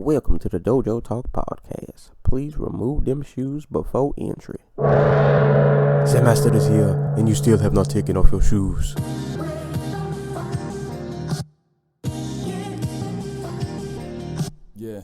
welcome to the Dojo Talk Podcast. Please remove them shoes before entry. Sam Master is here, and you still have not taken off your shoes. Yeah.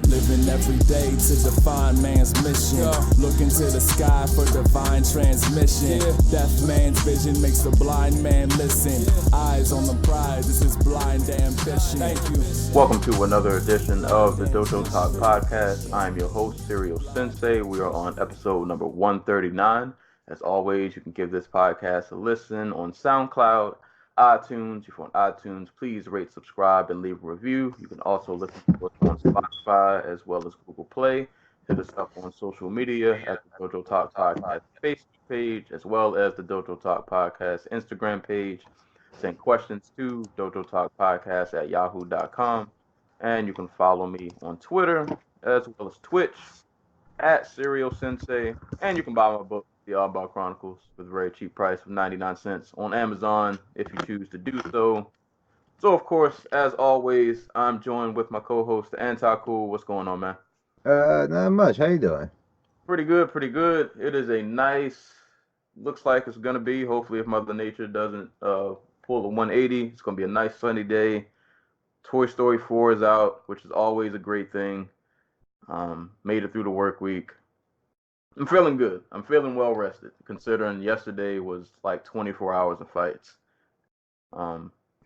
Living every day to define man's mission. Looking to the sky for divine transmission. Deaf man's vision makes the blind man listen. Eyes on the prize, this is blind ambition. Thank you. Welcome to another edition of the Dojo Talk Podcast. I'm your host, Serial Sensei. We are on episode number 139. As always, you can give this podcast a listen on SoundCloud, iTunes. If you're on iTunes, please rate, subscribe, and leave a review. You can also listen to us on Spotify as well as Google Play. Hit us up on social media at the Dojo Talk Podcast Facebook page, as well as the Dojo Talk Podcast Instagram page. Send questions to Dojo Talk Podcast at yahoo.com. And you can follow me on Twitter as well as Twitch at Serial Sensei. And you can buy my book, The Oddball Chronicles, with a very cheap price of 99 cents on Amazon if you choose to do so. So, of course, as always, I'm joined with my co-host, the Anti-Cool. What's going on, man? Not much. How you doing? Pretty good, pretty good. It is a nice, looks like it's going to be, hopefully if Mother Nature doesn't pull a 180, it's going to be a nice sunny day. Toy Story 4 is out, which is always a great thing. Made it through the work week. I'm feeling good. I'm feeling well rested, considering yesterday was like 24 hours of fights.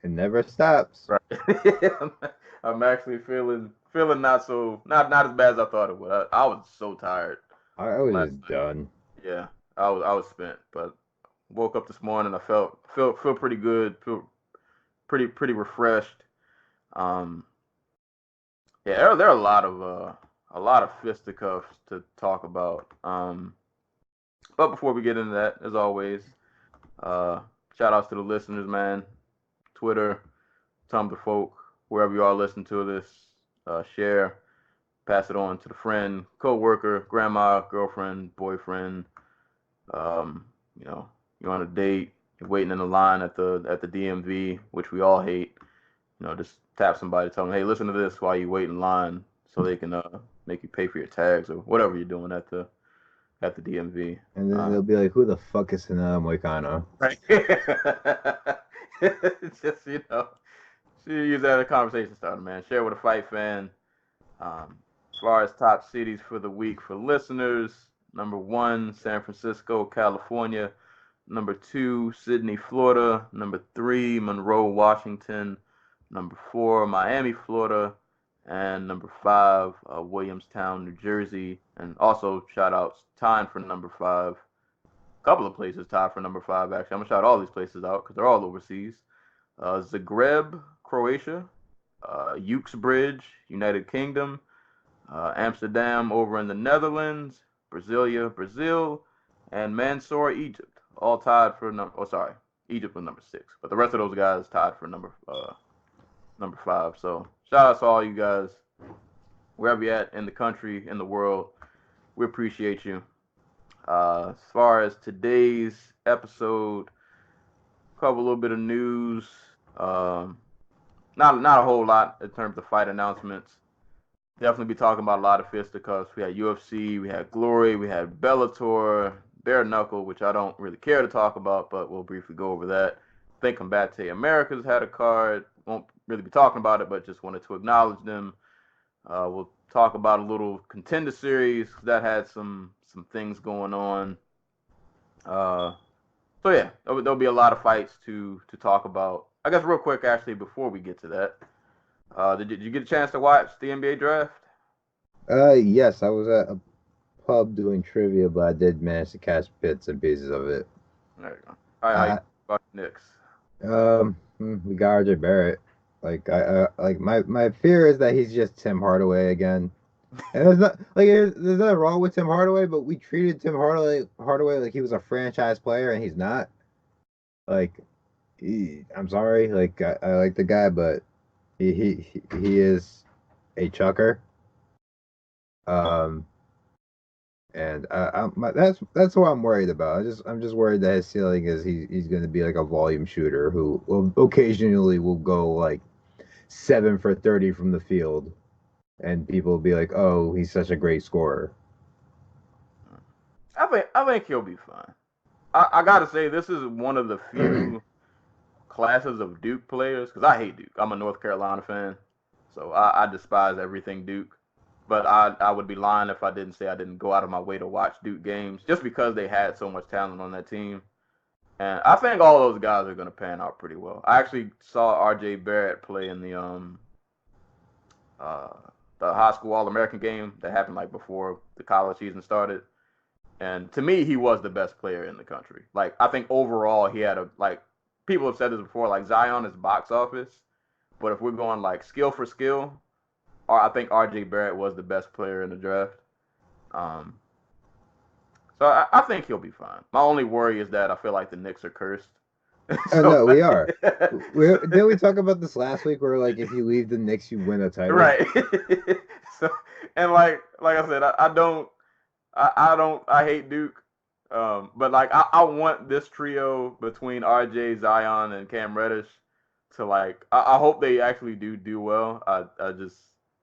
It never stops. Right. I'm actually feeling not as bad as I thought it would. I was so tired. I was just done. Yeah, I was spent, but woke up this morning. I feel pretty good. Feel pretty refreshed. Yeah, there are a lot of fisticuffs to talk about. But before we get into that, as always, shout outs to the listeners, man. Twitter, Tumblr folk, wherever you are listening to this, share, pass it on to the friend, coworker, grandma, girlfriend, boyfriend. You're on a date, you're waiting in the line at the DMV, which we all hate. Just tap somebody, tell them, hey, listen to this while you wait in line, so they can make you pay for your tags or whatever you're doing at the DMV. And then they'll be like, who the fuck is Dana Moicano? Right. It's just, she use that as a conversation starter, man. Share with a fight fan. As far as top cities for the week for listeners, number 1, San Francisco, California. Number 2, Sydney, Florida. Number 3, Monroe, Washington. Number 4, Miami, Florida. And number 5, Williamstown, New Jersey. And also shout outs tying for number 5. A couple of places tied for number 5, actually. I'm going to shout all these places out because they're all overseas. Zagreb, Croatia. Uxbridge, United Kingdom. Amsterdam over in the Netherlands. Brasilia, Brazil. And Mansour, Egypt. All tied for Egypt was number 6. But the rest of those guys tied for number 5. So shout out to all you guys, wherever you're at in the country, in the world. We appreciate you. As far as today's episode, cover a little bit of news. Not a whole lot in terms of fight announcements. Definitely be talking about a lot of fisticuffs. We had UFC, we had Glory, we had Bellator, Bare Knuckle, which I don't really care to talk about, but we'll briefly go over that. I think Combate Americas had a card. Won't really be talking about it, but just wanted to acknowledge them. We'll talk about a little Contender Series that had some things going on. So yeah, there'll be a lot of fights to talk about. I guess real quick, actually, before we get to that, did you get a chance to watch the NBA draft? Yes, I was at a pub doing trivia, but I did manage to catch bits and pieces of it. There you go. All right, how you about the Knicks? We got RJ Barrett. My fear is that he's just Tim Hardaway again. And there's nothing wrong with Tim Hardaway, but we treated Tim Hardaway like he was a franchise player, and he's not. I'm sorry, I like the guy, but he is a chucker. And that's what I'm worried about. I'm just worried that his ceiling is he's going to be like a volume shooter who will occasionally will go like 7 for 30 from the field, and people will be like, "Oh, he's such a great scorer." I think he'll be fine. I gotta say, this is one of the few classes of Duke players, because I hate Duke. I'm a North Carolina fan, so I despise everything Duke. But I would be lying if I didn't say I didn't go out of my way to watch Duke games, just because they had so much talent on that team. And I think all those guys are going to pan out pretty well. I actually saw R.J. Barrett play in uh, the high school All-American game that happened like before the college season started. And to me, he was the best player in the country. Like, I think overall he had people have said this before, like Zion is box office. But if we're going like skill for skill, I think R.J. Barrett was the best player in the draft. Um, so I think he'll be fine. My only worry is that I feel like the Knicks are cursed. Oh no, we are. Didn't we talk about this last week? Where like if you leave the Knicks, you win a title. Right. So and like I said, I hate Duke. But like I want this trio between RJ, Zion, and Cam Reddish to like I hope they actually do well. I just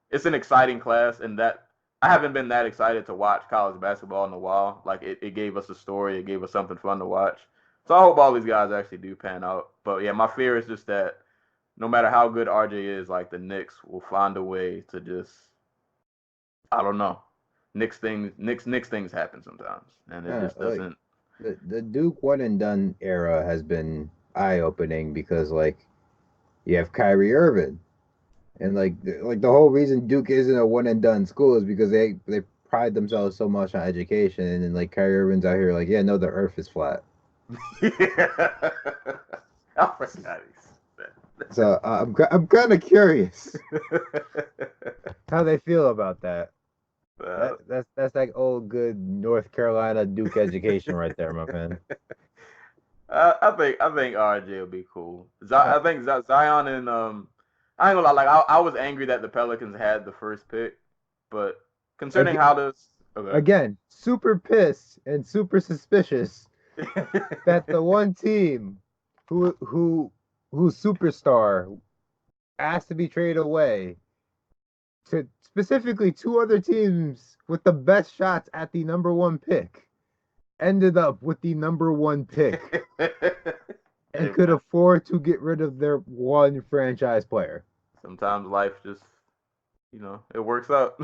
it's an exciting class, and that I haven't been that excited to watch college basketball in a while. Like it gave us a story, it gave us something fun to watch. So I hope all these guys actually do pan out. But yeah, my fear is just that no matter how good RJ is, like the Knicks will find a way to just I don't know. Knicks things happen sometimes, and it just Like doesn't. the Duke one and done era has been eye opening because like you have Kyrie Irving, and like the whole reason Duke isn't a one and done school is because they pride themselves so much on education, and then like Kyrie Irving's out here like, yeah, no, the Earth is flat. Yeah. I forgot So I'm kind of curious how they feel about that. That's like old good North Carolina Duke education right there, my man. I think RJ will be cool. I think Zion and I ain't gonna lie, like I was angry that the Pelicans had the first pick, but considering how this Again, super pissed and super suspicious that the one team whose superstar asked to be traded away to specifically two other teams with the best shots at the number one pick ended up with the number one pick and could afford to get rid of their one franchise player. Sometimes life just it works out.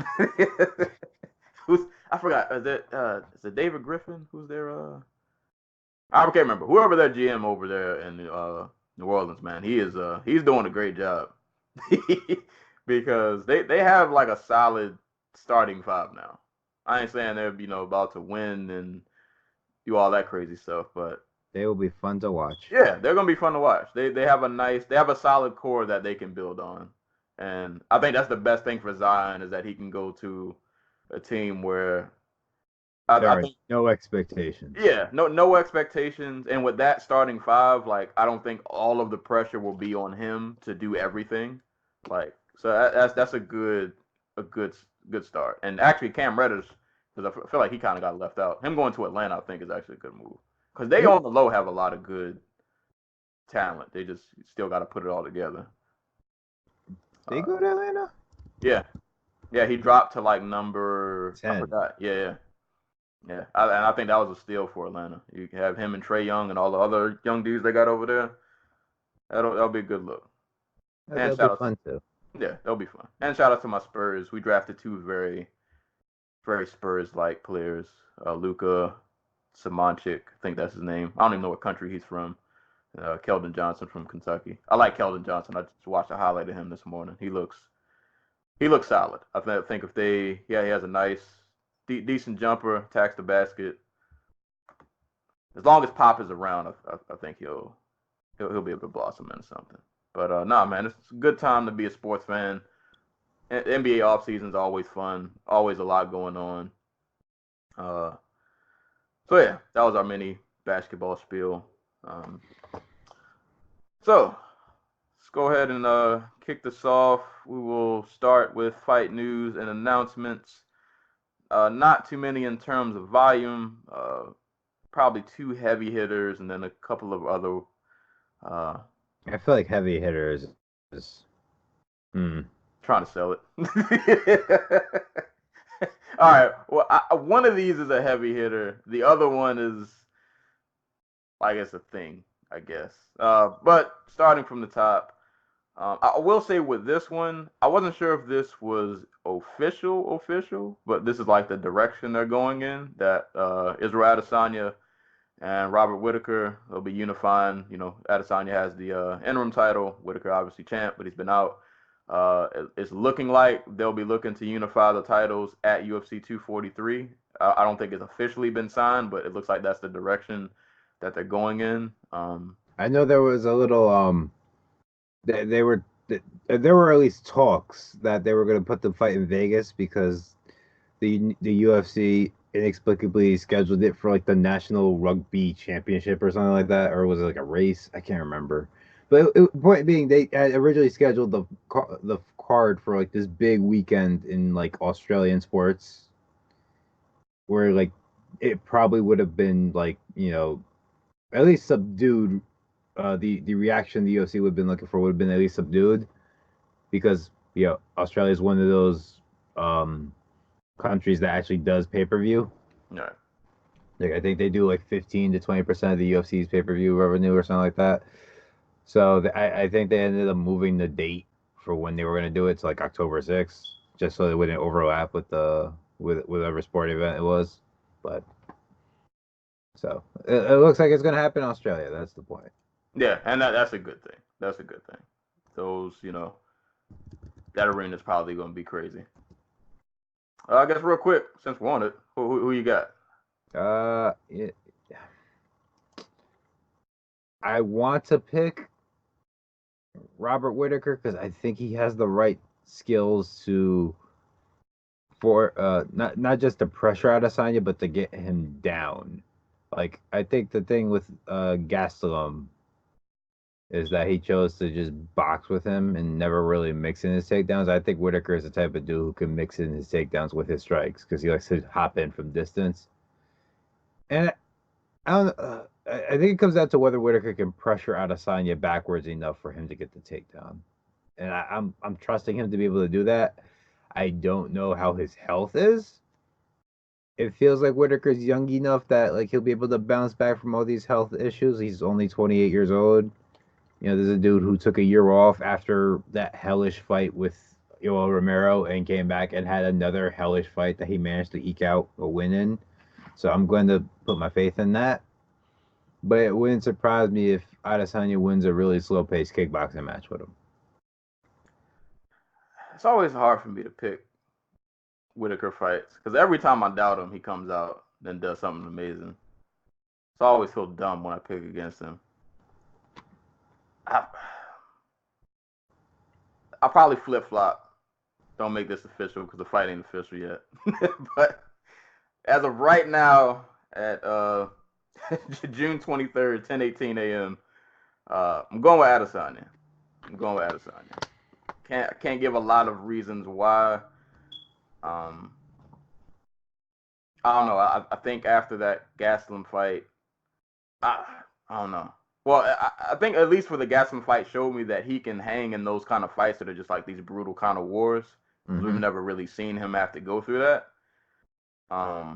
I forgot, is it David Griffin who's their I can't remember. Whoever their GM over there in New Orleans, man, he's doing a great job. Because they have like a solid starting five now. I ain't saying they're about to win and do all that crazy stuff, but they will be fun to watch. Yeah, they're gonna be fun to watch. They have a solid core that they can build on, and I think that's the best thing for Zion is that he can go to a team where I think no expectations. Yeah, no expectations, and with that starting five, like I don't think all of the pressure will be on him to do everything. Like so that's a good start. And actually, Cam Reddish, because I feel like he kind of got left out. Him going to Atlanta, I think, is actually a good move because they on the low have a lot of good talent. They just still got to put it all together. They go to Atlanta? Yeah, he dropped to like number 10. I forgot. Yeah. And I think that was a steal for Atlanta. You have him and Trae Young and all the other young dudes they got over there. That'll be a good look. That'll be fun too. Yeah, that'll be fun. And shout out to my Spurs. We drafted two very, very Spurs-like players. Luka Samanchik, I think that's his name. I don't even know what country he's from. Keldon Johnson from Kentucky. I like Keldon Johnson. I just watched a highlight of him this morning. He looks solid. I think if he has a nice, decent jumper, attacks the basket. As long as Pop is around, I think he'll be able to blossom into something. But nah, man, it's a good time to be a sports fan. NBA offseason is always fun. Always a lot going on. So yeah, that was our mini basketball spiel. So let's go ahead and kick this off. We will start with fight news and announcements. Not too many in terms of volume. Probably 2 heavy hitters and then a couple of other. I feel like heavy hitters is. Trying to sell it. All right. Well, one of these is a heavy hitter. The other one is, I guess, a thing, I guess. But starting from the top, I will say with this one, I wasn't sure if this was official, but this is like the direction they're going in, that Israel Adesanya and Robert Whittaker will be unifying. You know, Adesanya has the interim title. Whittaker obviously champ, but he's been out. It's looking like they'll be looking to unify the titles at UFC 243. I don't think it's officially been signed, but it looks like that's the direction that they're going in. I know there was a little there were at least talks that they were going to put the fight in Vegas because the UFC inexplicably scheduled it for like the National Rugby Championship or something like that, or was it like a race? I can't remember. But point being, they had originally scheduled the card for like this big weekend in like Australian sports, where like it probably would have been like, you know, at least subdued. The reaction the UFC would have been looking for would have been at least subdued, because Australia is one of those countries that actually does pay-per-view. Yeah. Like I think they do like 15 to 20% of the UFC's pay-per-view revenue or something like that. So I think they ended up moving the date for when they were going to do it to like October 6th, just so it wouldn't overlap with whatever sport event it was. But so it looks like it's going to happen in Australia. That's the point. Yeah, and that's a good thing. That's a good thing. Those, that arena is probably going to be crazy. I guess real quick, since we're on it, who you got? Yeah. I want to pick Robert Whittaker because I think he has the right skills for not just to pressure Adesanya, but to get him down. Like I think the thing with Gastelum is that he chose to just box with him and never really mix in his takedowns. I think Whittaker is the type of dude who can mix in his takedowns with his strikes because he likes to hop in from distance. And I don't. I think it comes down to whether Whittaker can pressure Adesanya backwards enough for him to get the takedown, and I'm trusting him to be able to do that. I don't know how his health is. It feels like Whittaker's young enough that like he'll be able to bounce back from all these health issues. He's only 28 years old. There's a dude who took a year off after that hellish fight with Yoel Romero and came back and had another hellish fight that he managed to eke out a win in. So I'm going to put my faith in that. But it wouldn't surprise me if Adesanya wins a really slow-paced kickboxing match with him. It's always hard for me to pick Whittaker fights because every time I doubt him, he comes out and does something amazing. So I always feel dumb when I pick against him. I'll probably flip-flop. Don't make this official because the fight ain't official yet. But as of right now, at June 23rd, 10:18 a.m., I'm going with Adesanya. Can't give a lot of reasons why. I don't know. I think after that Gastelum fight, I don't know. Well, I think at least for the Gastelum fight showed me that he can hang in those kind of fights that are just like these brutal kind of wars. Mm-hmm. We've never really seen him have to go through that. I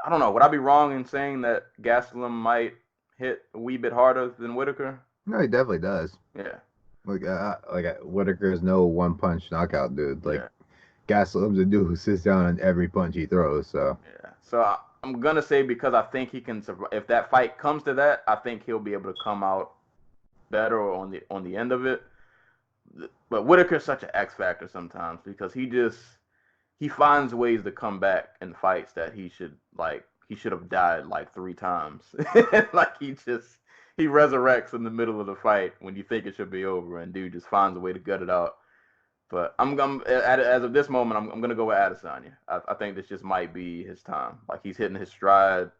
don't know. Would I be wrong in saying that Gastelum might hit a wee bit harder than Whittaker? No, he definitely does. Yeah. Like Whittaker is no one punch knockout dude. Like Gastelum's a dude who sits down on every punch he throws. So yeah. So I'm gonna say because I think he can survive. If that fight comes to that, I think he'll be able to come out better on the end of it. But Whittaker's such an X factor sometimes because he finds ways to come back in fights that he should have died like 3 times. Like he resurrects in the middle of the fight when you think it should be over, and dude just finds a way to gut it out. But as of this moment, I'm gonna go with Adesanya. I think this just might be his time. Like he's hitting his stride.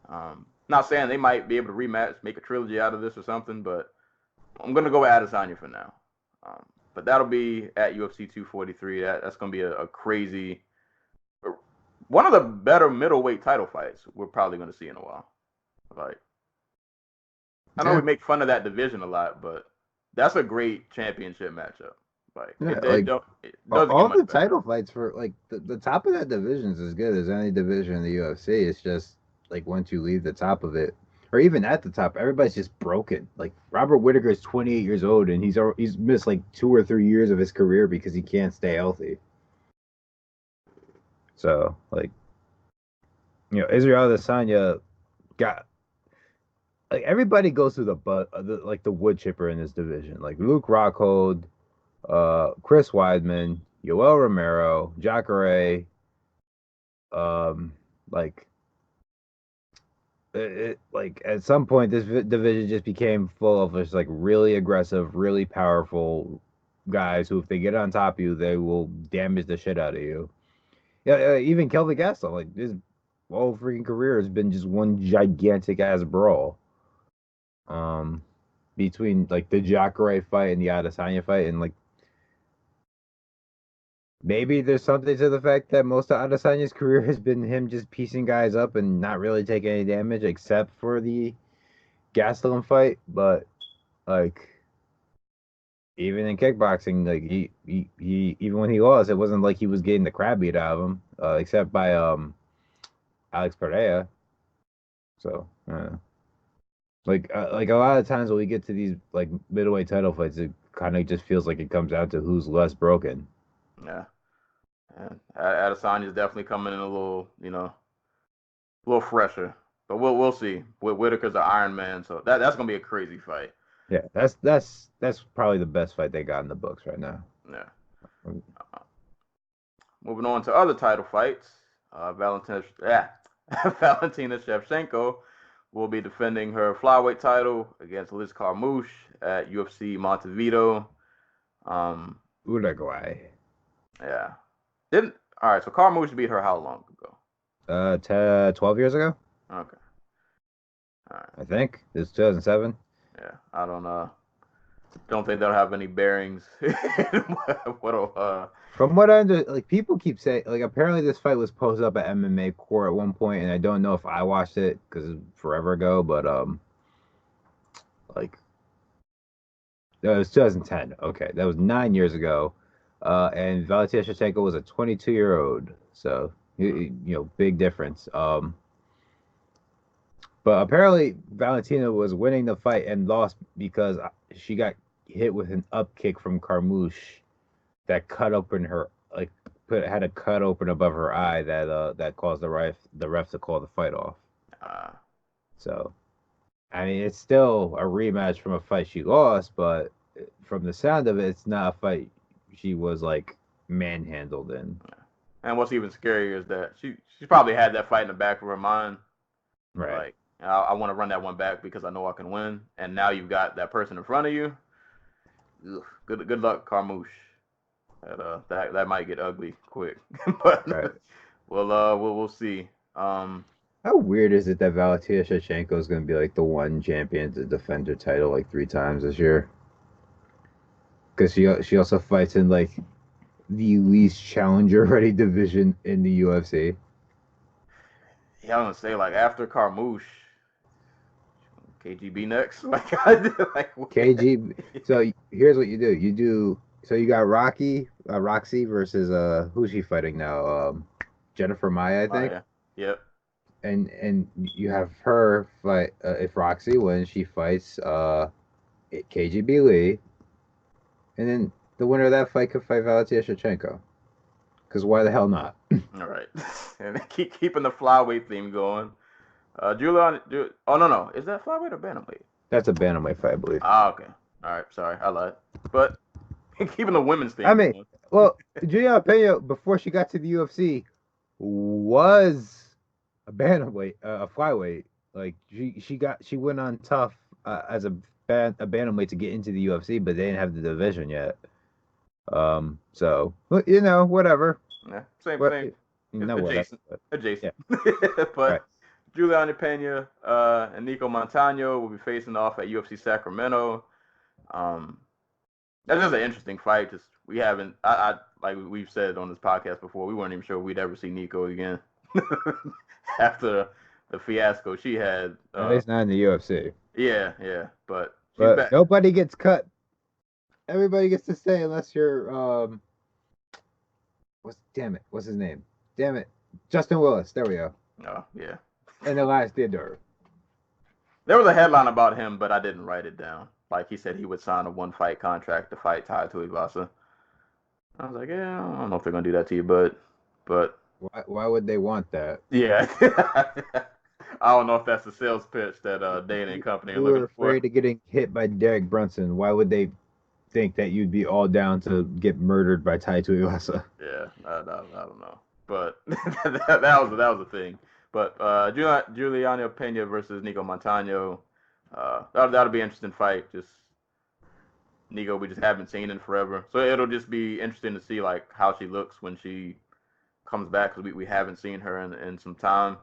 Not saying they might be able to rematch, make a trilogy out of this or something, but I'm gonna go with Adesanya for now. But that'll be at UFC 243. That's going to be a crazy, one of the better middleweight title fights we're probably going to see in a while. Like, I know we make fun of that division a lot, but that's a great championship matchup. Like, it doesn't all get much the better. title fights for like the top of that division is as good as any division in the UFC. It's just like once you leave the top of it, or even at the top, everybody's just broken. Like Robert Whittaker is 28 years old and he's missed like 2 or 3 years of his career because he can't stay healthy. So like, Israel Adesanya got like everybody goes through the wood chipper in this division. Like Luke Rockhold, Chris Weidman, Yoel Romero, Jacare, like like at some point this division just became full of just like really aggressive, really powerful guys who, if they get on top of you, they will damage the shit out of you. Yeah, even Kelvin Gastelum, like his whole freaking career has been just one gigantic ass brawl. Between like the Jacare fight and the Adesanya fight, and like maybe there's something to the fact that most of Adesanya's career has been him just piecing guys up and not really taking any damage except for the Gastelum fight. But like even in kickboxing, like he even when he lost, it wasn't like he was getting the crap beat out of him, except by Alex Pereira. So like a lot of times when we get to these like middleweight title fights, it kind of just feels like it comes down to who's less broken. Yeah. And Adesanya's definitely coming in a little fresher. But we'll see. Whitaker's an Iron Man, so that's gonna be a crazy fight. Yeah, that's probably the best fight they got in the books right now. Yeah. Moving on to other title fights, Valentina Shevchenko will be defending her flyweight title against Liz Carmouche at UFC Montevideo. Uruguay. Yeah. All right, so Carmouche beat her how long ago? 12 years ago. Okay. All right. I think it's 2007. Yeah, I don't think they'll have any bearings. From what I understand, like people keep saying, like apparently this fight was posted up at MMA Core at one point, and I don't know if I watched it because it's forever ago, but like no, it was 2010. Okay, that was 9 years ago, and Valentina Shevchenko was a 22-year-old, so big difference. But apparently Valentina was winning the fight and lost because she got hit with an up kick from Carmouche that cut open her, like had a cut open above her eye that caused the ref to call the fight off. So, I mean, it's still a rematch from a fight she lost, but from the sound of it, it's not a fight she was like manhandled in. And what's even scarier is that she probably had that fight in the back of her mind. Right. Like, I want to run that one back because I know I can win. And now you've got that person in front of you. Ugh, good luck, Carmouche. That might get ugly quick. But right. we'll see. How weird is it that Valentina Shevchenko is going to be like the one champion to defend her title like 3 times this year? Because she also fights in like the least challenger ready division in the UFC. Yeah, I'm gonna say like after Carmouche, KGB next. like KG. So here's what you do. So you got Roxy versus who's she fighting now? Jennifer Maia, I think. Maia. Yep. And you have her fight if Roxy wins, she fights KGB Lee, and then the winner of that fight could fight Valentina Shevchenko. Because why the hell not? All right, and keeping the flyweight theme going. Julian. Oh no, is that flyweight or bantamweight? That's a bantamweight fight, I believe. Okay. All right, sorry, I lied. But keeping the women's theme. I mean, well, Juliana Pena before she got to the UFC was a bantamweight, a flyweight. Like she went on tough as a bantamweight to get into the UFC, but they didn't have the division yet. So whatever. Yeah, same. Adjacent. Yeah. But right. Juliana Pena and Nico Montano will be facing off at UFC Sacramento. That's just an interesting fight. Just we haven't. I like we've said on this podcast before. We weren't even sure we'd ever see Nico again after the fiasco she had. At least not in the UFC. Yeah, yeah, but she's But back. nobody gets cut. Everybody gets to stay unless you're what's his name? Damn it. Justin Willis. There we go. Oh, yeah. And Elias Theodore. There was a headline about him, but I didn't write it down. Like he said he would sign a 1-fight contract to fight Tai Tuivasa. I was like, yeah, I don't know if they're gonna do that to you, but Why would they want that? yeah. I don't know if that's the sales pitch that Dana and company are You were looking for. afraid of getting hit by Derek Brunson. Why would they think that you'd be all down to get murdered by Tai Tuivasa? Yeah, I don't know, but that was a thing. But Juliano Pena versus Nico Montano, that'll be an interesting fight. Just Nico, we just haven't seen in forever, so it'll just be interesting to see like how she looks when she comes back because we haven't seen her in some time.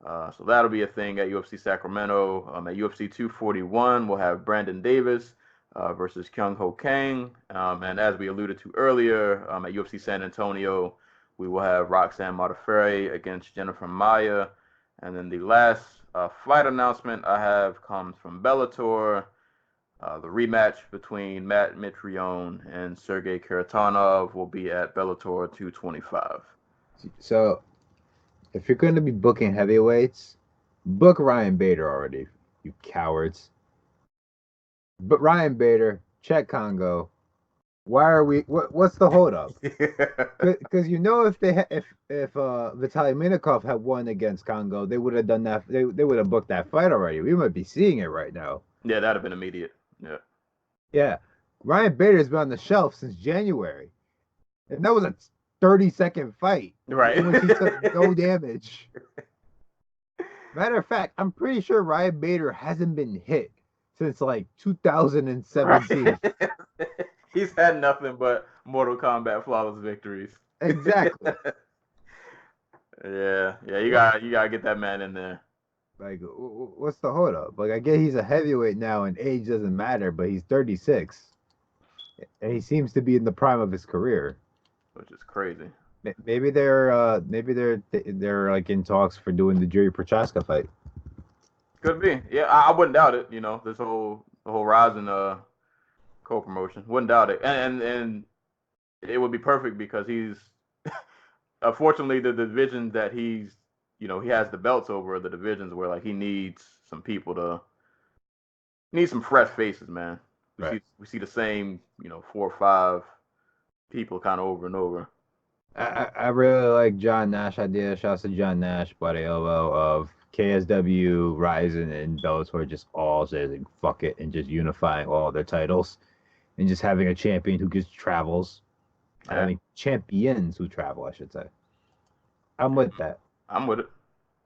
So that'll be a thing at UFC Sacramento. At UFC 241, we'll have Brandon Davis versus Kyung Ho Kang. And as we alluded to earlier, at UFC San Antonio, we will have Roxanne Modafferi against Jennifer Maia. And then the last fight announcement I have comes from Bellator. The rematch between Matt Mitrione and Sergey Karatanov will be at Bellator 225. So, if you're going to be booking heavyweights, book Ryan Bader already, you cowards. But Ryan Bader, Czech Congo. Why are we? What's the holdup? Because you know, if Vitaly Minakov had won against Congo, they would have done that. They would have booked that fight already. We might be seeing it right now. Yeah, that'd have been immediate. Yeah. Yeah, Ryan Bader's been on the shelf since January, and that was a 30-second fight. Right. In which he took no damage. Matter of fact, I'm pretty sure Ryan Bader hasn't been hit since like 2017. Right. He's had nothing but Mortal Kombat flawless victories. Exactly. Yeah, you gotta get that man in there. Like, what's the holdup? Like, I get he's a heavyweight now and age doesn't matter, but he's 36. And he seems to be in the prime of his career. Which is crazy. Maybe they're like in talks for doing the Jiri Prochaska fight. Could be. Yeah, I wouldn't doubt it. You know, the whole Ryzen co-promotion. Wouldn't doubt it. And it would be perfect because he's unfortunately the division that he's, you know, he has the belts over the divisions where like he needs some people some fresh faces, man. We see the same, you know, 4 or 5 people kind of over and over. I really like John Nash idea. Shouts to John Nash, Buddy Elbow, of KSW, Ryzen, and Bellator just all saying fuck it and just unifying all their titles and just having a champion who just travels. Yeah. I mean, champions who travel, I should say. I'm with that. I'm with it.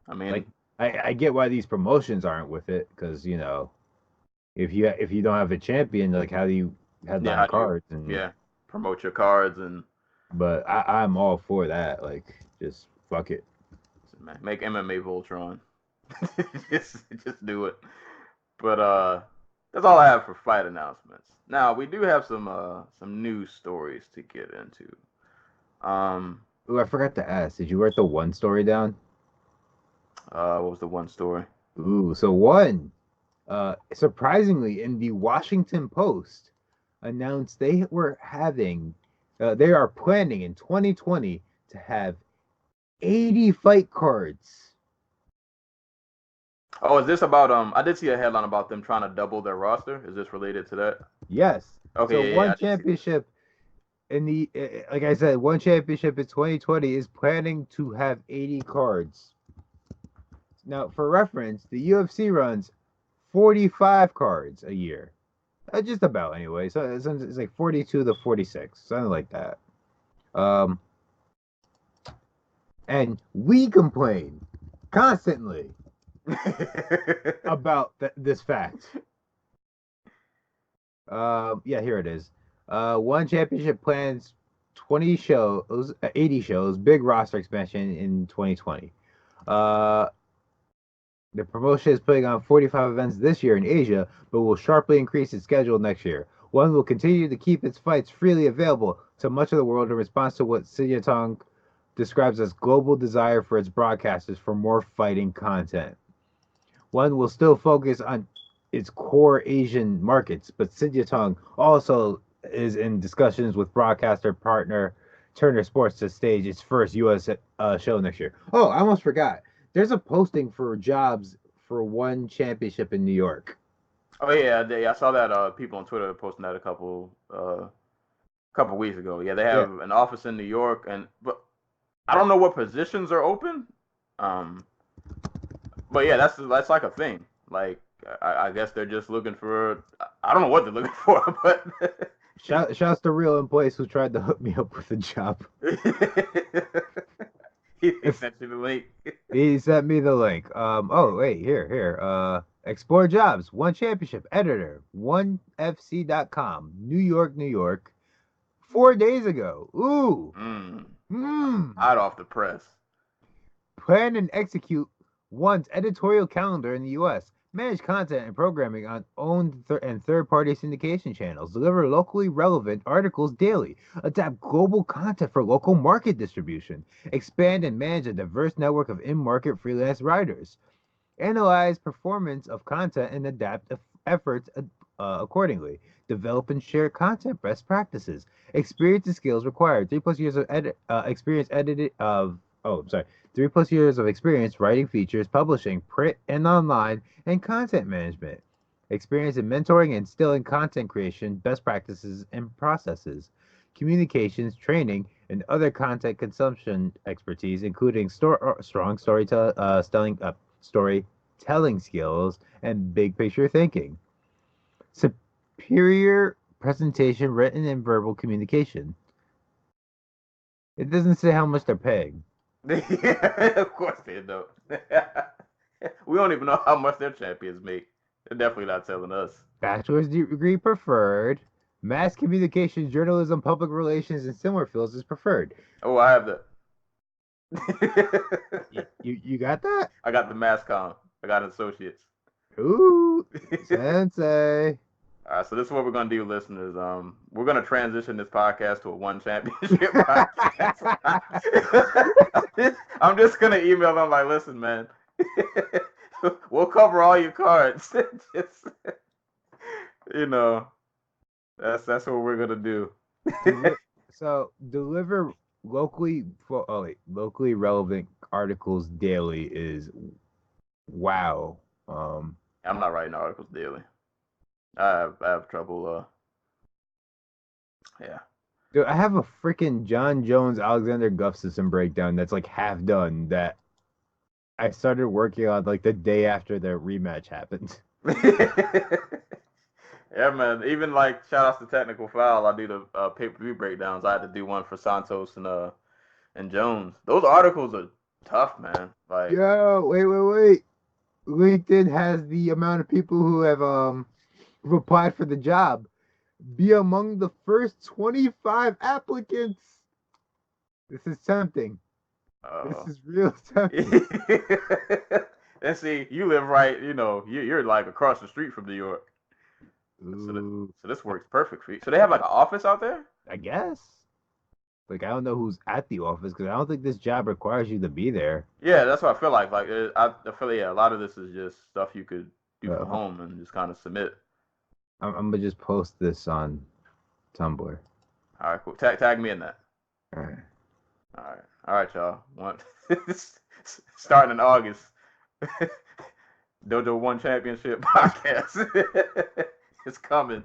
I mean, like, I get why these promotions aren't with it because, you know, if you don't have a champion, like how do you headline cards and promote your cards and. But I'm all for that. Like, just fuck it. Make MMA Voltron. just do it. But that's all I have for fight announcements. Now we do have some news stories to get into. Ooh, I forgot to ask. Did you write the one story down? What was the one story? Ooh, so one. Surprisingly, in the Washington Post, announced they are planning in 2020 to have 80 fight cards. Oh, is this about I did see a headline about them trying to double their roster. Is this related to that? Yes. Okay. So one championship in the like I said, one championship in 2020 is planning to have 80 cards. Now, for reference, the UFC runs 45 cards a year. Just about anyway. So it's like 42 to 46, something like that. And we complain constantly about this fact. Yeah, here it is. One championship plans 80 shows, big roster expansion in 2020. The promotion is putting on 45 events this year in Asia, but will sharply increase its schedule next year. One will continue to keep its fights freely available to much of the world in response to what Sityodtong describes as global desire for its broadcasters for more fighting content. One will still focus on its core Asian markets, but Sityodtong also is in discussions with broadcaster partner Turner Sports to stage its first U.S. Show next year. Oh, I almost forgot. There's a posting for jobs for one championship in New York. Oh yeah, I saw that people on Twitter posting that a couple weeks ago. Yeah, they have an office in New York, but I don't know what positions are open. But yeah, that's like a thing. Like I guess they're just looking for. I don't know what they're looking for, but shouts to Real in Place who tried to hook me up with a job. he sent you the link. He sent me the link. Oh wait, here. Explore jobs. One championship. Editor. OneFC.com. New York, New York. 4 days ago. Ooh. Hot off the press. Plan and execute One's editorial calendar in the U.S. Manage content and programming on owned and third-party syndication channels. Deliver locally relevant articles daily. Adapt global content for local market distribution. Expand and manage a diverse network of in-market freelance writers. Analyze performance of content and adapt efforts accordingly. Develop and share content best practices. Experience and skills required. 3+ years of experience edited of 3+ years of experience writing features, publishing, print and online, and content management. Experience in mentoring and instilling content creation, best practices and processes. Communications, training, and other content consumption expertise, including strong storytelling skills and big picture thinking. Superior presentation, written and verbal communication. It doesn't say how much they're paying. Yeah, of course they don't. We don't even know how much their champions make. They're definitely not telling us. Bachelor's degree preferred. Mass communication, journalism, public relations, and similar fields is preferred. Oh, I have that. You got that? I got the mass comm. I got associates. Ooh, sensei. All right, so this is what we're gonna do, listeners. We're gonna transition this podcast to a one championship podcast. I'm just gonna email them like, listen, man, we'll cover all your cards. Just, that's what we're gonna do. So deliver locally relevant articles daily is wow. I'm not writing articles daily. I have trouble. Yeah. Dude, I have a freaking John Jones Alexander Gustafsson breakdown that's like half done that I started working on like the day after the rematch happened. Yeah, man. Even like shout outs to Technical Foul. I do the pay-per-view breakdowns. I had to do one for Santos and Jones. Those articles are tough, man. Like, yo, wait. LinkedIn has the amount of people who have applied for the job. Be among the first 25 applicants. This is tempting. This is real tempting. And see, you live right, you're like across the street from New York. So this works perfect for you. So they have like an office out there? I guess. Like, I don't know who's at the office because I don't think this job requires you to be there. Yeah, that's what I feel like. Like, I feel like, a lot of this is just stuff you could do from home and just kind of submit. I'm going to just post this on Tumblr. All right, cool. Tag me in that. All right, y'all. Starting in August. Dojo One Championship podcast. It's coming.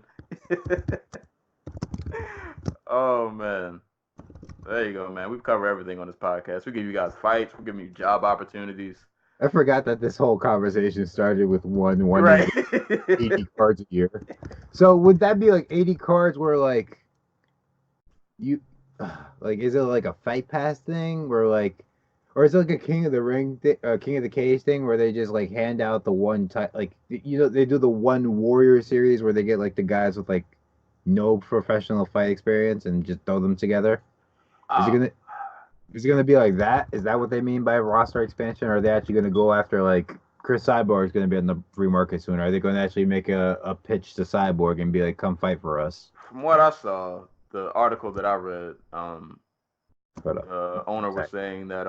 Oh, man. There you go, man. We've covered everything on this podcast. We give you guys fights. We're giving you job opportunities. I forgot that this whole conversation started with one right. 80 cards a year. So would that be like 80 cards where like you like is it like a fight pass thing where like or is it like a King of the Ring King of the Cage thing where they just like hand out the one they do the one Warrior series where they get like the guys with like no professional fight experience and just throw them together? Is it gonna be like that? Is that what they mean by roster expansion? Or are they actually gonna go after like Chris Cyborg is going to be on the free market soon. Are they going to actually make a pitch to Cyborg and be like, come fight for us? From what I saw, the article that I read, But, the owner was saying that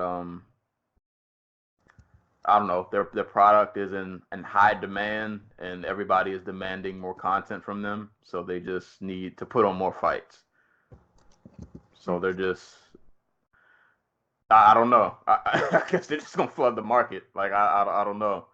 I don't know, their product is in high demand and everybody is demanding more content from them, so they just need to put on more fights. So they're just, I don't know. I guess they're just gonna flood the market. Like I don't know.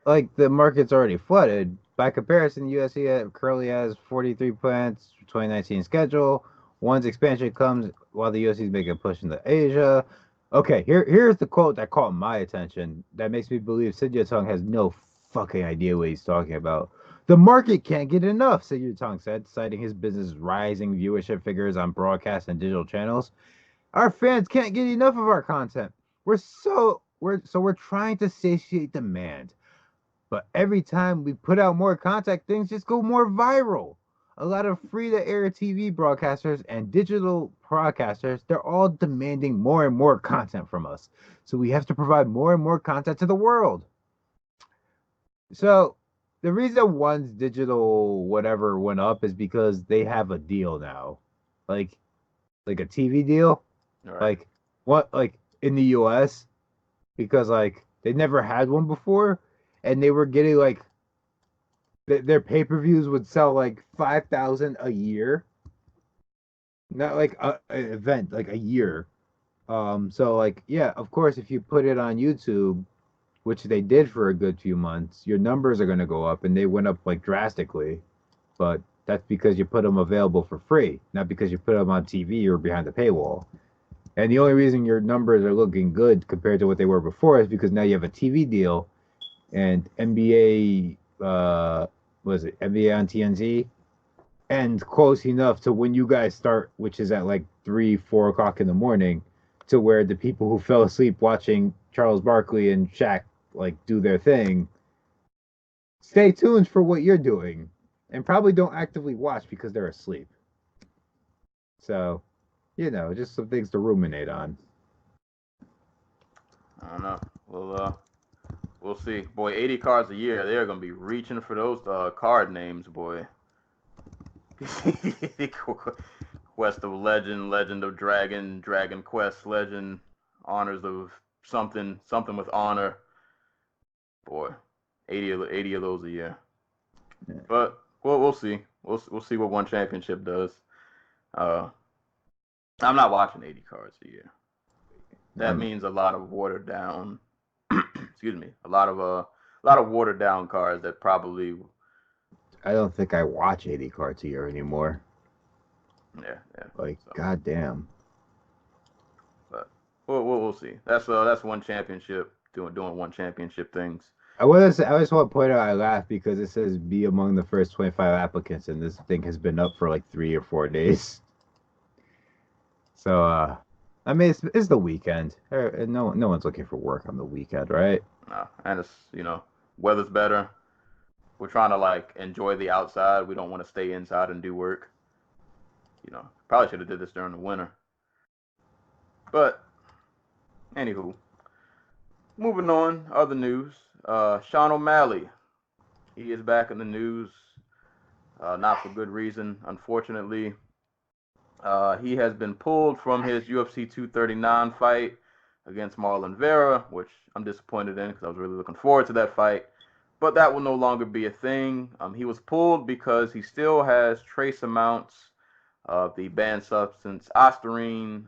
like the market's already flooded. By comparison, UFC currently has 43 plants for 2019 schedule. One's expansion comes while the UFC is making a push into Asia. Okay, here's the quote that caught my attention. That makes me believe Sid Tong has no fucking idea what he's talking about. The market can't get enough, Sid Tong said, citing his business's rising viewership figures on broadcast and digital channels. Our fans can't get enough of our content. We're trying to satiate demand. But every time we put out more content, things just go more viral. A lot of free-to-air TV broadcasters and digital broadcasters, they're all demanding more and more content from us. So we have to provide more and more content to the world. So the reason one's digital whatever went up is because they have a deal now. Like a TV deal. Right. Like in the US, because like they never had one before. And they were getting like their pay-per-views would sell like 5,000 a year, not like an event, like a year. So like yeah, of course, if you put it on YouTube, which they did for a good few months, your numbers are gonna go up, and they went up like drastically. But that's because you put them available for free, not because you put them on TV or behind the paywall. And the only reason your numbers are looking good compared to what they were before is because now you have a TV deal. And NBA, was it NBA on TNT? And close enough to when you guys start, which is at like 3, 4 o'clock in the morning, to where the people who fell asleep watching Charles Barkley and Shaq like do their thing, stay tuned for what you're doing, and probably don't actively watch because they're asleep. So, just some things to ruminate on. I don't know. We'll see. Boy, 80 cards a year. They're gonna be reaching for those card names, boy. Quest of Legend, Legend of Dragon, Dragon Quest Legend, Honors of something with honor. Boy, 80 of those a year. Yeah. But we'll see. We'll see what one championship does. I'm not watching 80 cards a year. That means a lot of watered down. Excuse me. A lot of watered down cards that probably. I don't think I watch 80 cards a year anymore. Yeah. Like, so. Goddamn. But we'll see. That's one championship doing one championship things. I just want to point out I laugh because it says be among the first 25 applicants, and this thing has been up for like 3 or 4 days. So I mean it's the weekend. No one's looking for work on the weekend, right? No, and it's weather's better. We're trying to like enjoy the outside. We don't want to stay inside and do work. Probably should have did this during the winter. But anywho, moving on. Other news. Sean O'Malley. He is back in the news. Not for good reason, unfortunately. He has been pulled from his UFC 239 fight against Marlon Vera, which I'm disappointed in because I was really looking forward to that fight. But that will no longer be a thing. He was pulled because he still has trace amounts of the banned substance ostarine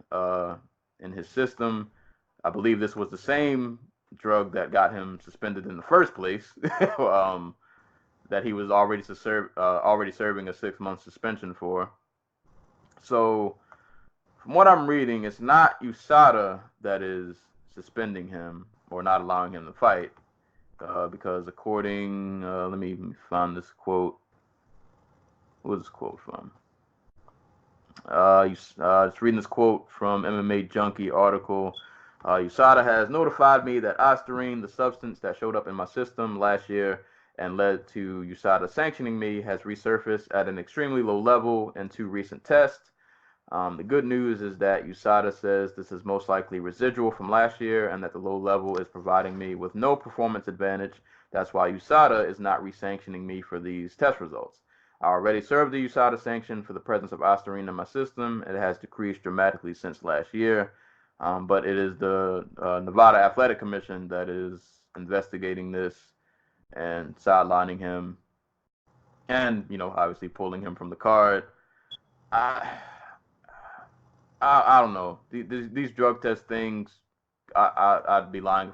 in his system. I believe this was the same drug that got him suspended in the first place. That he was already serving a 6-month suspension for. So, from what I'm reading, it's not USADA that is suspending him or not allowing him to fight. Because according, let me find this quote. What was this quote from? Just reading this quote from MMA Junkie article. USADA has notified me that ostarine, the substance that showed up in my system last year and led to USADA sanctioning me, has resurfaced at an extremely low level in 2 recent tests. The good news is that USADA says this is most likely residual from last year and that the low level is providing me with no performance advantage That's why USADA is not resanctioning me for these test results. I already served the USADA sanction for the presence of Ostarine in my system. It has decreased dramatically since last year, but it is the Nevada Athletic Commission that is investigating this and sidelining him, and obviously pulling him from the card. I don't know. These drug test things, I'd be lying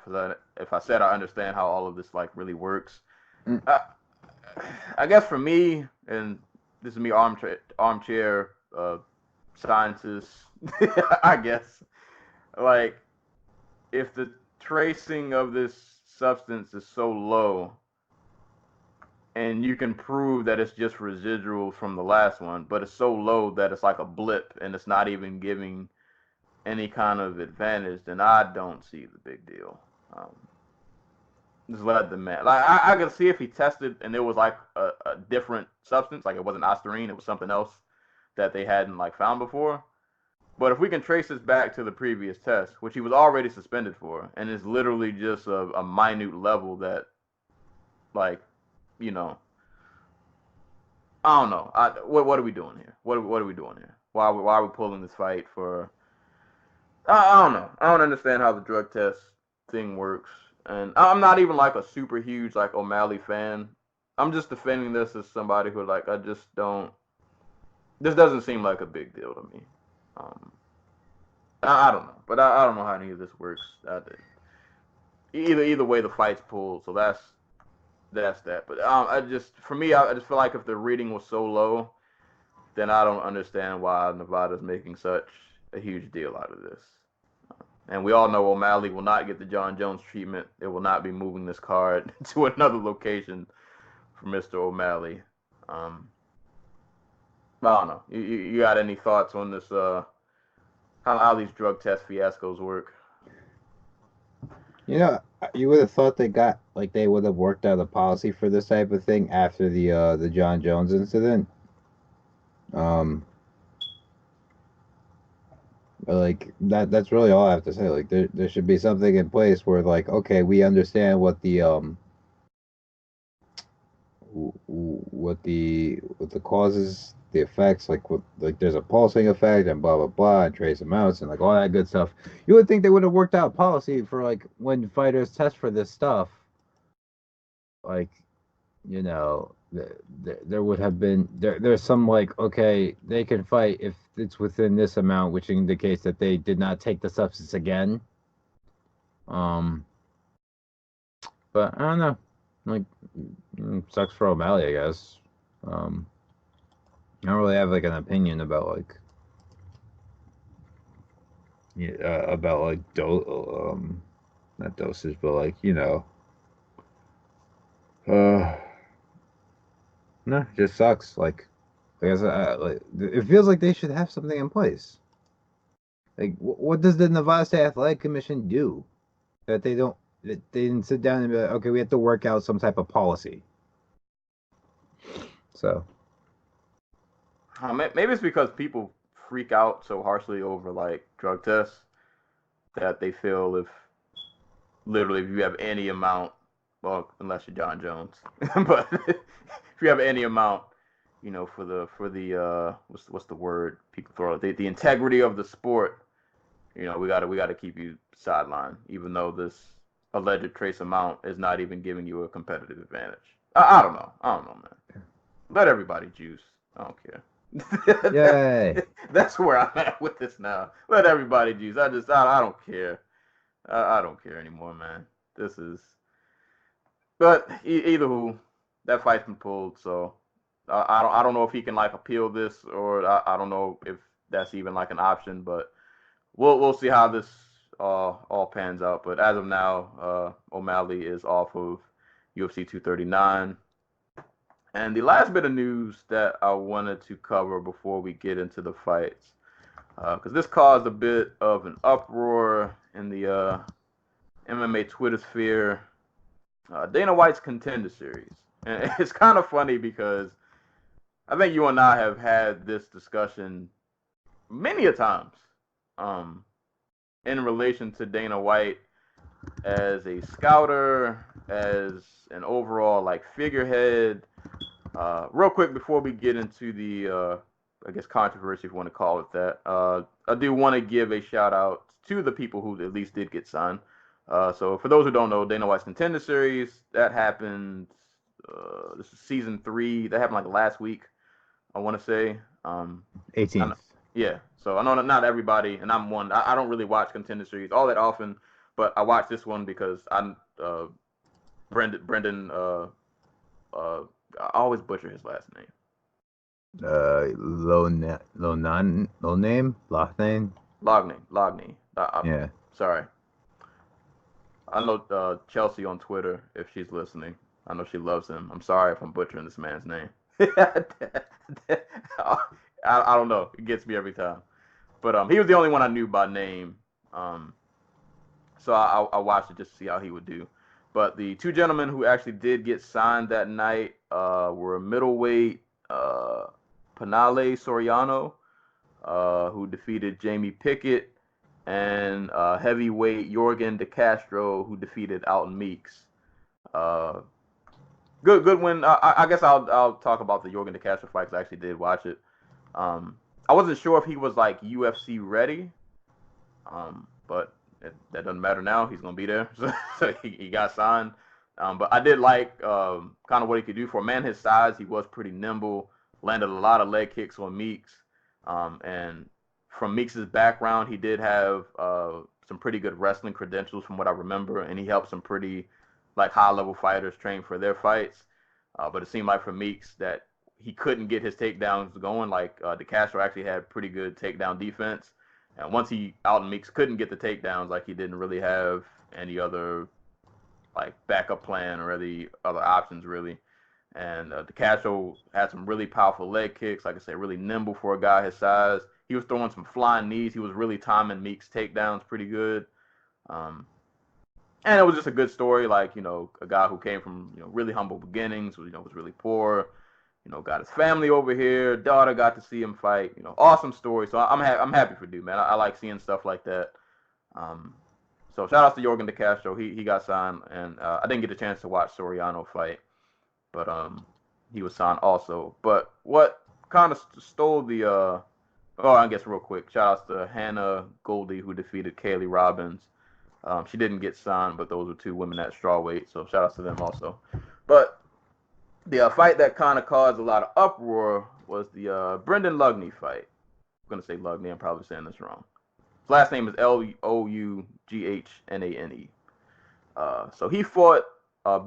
if I said I understand how all of this really works. I guess for me, and this is me armchair scientist, I guess, if the tracing of this substance is so low and you can prove that it's just residual from the last one, but it's so low that it's like a blip and it's not even giving any kind of advantage, then I don't see the big deal. Just let the man. I could see if he tested and it was a different substance, it wasn't Ostarine, it was something else that they hadn't found before. But if we can trace this back to the previous test, which he was already suspended for, and it's literally just a minute level that, I don't know. What are we doing here? What are we doing here? Why are we pulling this fight for? I don't know. I don't understand how the drug test thing works, and I'm not even a super huge O'Malley fan. I'm just defending this as somebody who I just don't. This doesn't seem like a big deal to me. I don't know, but I don't know how any of this works. Either way, the fight's pulled, so that's that. But for me, I just feel like if the reading was so low, then I don't understand why Nevada's making such a huge deal out of this. And we all know O'Malley will not get the John Jones treatment. It will not be moving this card to another location for Mr. O'Malley. I don't know. You got any thoughts on this? How these drug test fiascos work? You would have thought they would have worked out a policy for this type of thing after the John Jones incident. But that's really all I have to say. There should be something in place where okay, we understand what the causes, the effects, there's a pulsing effect and blah blah blah, and trace amounts and all that good stuff. You would think they would have worked out policy for when fighters test for this stuff. There would have been there's some okay, they can fight if it's within this amount, which indicates that they did not take the substance again. But I don't know. Sucks for O'Malley, I guess. I don't really have an opinion about not dosage, but no, it just sucks. I guess it feels like they should have something in place. What does the Nevada State Athletic Commission do that they don't? That they didn't sit down and be like, okay, we have to work out some type of policy. So maybe it's because people freak out so harshly over drug tests that they feel if you have any amount, well, unless you're John Jones, but if you have any amount, for the what's the word people throw out, the integrity of the sport, we gotta keep you sidelined, even though this alleged trace amount is not even giving you a competitive advantage. I don't know, man. Let everybody juice. I don't care. Yay. That's where I'm at with this now. Let everybody juice. I don't care. I don't care anymore, man. This is. But either who, that fight's been pulled, so I don't know if he can appeal this, or I don't know if that's even an option. But we'll see how this all pans out. But as of now, O'Malley is off of UFC 239. And the last bit of news that I wanted to cover before we get into the fights, because this caused a bit of an uproar in the MMA Twitter sphere, Dana White's Contender Series. And it's kind of funny because I think you and I have had this discussion many a times in relation to Dana White as a scouter, as an overall like figurehead. Real quick before we get into the I guess controversy, if you want to call it that, I do want to give a shout out to the people who at least did get signed. So for those who don't know, Dana White's Contender Series that happened. This is season 3. That happened like last week, I want to say. 18th. Yeah. So I know not everybody, and I'm one. I don't really watch Contender Series all that often, but I watched this one because I'm Brendan. I always butcher his last name. Low name. Logney. Yeah. Sorry. I know Chelsea on Twitter, if she's listening. I know she loves him. I'm sorry if I'm butchering this man's name. I don't know. It gets me every time. But he was the only one I knew by name. So I watched it just to see how he would do. But the two gentlemen who actually did get signed that night were middleweight Panale Soriano, who defeated Jamie Pickett, and heavyweight Jorgen De Castro, who defeated Alton Meeks. Good win. I guess I'll talk about the Jorgen De Castro fight because I actually did watch it. I wasn't sure if he was like UFC ready, but that doesn't matter now. He's gonna be there, so he got signed. But I did like kind of what he could do for a man his size. He was pretty nimble, landed a lot of leg kicks on Meeks, and from Meeks' background, he did have some pretty good wrestling credentials from what I remember, and he helped some pretty like high-level fighters train for their fights. But it seemed like for Meeks that he couldn't get his takedowns going. Like De Castro actually had pretty good takedown defense, and once Alton Meeks couldn't get the takedowns, like he didn't really have any other like backup plan or any other options really. And De Castro had some really powerful leg kicks. Like I said, really nimble for a guy his size. He was throwing some flying knees. He was really timing Meeks' takedowns pretty good. And it was just a good story. Like, a guy who came from, really humble beginnings, was really poor, got his family over here. Daughter got to see him fight. Awesome story. So I'm happy for dude, man. I like seeing stuff like that. So shout out to Jorgen De Castro. He got signed, and I didn't get a chance to watch Soriano fight, but he was signed also. But what kind of stole the I guess real quick, shout outs to Hannah Goldie, who defeated Kaylee Robbins. She didn't get signed, but those were two women at strawweight, so shout outs to them also. But the fight that kind of caused a lot of uproar was the Brendan Lugney fight. I'm going to say Lugney, I'm probably saying this wrong. His last name is Loughgnane. So he fought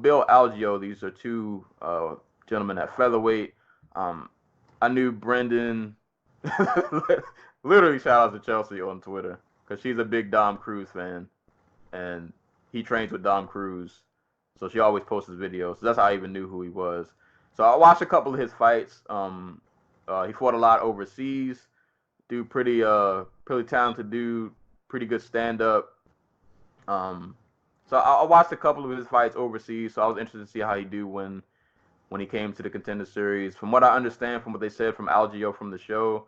Bill Algeo. These are two gentlemen at featherweight. I knew Brendan. Literally shout out to Chelsea on Twitter because she's a big Dom Cruz fan, and he trains with Dom Cruz, so she always posts his videos. So that's how I even knew who he was. So I watched a couple of his fights. He fought a lot overseas. Dude, pretty talented dude, pretty good stand up. So I watched a couple of his fights overseas. So I was interested to see how he do when he came to the Contender Series. From what I understand, from what they said from Algeo from the show,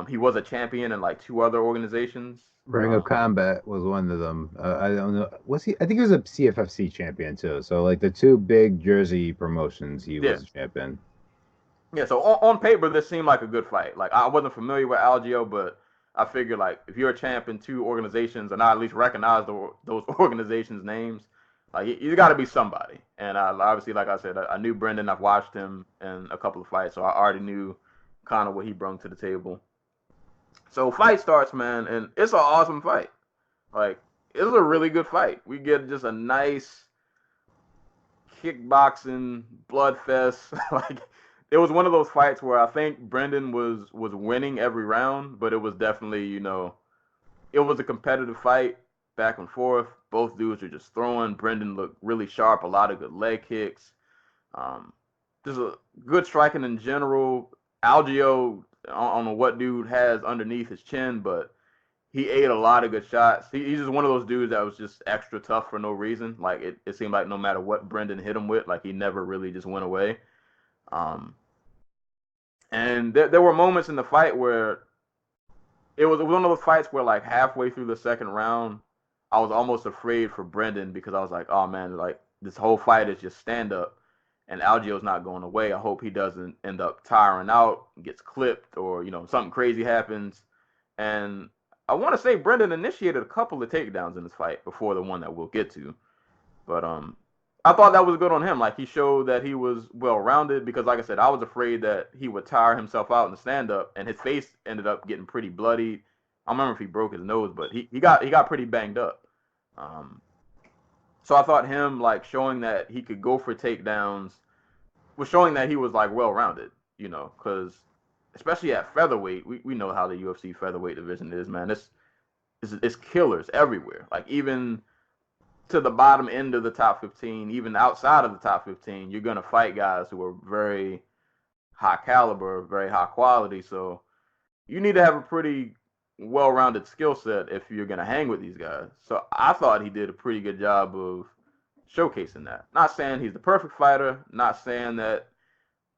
he was a champion in like 2 other organizations. Ring of Combat was one of them. I don't know. Was he? I think he was a CFFC champion too. So like the 2 big Jersey promotions, he was a champion. Yeah. So on paper, this seemed like a good fight. Like I wasn't familiar with Algeo, but I figured like if you're a champ in 2 organizations, and I at least recognize those organizations' names, like you got to be somebody. And obviously, like I said, I knew Brendan. I've watched him in a couple of fights, so I already knew kind of what he brought to the table. So fight starts, man, and it's an awesome fight. Like, it was a really good fight. We get just a nice kickboxing blood fest. Like, it was one of those fights where I think Brendan was winning every round, but it was definitely, it was a competitive fight, back and forth. Both dudes were just throwing. Brendan looked really sharp, a lot of good leg kicks. Just a good striking in general. Algeo, I don't know what dude has underneath his chin, but he ate a lot of good shots. He's just one of those dudes that was just extra tough for no reason. Like it seemed like no matter what Brendan hit him with, like he never really just went away. And there were moments in the fight where it was one of those fights where like halfway through the second round, I was almost afraid for Brendan because I was like, oh man, like this whole fight is just stand up, and Algio's not going away. I hope he doesn't end up tiring out, gets clipped, or something crazy happens. And I want to say Brendan initiated a couple of takedowns in this fight before the one that we'll get to, but I thought that was good on him. Like he showed that he was well rounded because, like I said, I was afraid that he would tire himself out in the stand up, and his face ended up getting pretty bloody. I don't remember if he broke his nose, but he got pretty banged up. So I thought him like showing that he could go for takedowns was showing that he was like well rounded, because especially at featherweight, we know how the UFC featherweight division is, man. It's killers everywhere. Like even to the bottom end of the top 15, even outside of the top 15, you're gonna fight guys who are very high caliber, very high quality. So you need to have a pretty well-rounded skill set if you're gonna hang with these guys. So I thought he did a pretty good job of showcasing that. Not saying he's the perfect fighter, not saying that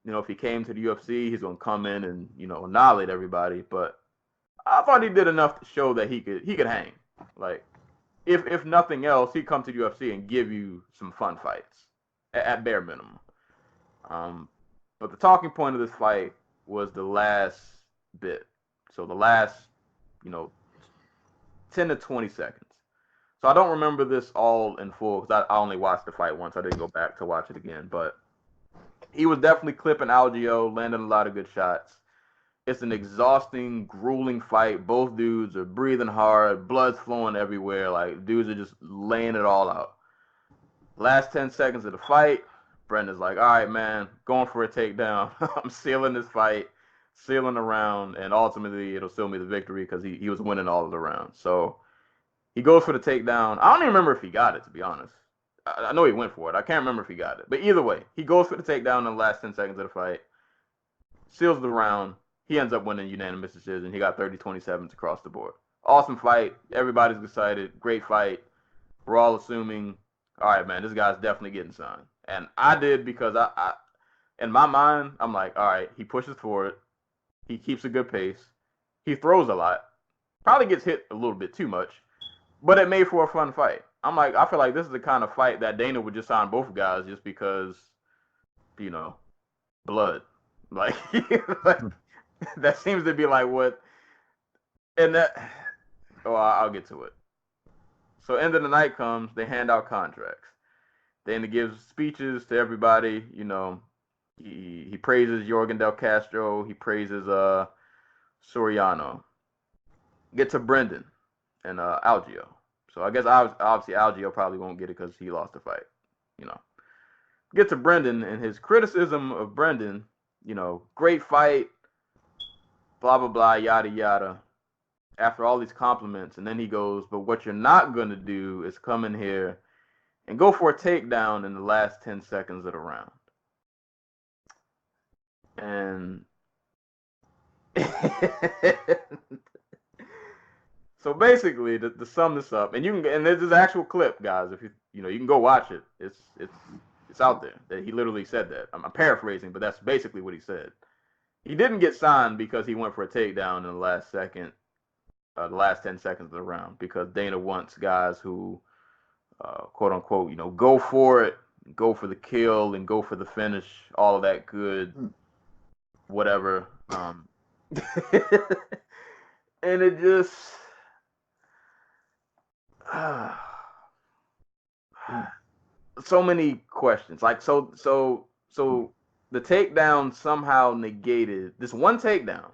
if he came to the UFC he's gonna come in and annihilate everybody, but I thought he did enough to show that he could hang. Like if nothing else, he'd come to the UFC and give you some fun fights at bare minimum. But the talking point of this fight was the last bit. So the last 10 to 20 seconds. So I don't remember this all in full because I only watched the fight once. I didn't go back to watch it again. But he was definitely clipping Algio, landing a lot of good shots. It's an exhausting, grueling fight. Both dudes are breathing hard, blood's flowing everywhere. Like, dudes are just laying it all out. Last 10 seconds of the fight, Brendan's like, all right, man, going for a takedown. I'm sealing this fight, sealing the round, and ultimately it'll seal me the victory because he was winning all of the rounds. So he goes for the takedown. I don't even remember if he got it, to be honest. I know he went for it. I can't remember if he got it. But either way, he goes for the takedown in the last 10 seconds of the fight, seals the round. He ends up winning unanimous decision. He got 30-27s across the board. Awesome fight. Everybody's excited. Great fight. We're all assuming, all right, man, this guy's definitely getting signed. And I did because I in my mind, I'm like, all right, he pushes forward. He keeps a good pace. He throws a lot. Probably gets hit a little bit too much. But it made for a fun fight. I'm like, I feel like this is the kind of fight that Dana would just sign both guys just because, blood. Like, that seems to be like what, and that, I'll get to it. So end of the night comes, they hand out contracts. Dana gives speeches to everybody, he praises Jorgen Del Castro, he praises Soriano. Get to Brendan and Algio. So I guess obviously Algio probably won't get it because he lost the fight, Get to Brendan and his criticism of Brendan, great fight, blah, blah, blah, yada, yada. After all these compliments, and then he goes, but what you're not going to do is come in here and go for a takedown in the last 10 seconds of the round. And so basically, to sum this up, and there's this actual clip, guys. If you can go watch it. It's out there that he literally said that. I'm paraphrasing, but that's basically what he said. He didn't get signed because he went for a takedown in the last 10 seconds of the round, because Dana wants guys who, quote unquote, go for it, go for the kill, and go for the finish, all of that good, whatever. And it just, so many questions. Like, so the takedown somehow negated this one takedown.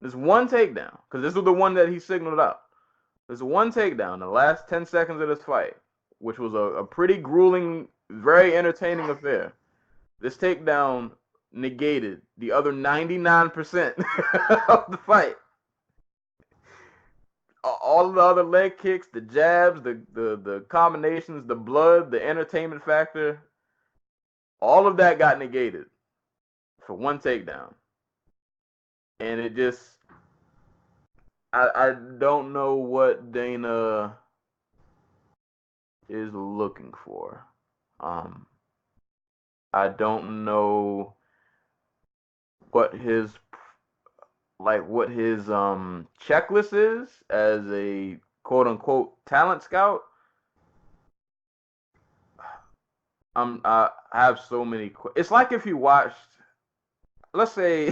Because this was the one that he signaled out. There's one takedown in the last 10 seconds of this fight, which was a pretty grueling, very entertaining affair. This takedown negated the other 99% of the fight. All of the other leg kicks, the jabs, the combinations, the blood, the entertainment factor, all of that got negated for one takedown. And it just, I don't know what Dana is looking for. I don't know what his checklist is as a quote unquote talent scout, I have so many. It's like if you watched, let's say,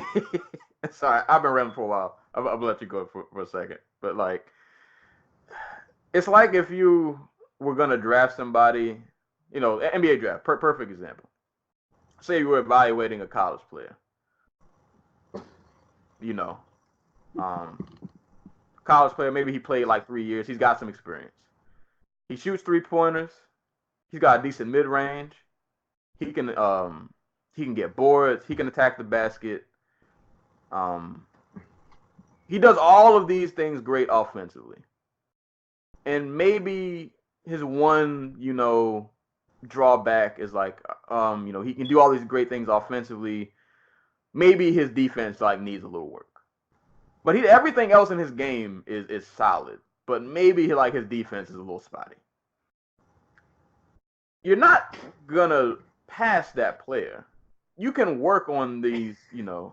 sorry, I've been rambling for a while. I'll let you go for a second, but like, it's like if you were gonna draft somebody, NBA draft, perfect example. Say you were evaluating a college player, college player, maybe he played like 3 years. He's got some experience. He shoots 3-pointers. He's got a decent mid range. He can get boards. He can attack the basket. He does all of these things great offensively. And maybe his one, drawback is like, he can do all these great things offensively. Maybe his defense like needs a little work. But everything else in his game is solid. But maybe like his defense is a little spotty. You're not gonna pass that player. You can work on these, you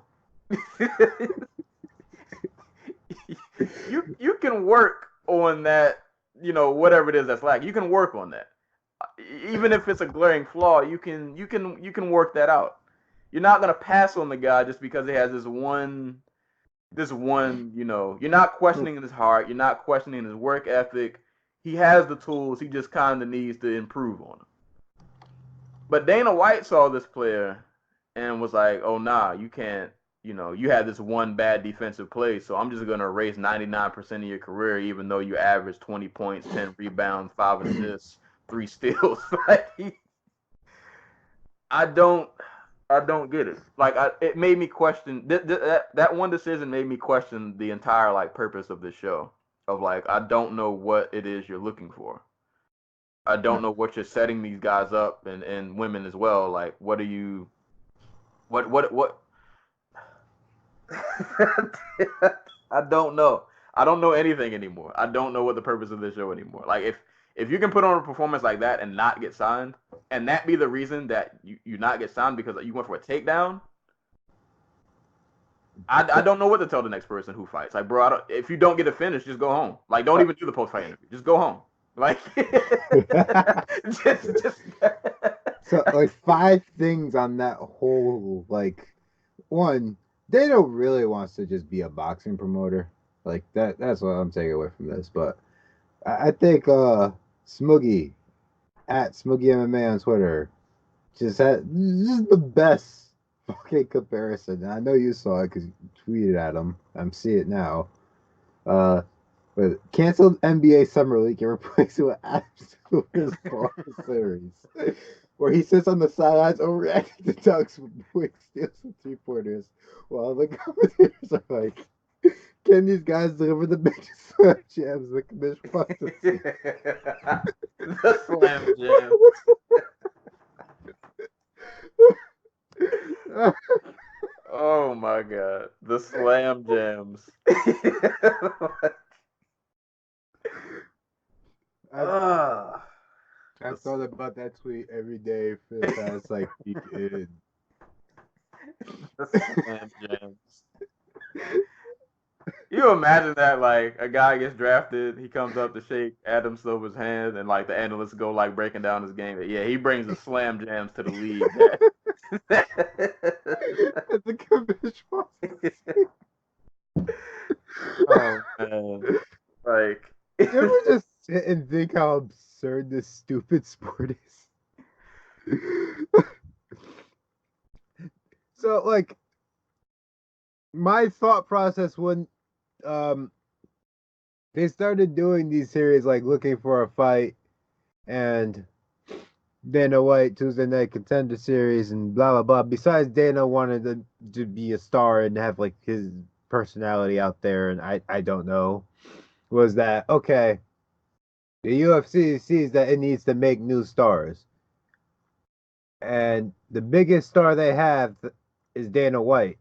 can work on that, whatever it is that's like. You can work on that. Even if it's a glaring flaw, you can work that out. You're not gonna pass on the guy just because he has this one, you're not questioning his heart, you're not questioning his work ethic. He has the tools, he just kind of needs to improve on them. But Dana White saw this player and was like, oh, nah, you can't, you had this one bad defensive play, so I'm just going to erase 99% of your career, even though you average 20 points, 10 rebounds, 5 assists, 3 steals. I don't get it. Like, it made me question, that one decision made me question the entire, like, purpose of this show. Of, like, I don't know what it is you're looking for. I don't know what you're setting these guys up and women as well. Like, what are you? What? I don't know. I don't know anything anymore. I don't know what the purpose of this show anymore. Like, if you can put on a performance like that and not get signed, and that be the reason that you not get signed because you went for a takedown, I don't know what to tell the next person who fights. Like, bro, if you don't get a finish, just go home. Like, don't even do the post-fight interview. Just go home. Like, just So, like, 5 things on that whole, like, one, Dana really wants to just be a boxing promoter. Like, that's what I'm taking away from this. But I think Smoogie, at Smoogie MMA on Twitter, just the best fucking comparison. And I know you saw it because you tweeted at him. I'm seeing it now. But canceled NBA Summer League and replaced it with absolute series, where he sits on the sidelines overreacting to dunks with quick steals and 3-pointers, while the commentators are like, "Can these guys deliver the big slam jams the commission wants to see?" The slam jams. Oh my god, the slam jams. I've thought about that tweet every day for the past like week. The slam jams. You imagine that, like, a guy gets drafted, he comes up to shake Adam Silver's hand, and like the analysts go like breaking down his game. Yeah, he brings the slam jams to the league. The commission. Oh man, like, you ever just sit and think how absurd this stupid sport is? So, like, my thought process when they started doing these series, like looking for a fight, and Dana White Tuesday Night Contender Series, and blah blah blah. Besides, Dana wanted to be a star and have like his personality out there, and I don't know, was that okay? The UFC sees that it needs to make new stars, and the biggest star they have is Dana White.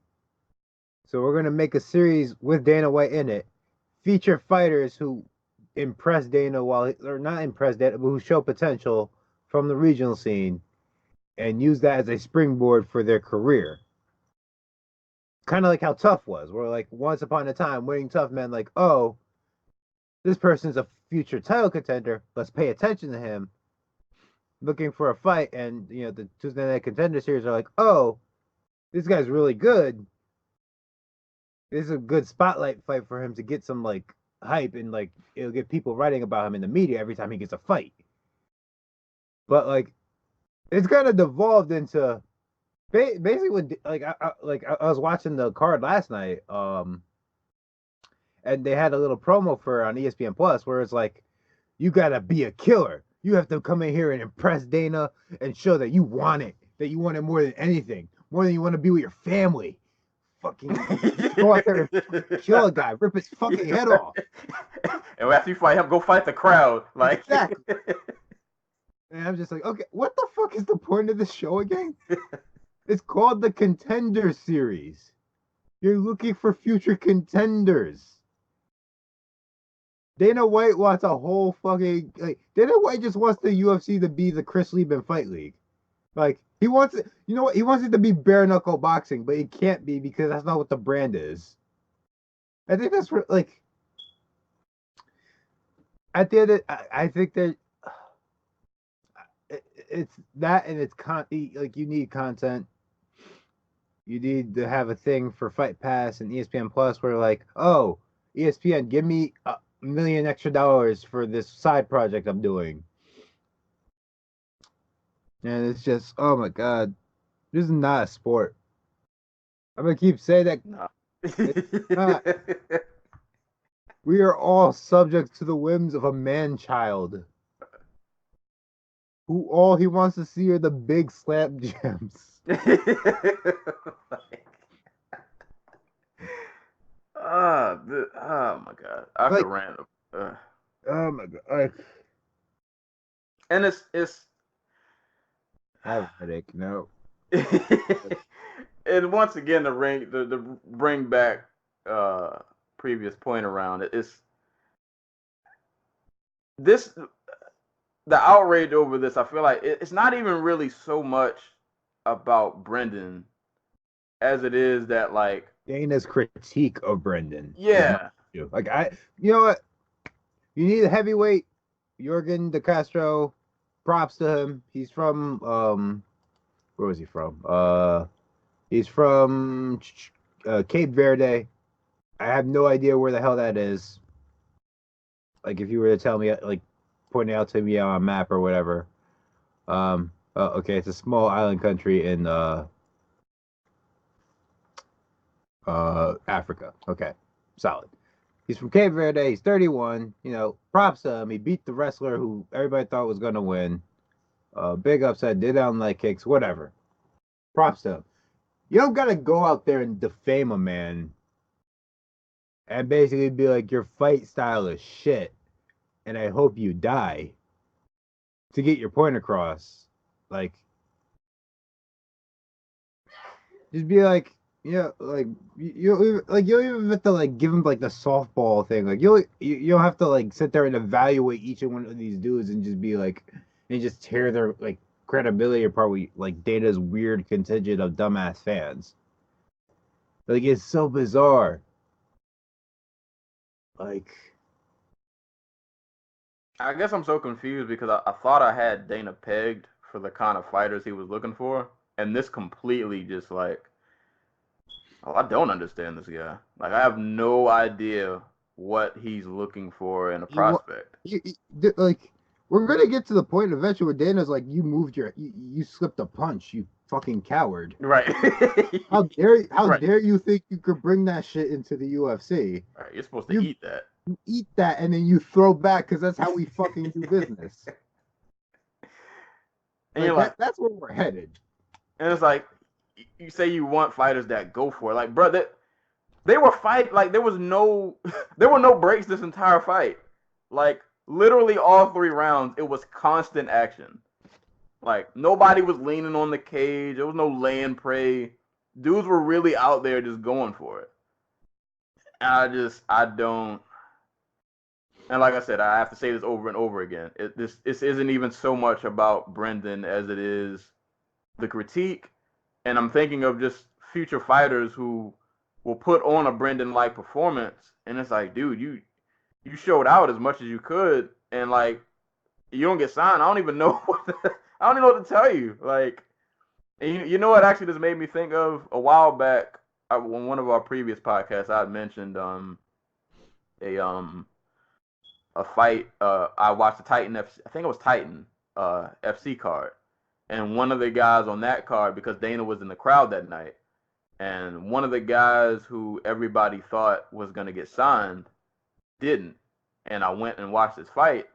So we're gonna make a series with Dana White in it, feature fighters who impress Dana or not impress Dana, but who show potential from the regional scene, and use that as a springboard for their career. Kind of like how Tough was, where like once upon a time, winning Tough meant like, oh, this person's a future title contender. Let's pay attention to him. Looking for a fight, and the Tuesday Night Contender Series are like, oh, this guy's really good. This is a good spotlight fight for him to get some like hype, and like it'll get people writing about him in the media every time he gets a fight. But like, it's kind of devolved into basically when I was watching the card last night, and they had a little promo for on ESPN Plus where it's like, you gotta be a killer. You have to come in here and impress Dana and show that you want it more than anything, more than you want to be with your family. Fucking go out there and kill a guy, rip his fucking head off. And after you fight him, go fight the crowd. Like exactly. And I'm just like, okay, what the fuck is the point of this show again? It's called the Contender Series. You're looking for future contenders. Dana White wants a whole fucking Dana White just wants the UFC to be the Chris Lieben Fight League. Like he wants it, you know what? He wants it to be bare knuckle boxing, but it can't be because that's not what the brand is. I think that's what at the end of, I think that it's that, and it's you need content. You need to have a thing for Fight Pass and ESPN Plus where like, oh, ESPN, give me $1 million extra for this side project I'm doing. And it's just, oh my God, this is not a sport. I'm gonna keep saying that. No. It's not. We are all subject to the whims of a man-child who all he wants to see are the big slap jams. Oh my God, I could rant. Oh my God. And it's. I have a headache. No. And once again, the bring back previous point around it is this. The outrage over this, I feel like it's not even really so much about Brendan as it is that like Dana's critique of Brendan. Yeah. Like you know what? You need a heavyweight. Jorgen De Castro. Props to him. He's from where was he from? He's from Cape Verde. I have no idea where the hell that is. Like if you were to tell me, like point it out to me on a map or whatever. Okay, it's a small island country in Africa. Okay, solid. He's from Cape Verde. He's 31. Props to him. He beat the wrestler who everybody thought was gonna win. Big upset. Did on leg kicks. Whatever. Props to him. You don't gotta go out there and defame a man and basically be like, your fight style is shit, and I hope you die to get your point across. Like, just be like, like you don't even have to like give him like the softball thing. Like you don't have to like sit there and evaluate each one of these dudes and just be like, and just tear their like credibility apart with like Dana's weird contingent of dumbass fans. Like it's so bizarre. Like, I guess I'm so confused because I thought I had Dana pegged for the kind of fighters he was looking for, and this completely just like, oh, I don't understand this guy. Like, I have no idea what he's looking for in a prospect. Like, we're gonna get to the point eventually where Dana's like, you slipped a punch, you fucking coward. Right. How dare you think you could bring that shit into the UFC? Right, you're supposed to eat that. You eat that and then you throw back because that's how we fucking do business. And you're like, that's where we're headed. And it's like, you say you want fighters that go for it. Like, bro, they were fighting. Like, there were no breaks this entire fight. Like, literally all 3 rounds, it was constant action. Like, nobody was leaning on the cage. There was no lay and pray. Dudes were really out there just going for it. And I don't. And like I said, I have to say this over and over again. This isn't even so much about Brendan as it is the critique. And I'm thinking of just future fighters who will put on a Brendan-like performance. And it's like, dude, you you showed out as much as you could, and like you don't get signed. I don't even know I don't even know what to tell you. Like, and you know what? Actually, this made me think of a while back on one of our previous podcasts. I had mentioned a fight. I watched the Titan FC. I think it was Titan FC card, and one of the guys on that card, because Dana was in the crowd that night, and one of the guys who everybody thought was gonna get signed didn't. And I went and watched his fight,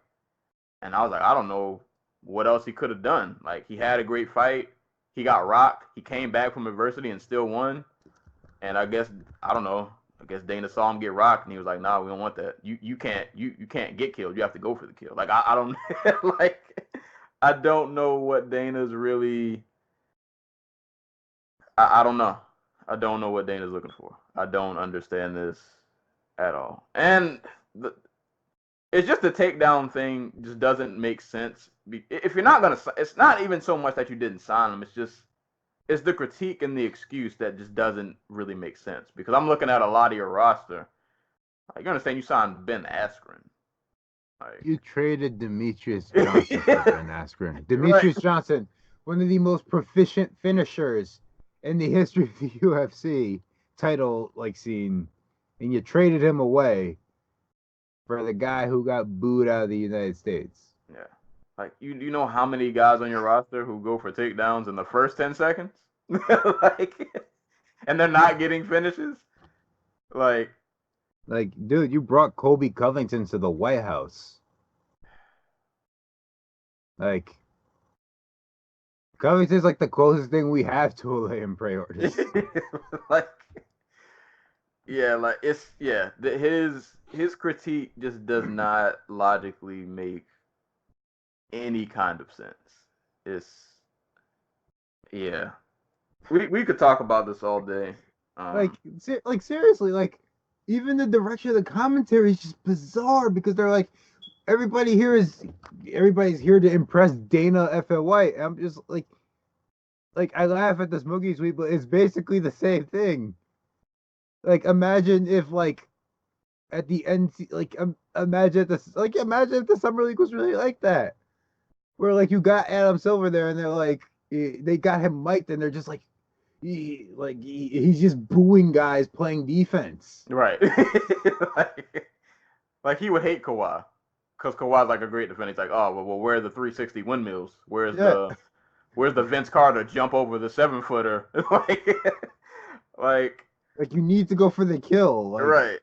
and I was like, I don't know what else he could have done. Like, he had a great fight. He got rocked. He came back from adversity and still won. And I guess, I don't know, I guess Dana saw him get rocked, and he was like, nah, we don't want that. You can't get killed. You have to go for the kill. Like, I don't like, I don't know what Dana's really, I don't know. I don't know what Dana's looking for. I don't understand this at all. And it's just the takedown thing just doesn't make sense. If you're not going to, it's not even so much that you didn't sign him. It's the critique and the excuse that just doesn't really make sense. Because I'm looking at a lot of your roster. Like, you understand you signed Ben Askren. Like, You traded Demetrius Johnson for Ben Askren. Demetrius Johnson, one of the most proficient finishers in the history of the UFC title scene, and you traded him away for the guy who got booed out of the United States. yeah. Like, you know how many guys on your roster who go for takedowns in the first 10 seconds? Like, and they're not getting finishes? Like, dude, you brought Kobe Covington to the White House. Like, Covington's like the closest thing we have to a lay and pray artist. like, yeah, like, it's, yeah, his critique just does not logically make any kind of sense. It's, yeah, we could talk about this all day. Seriously, even the direction of the commentary is just bizarre, because they're like, everybody's here to impress Dana F. White. I'm just like I laugh at the Smokey tweet, but it's basically the same thing. Like, imagine if at the end, imagine if the Summer League was really like that, where you got Adam Silver there, and they're they got him mic'd, and they're just he's just booing guys playing defense. Right. like he would hate Kawhi, because Kawhi's a great defender. He's like, oh, well, where are the 360 windmills? Where's the Vince Carter jump over the 7-footer? You need to go for the kill. Right.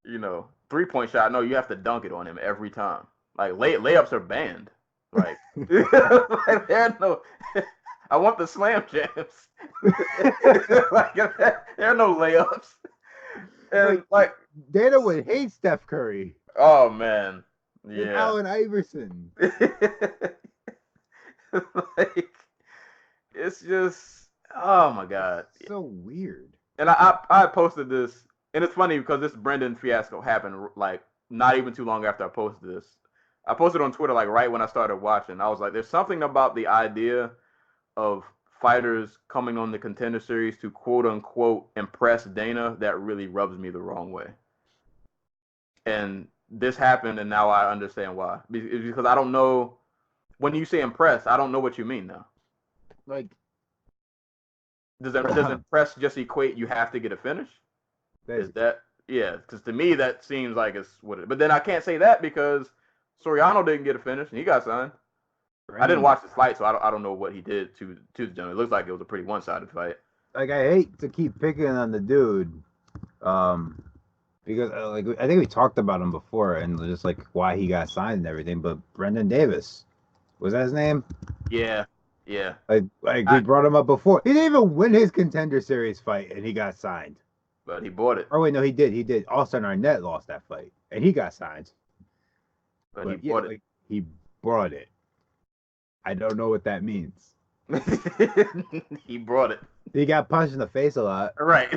3-point shot. No, you have to dunk it on him every time. Layups are banned. There are no. I want the slam jams. There are no layups. And Dana would hate Steph Curry. Oh man, yeah. And Allen Iverson. It's just, oh my god, it's so weird. And I posted this, and it's funny because this Brendan Fiasco happened not even too long after I posted this. I posted on Twitter right when I started watching. I was like, there's something about the idea of fighters coming on the Contender Series to quote unquote impress Dana that really rubs me the wrong way. And this happened, and now I understand why. Because I don't know, when you say impress, I don't know what you mean now. Does impress just equate you have to get a finish? Is that, yeah? Because to me that seems like it's what it. But then I can't say that because Soriano didn't get a finish and he got signed. Right. I didn't watch this fight, so I don't know what he did to the gentleman. It looks like it was a pretty one-sided fight. I hate to keep picking on the dude, because I think we talked about him before and just why he got signed and everything. But Brendan Davis, was that his name? Yeah. We brought him up before. He didn't even win his Contender Series fight, and he got signed. But he bought it. Oh wait, no, he did. Austin Arnett lost that fight, and he got signed. But he bought it. He brought it. I don't know what that means. He brought it. He got punched in the face a lot. Right.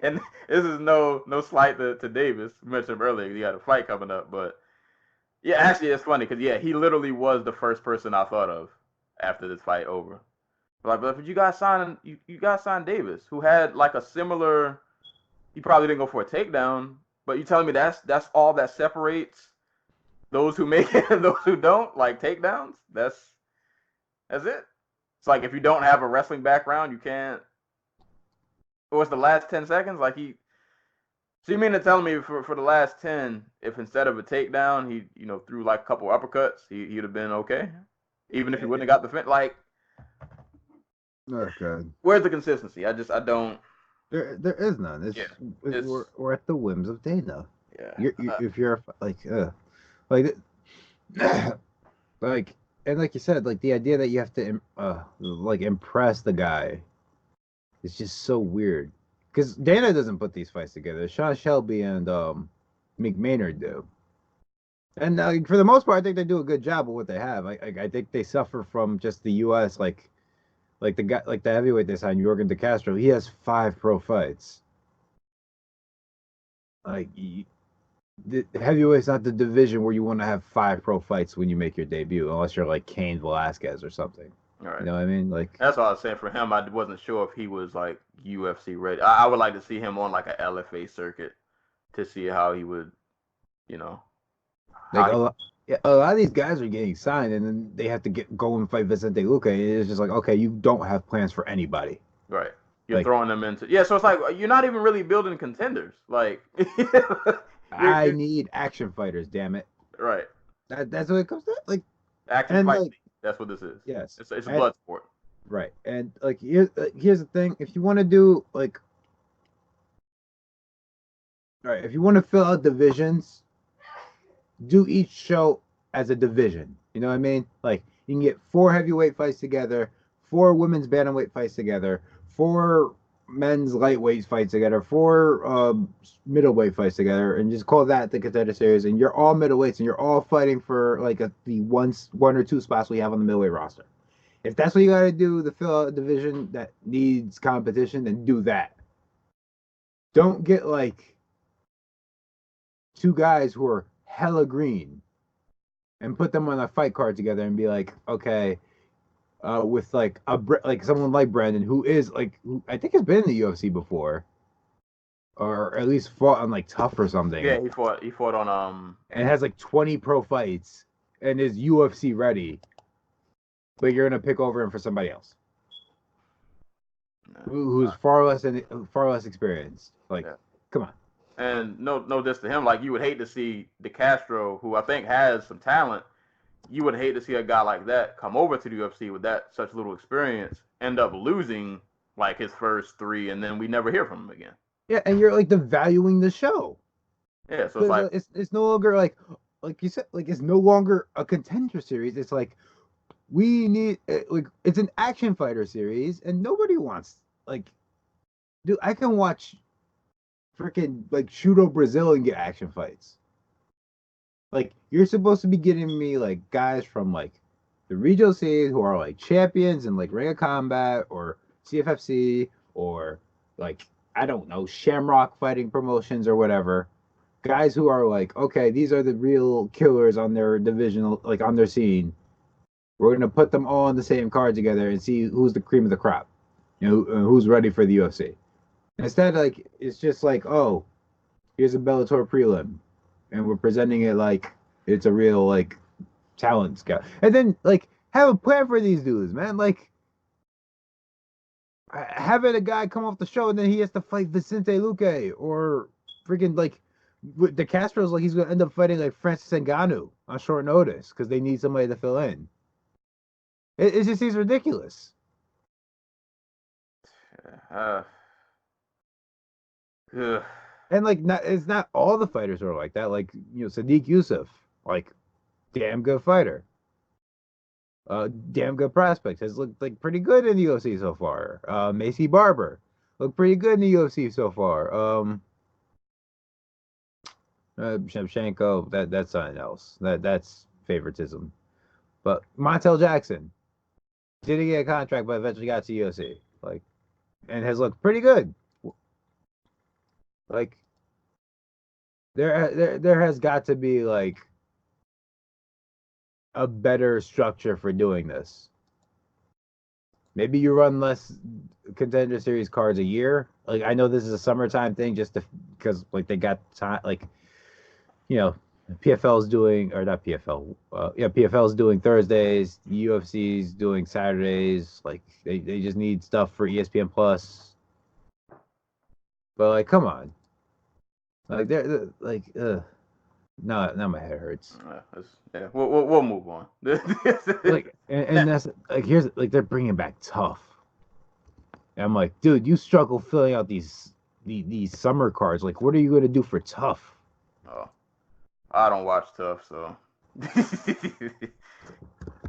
And this is no slight to Davis. You mentioned him earlier. He had a fight coming up, but yeah, actually it's funny because he literally was the first person I thought of after this fight over. But you guys signed Davis, who had a similar. He probably didn't go for a takedown, But you telling me that's all that separates those who make it and those who don't, like takedowns? That's it. It's like if you don't have a wrestling background, you can't. What's the last 10 seconds? Like he. So you mean to tell me for the last 10, if instead of a takedown, he threw like a couple uppercuts, he'd have been okay, even if he wouldn't have got the fin. Like, Oh God. Where's the consistency? I don't. There is none. We're at the whims of Dana. Yeah. If you're like like and like you said, like the idea that you have to like impress the guy is just so weird. Because Dana doesn't put these fights together. Sean Shelby and McMaynard do. And for the most part, I think they do a good job of what they have. I think they suffer from just the U.S. like the guy, like the heavyweight they signed, Jorgen De Castro. He has 5 pro fights. Like the heavyweight's not the division where you want to have 5 pro fights when you make your debut, unless you're like Cain Velasquez or something. Right. You know what I mean? Like that's what I was saying. For him, I wasn't sure if he was like UFC ready. I would like to see him on like a LFA circuit to see how he would, like a lot of these guys are getting signed, and then they have to go and fight Vicente Luque. It's just like, okay, you don't have plans for anybody. Right. You're throwing them into so it's like you're not even really building contenders. Like I need action fighters, damn it. Right. That's what it comes to. Like action fight. Like, that's what this is. Yes. It's a blood sport. Right. And like here's the thing. If you want to do like if you want to fill out divisions, do each show as a division. You know what I mean? Like you can get 4 heavyweight fights together, 4 women's bantamweight fights together, 4 men's lightweight fights together, 4 middleweight fights together, and just call that the Contender Series. And you're all middleweights, and you're all fighting for like the one or 2 spots we have on the middleweight roster. If that's what you got to do to fill out a division that needs competition, then do that. Don't get like 2 guys who are hella green and put them on a fight card together and be like, okay, with like someone like Brandon, who is like, who I think has been in the UFC before, or at least fought on like Tough or something. Yeah, he fought on and has like 20 pro fights and is UFC ready, but you're gonna pick over him for somebody else who's far less experienced. Like, come on. And no diss to him. Like, you would hate to see De Castro, who I think has some talent. You would hate to see a guy like that come over to the UFC with such little experience, end up losing like his first 3, and then we never hear from him again. Yeah, and you're like devaluing the show. Yeah, so it's like it's no longer like you said, like it's no longer a Contender Series. It's like we need like it's an action fighter series, and nobody wants like, dude, I can watch freaking like Shudo Brazil and get action fights. Like, you're supposed to be getting me like guys from like the regional scene who are like champions in like Ring of Combat or CFFC or like, I don't know, Shamrock Fighting Promotions or whatever. Guys who are like, okay, these are the real killers on their divisional, like on their scene. We're gonna put them all on the same card together and see who's the cream of the crop. You know, who's ready for the UFC. Instead, like, it's just like, oh, here's a Bellator prelim, and we're presenting it like it's a real like talent scout, and then like have a plan for these dudes, man. Like, having a guy come off the show and then he has to fight Vicente Luque or freaking like De Castro's like he's gonna end up fighting like Francis Ngannou on short notice because they need somebody to fill in. It just seems ridiculous. And like, it's not all the fighters are like that. Like, you know, Sadiq Youssef, like, damn good fighter, damn good prospect, has looked like pretty good in the UFC so far. Macy Barber looked pretty good in the UFC so far. Shevchenko, that's something else. That's favoritism. But Montel Jackson didn't get a contract, but eventually got to UFC, like, and has looked pretty good. Like, there has got to be like a better structure for doing this. maybe you run less Contender Series cards a year. Like I know this is a summertime thing, just because like they got time. Like you know, PFL's doing or not PFL. PFL's doing Thursdays. UFC's doing Saturdays. Like they just need stuff for ESPN Plus. But like, come on. Like they're like, now my head hurts. We'll move on. Like, and that's like here's like they're bringing back Tough. And I'm like, dude, you struggle filling out these summer cards. Like, what are you gonna do for Tough? Oh, I don't watch Tough, so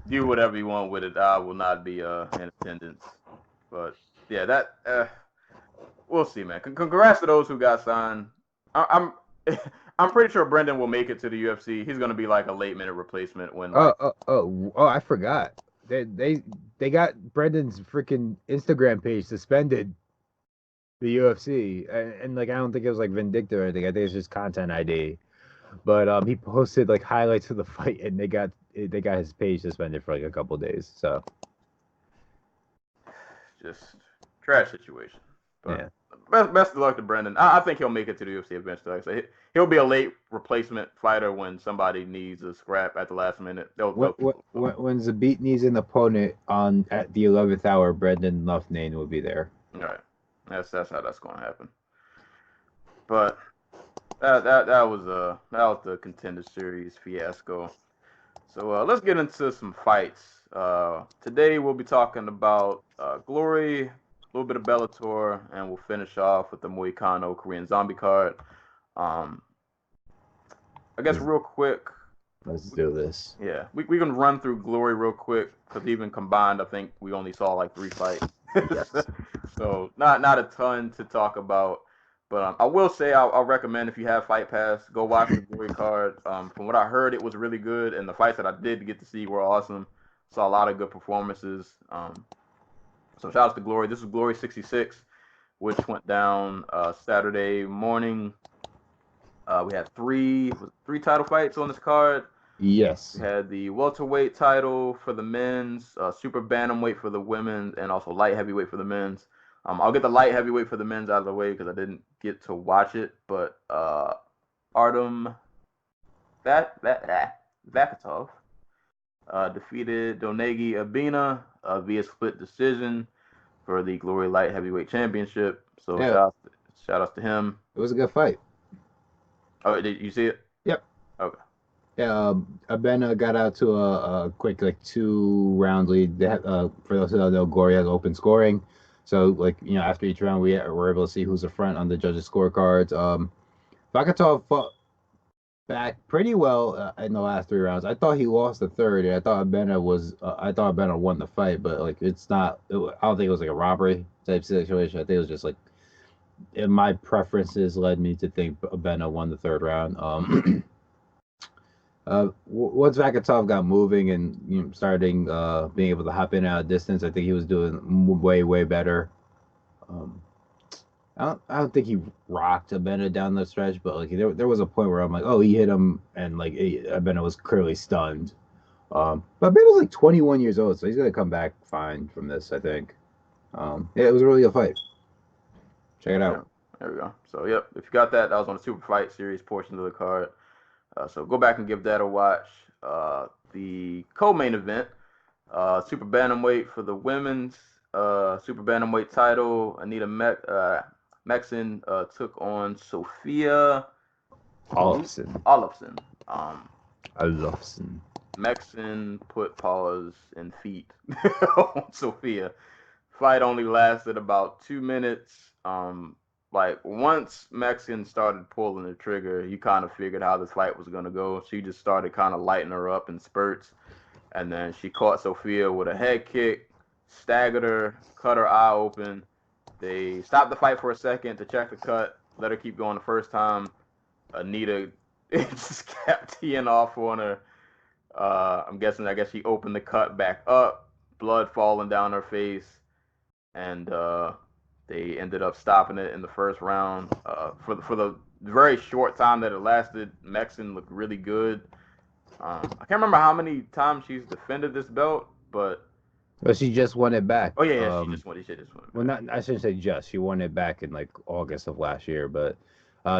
do whatever you want with it. I will not be in attendance. But yeah, that we'll see, man. Congrats to those who got signed. I'm pretty sure Brendan will make it to the UFC. He's gonna be like a late minute replacement when. I forgot. They got Brendan's freaking Instagram page suspended. The UFC and like I don't think it was like vindictive or anything. I think it's just content ID. But he posted like highlights of the fight, and they got his page suspended for like a couple days. So just trash situation. But yeah. Best of luck to Brendan. I think he'll make it to the UFC eventually. Like I say, he'll be a late replacement fighter when somebody needs a scrap at the last minute. When Zabit needs an opponent at the 11th hour, Brendan Loughnane will be there. All right, that's how that's going to happen. But that was the Contender Series fiasco. So let's get into some fights. Today we'll be talking about Glory, a little bit of Bellator, and we'll finish off with the Moicano Korean Zombie card. I guess real quick. Let's do this. Yeah, we can run through Glory real quick because even combined, I think we only saw like 3 fights. Yes. So not a ton to talk about. But I will say I'll recommend if you have Fight Pass, go watch the Glory card. From what I heard, it was really good, and the fights that I did get to see were awesome. Saw a lot of good performances. So shout out to Glory. This is Glory 66, which went down Saturday morning. We had three title fights on this card. Yes. We had the welterweight title for the men's, super bantamweight for the women, and also light heavyweight for the men's. I'll get the light heavyweight for the men's out of the way because I didn't get to watch it. But Artem Vakatov defeated Donegi Abina via split decision for the Glory Light Heavyweight Championship. So yeah. shout outs to him. It was a good fight. Oh, did you see it? Yep. Okay. Yeah, Abena got out to a quick 2-round lead. They had, for those who don't know, Glory has open scoring. So, after each round, we were able to see who's the front on the judges' scorecards. Vakatov fought back pretty well in the last 3 rounds. I thought he lost the third, and I thought Abena won the fight, but it's not. I don't think it was like a robbery type situation. I think it was just my preferences led me to think Abena won the third round. Once Vakatov got moving and starting being able to hop in and out of distance, I think he was doing way better. I don't think he rocked Abena down the stretch, but there was a point where I'm like, oh, he hit him, and Abena was clearly stunned. But Abena's 21 years old, so he's gonna come back fine from this, I think. It was a really good fight. Check it out. There we go. So yep, if you got that was on the Super Fight Series portion of the card. So go back and give that a watch. The co-main event, super bantamweight for the women's super bantamweight title. Anita Mexen took on Sophia Olofsson. Olofsson. Mexen put paws and feet on Sophia. Fight only lasted about 2 minutes. Once Mexican started pulling the trigger, you kind of figured how this fight was going to go. She just started kind of lighting her up in spurts. And then she caught Sophia with a head kick, staggered her, cut her eye open. They stopped the fight for a second to check the cut, let her keep going the first time. Anita just kept teeing off on her. I guess she opened the cut back up, blood falling down her face. And they ended up stopping it in the first round. For the very short time that it lasted, Mexen looked really good. I can't remember how many times she's defended this belt, but But she just won it back. Oh yeah, she just won. She just won. Well, not I shouldn't say just. She won it back in like August of last year, but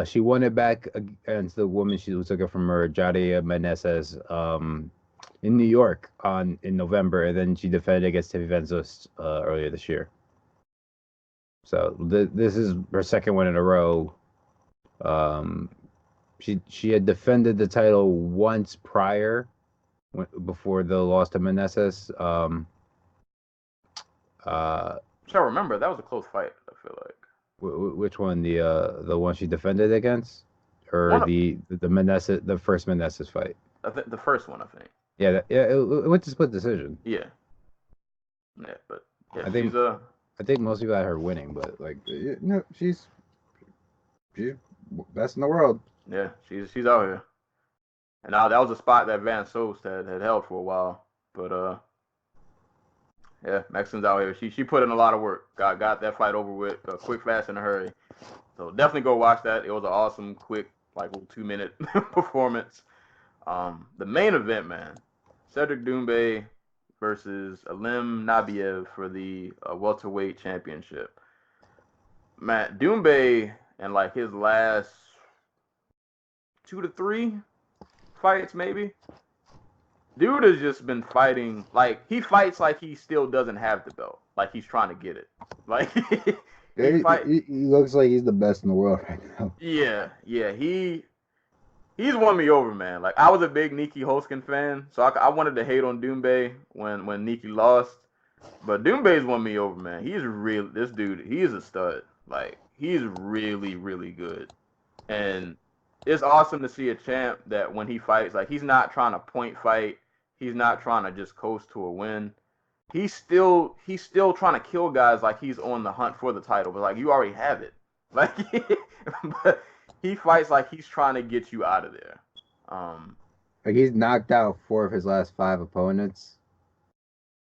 she won it back against the woman she took it from her, Jadia Menezes, in New York in November, and then she defended against Tiffy Van Zust earlier this year. So this is her second win in a row. She had defended the title once prior, before the loss to Menezes. So I remember that was a close fight. I feel like. Which one? The one she defended against, or the Menezes, the first Menezes fight? I think the first one. I think. Yeah, it went to split decision. Yeah. Yeah, but yeah, I think most people had her winning, but like, no, she's best in the world. Yeah, she's out here. And now that was a spot that Van Soest had held for a while, but yeah, Mexican's out here. She put in a lot of work. Got that fight over with quick, fast, in a hurry. So definitely go watch that. It was an awesome, quick, like 2-minute performance. The main event, man, Cedric Doumbe versus Alim Nabiev for the welterweight championship. Man, Doumbe in like his last 2 to 3 fights, maybe. Dude has just been fighting, like, he fights like he still doesn't have the belt. Like, he's trying to get it. Like, he looks like he's the best in the world right now. Yeah. He's won me over, man. Like, I was a big Nikki Hoskin fan, so I wanted to hate on Doumbe when Nikki lost. But Doumbe's won me over, man. This dude, he is a stud. Like, he's really, really good. And it's awesome to see a champ that when he fights, like, he's not trying to point fight. He's not trying to just coast to a win. He's still trying to kill guys like he's on the hunt for the title. But, like, you already have it. Like, but he fights like he's trying to get you out of there. Like, he's knocked out 4 of his last 5 opponents,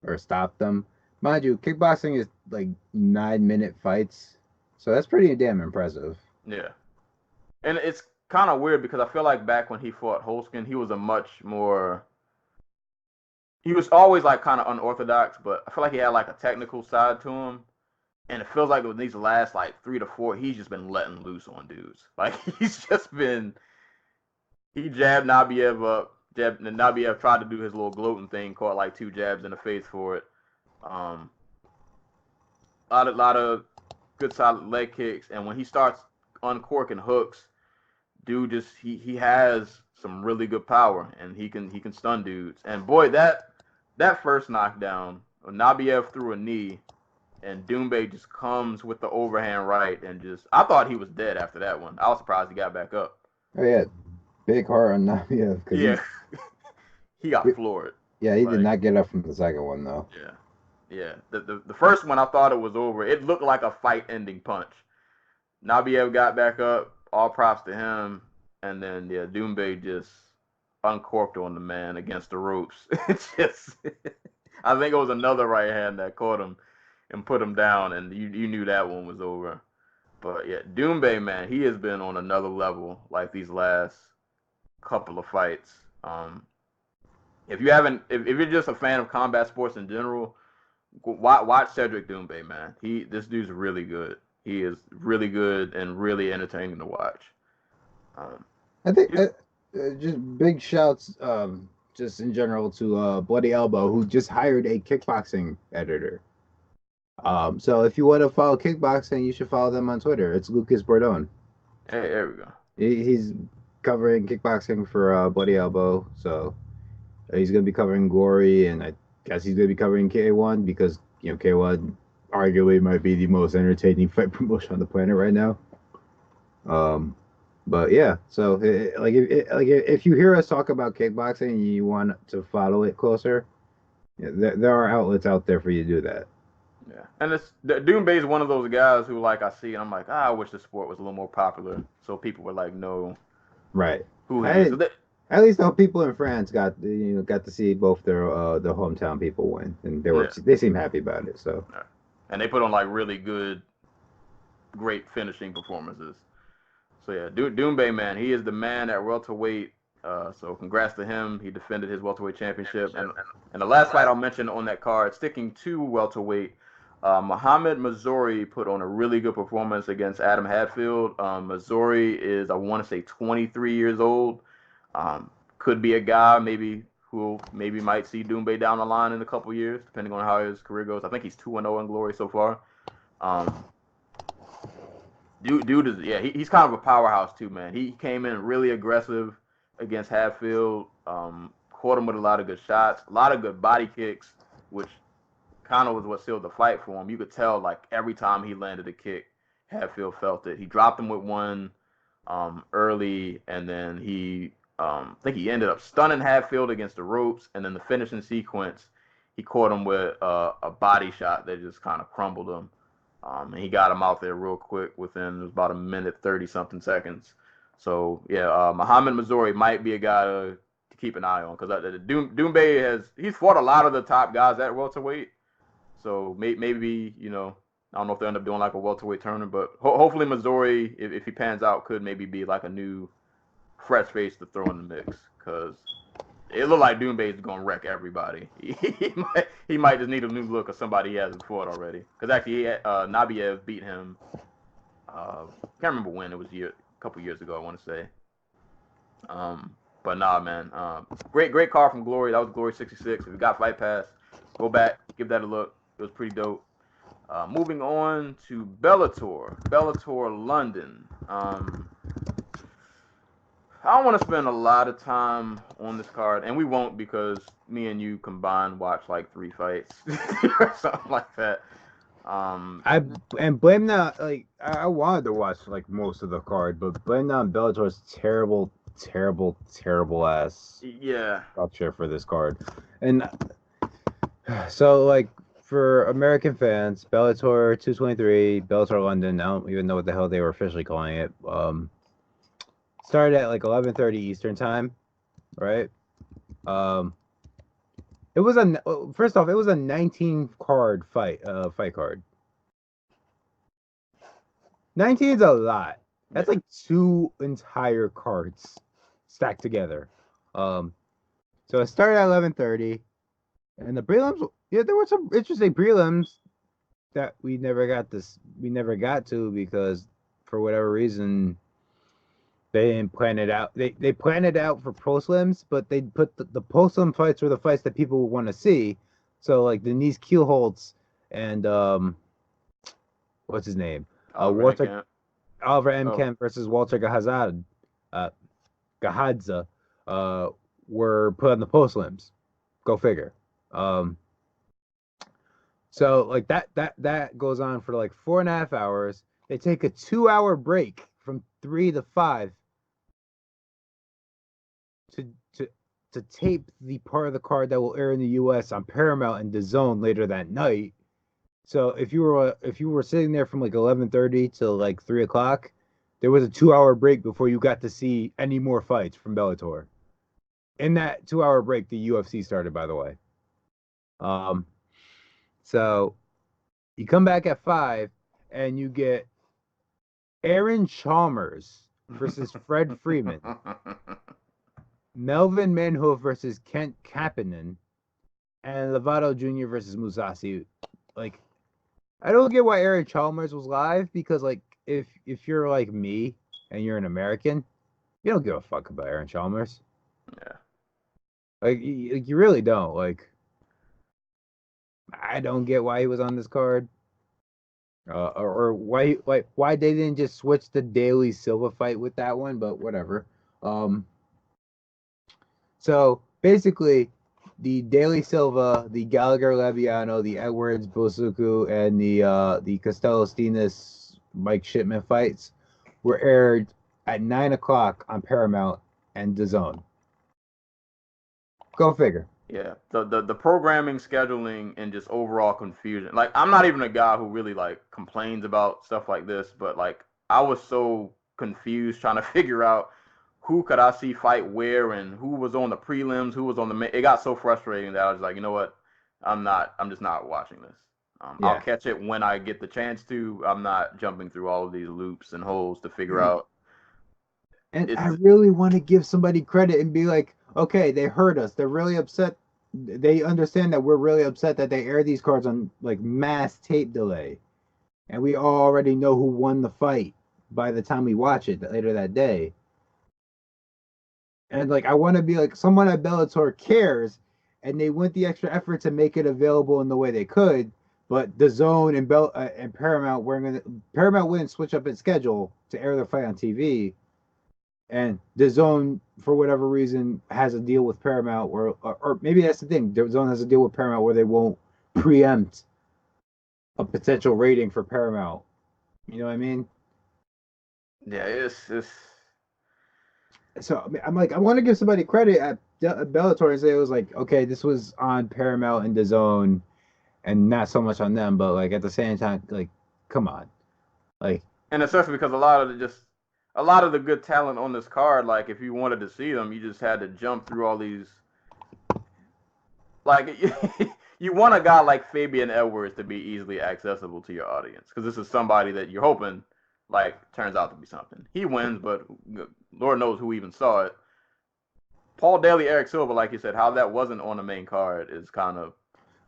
or stopped them. Mind you, kickboxing is like 9-minute fights, so that's pretty damn impressive. Yeah, and it's kind of weird because I feel like back when he fought Holskin, he was he was always like kind of unorthodox, but I feel like he had like a technical side to him. And it feels like with these last like 3 to 4, he's just been letting loose on dudes. Like he jabbed Nabiev up. And Nabiev tried to do his little gloating thing, caught like 2 jabs in the face for it. A lot of good solid leg kicks, and when he starts uncorking hooks, dude just he has some really good power, and he can stun dudes. And boy, that first knockdown, Nabiev threw a knee. And Doumbe just comes with the overhand right, and I thought he was dead after that one. I was surprised he got back up. Oh yeah, big heart on Nabiev. Yeah, he got floored. Yeah, he did not get up from the second one though. Yeah. The first one I thought it was over. It looked like a fight-ending punch. Nabiev got back up. All props to him. And then Doumbe just uncorked on the man against the ropes. I think it was another right hand that caught him and put him down, and you knew that one was over. But yeah, Doumbe, man, he has been on another level like these last couple of fights. If you're just a fan of combat sports in general, watch Cedric Doumbe, man. This dude's really good. He is really good and really entertaining to watch. I think just big shouts, just in general, to Bloody Elbow, who just hired a kickboxing editor. So if you want to follow kickboxing, you should follow them on Twitter. It's Lucas Bordone. Hey, there we go. He's covering kickboxing for Bloody Elbow, so he's going to be covering Glory, and I guess he's going to be covering K1 because K1 arguably might be the most entertaining fight promotion on the planet right now. But yeah, so if you hear us talk about kickboxing and you want to follow it closer, there are outlets out there for you to do that. Yeah, and Doumbe is one of those guys who, like, I see and I'm like, I wish the sport was a little more popular, so people would like know, right? Who he is. At least the people in France got to see both their hometown people win, and they seem happy about it. So, and they put on like really good, great finishing performances. So yeah, Doumbe, man, he is the man at welterweight So congrats to him. He defended his welterweight championship. And the last fight I'll mention on that card, sticking to welterweight, Muhammad Missouri put on a really good performance against Adam Hadfield. Missouri is, I want to say, 23 years old. Could be a guy who might see Doumbe down the line in a couple years, depending on how his career goes. I think he's 2-0 in Glory so far. Dude is, he's kind of a powerhouse too, man. He came in really aggressive against Hadfield, caught him with a lot of good shots, a lot of good body kicks, which kind of was what sealed the fight for him. You could tell, like, every time he landed a kick, Hadfield felt it. He dropped him with one early, and then I think he ended up stunning Hadfield against the ropes, and then the finishing sequence, he caught him with a body shot that just kind of crumbled him. And he got him out there real quick within about a minute, 30-something seconds. So, Muhammad Missouri might be a guy to keep an eye on, because Doumbe he's fought a lot of the top guys at welterweight. So maybe, I don't know if they end up doing like a welterweight tournament, but hopefully Missouri, if he pans out, could maybe be like a new fresh face to throw in the mix, because it looked like Doumbe is going to wreck everybody. He might just need a new look of somebody he hasn't fought already. Because actually, Nabiev beat him. Can't remember when. It was a couple years ago, I want to say. But nah, man. Great card from Glory. That was Glory 66. If you got Fight Pass, go back, give that a look. It was pretty dope. Moving on to Bellator London. I don't want to spend a lot of time on this card, and we won't, because me and you combined watch like 3 fights or something like that. I blame that. Like, I wanted to watch like most of the card, but blame that on Bellator's terrible ass structure for this card. And so, like, for American fans, Bellator 223, Bellator London, I don't even know what the hell they were officially calling it. Started at like 11:30 Eastern time, right? It was first off, it was a 19 card fight card. 19 is a lot. That's like 2 entire cards stacked together. So it started at 11:30, and the prelims. Yeah, there were some interesting prelims that we never got to, because for whatever reason they didn't plan it out. They planned it out for proslims, but they put the proslim fights were the fights that people would want to see. So like Denise Kielholtz and what's his name? Oliver M. Kemp versus Walter Gahadze were put on the proslims. Go figure. So like that goes on for like 4.5 hours. They take a 2-hour break from 3 to 5 to tape the part of the card that will air in the U.S. on Paramount and DAZN later that night. So if you were sitting there from like 11:30 till like 3 o'clock, there was a 2-hour break before you got to see any more fights from Bellator. In that 2-hour break, the UFC started, by the way. So you come back at 5 and you get Aaron Chalmers versus Fred Freeman. Melvin Manhoef versus Kent Kapanen, and Lovato Jr. versus Mousasi. Like, I don't get why Aaron Chalmers was live, because like if you're like me and you're an American, you don't give a fuck about Aaron Chalmers. Yeah. Like you really don't. Like, I don't get why he was on this card. Or why they didn't just switch the Daly Silva fight with that one, but whatever. So basically, the Daly Silva, the Gallagher Laviano, the Edwards Bosuku, and the Costello Stenis Mike Shipman fights were aired at 9 o'clock on Paramount and DAZN. Go figure. Yeah, the programming, scheduling, and just overall confusion. Like, I'm not even a guy who really like complains about stuff like this, but like I was so confused trying to figure out who could I see fight where and who was on the prelims, who was on the. It got so frustrating that I was like, you know what, I'm just not watching this. I'll catch it when I get the chance to. I'm not jumping through all of these loops and holes to figure out. And I It's really want to give somebody credit and be like, okay, they heard us. They're really upset. They understand that we're really upset that they air these cards on like mass tape delay. And we already know who won the fight by the time we watch it later that day. And like I want to be like someone at Bellator cares, and they went the extra effort to make it available in the way they could. But the Zone and Paramount Paramount wouldn't switch up its schedule to air the fight on TV, and the Zone for whatever reason has a deal with Paramount, or maybe that's the thing. The Zone has a deal with Paramount where they won't preempt a potential rating for Paramount. You know what I mean? yeah, it's So I'm like, I want to give somebody credit at Bellator and say it was like, okay, this was on Paramount and DAZN, and not so much on them, but like at the same time, like, come on, like, and especially because a lot of the good talent on this card, like if you wanted to see them, you just had to jump through all these. Like you want a guy like Fabian Edwards to be easily accessible to your audience because this is somebody that you're hoping like turns out to be something. He wins, but Lord knows who even saw it. Paul Daly, Eric Silva, like you said, how that wasn't on the main card is kind of.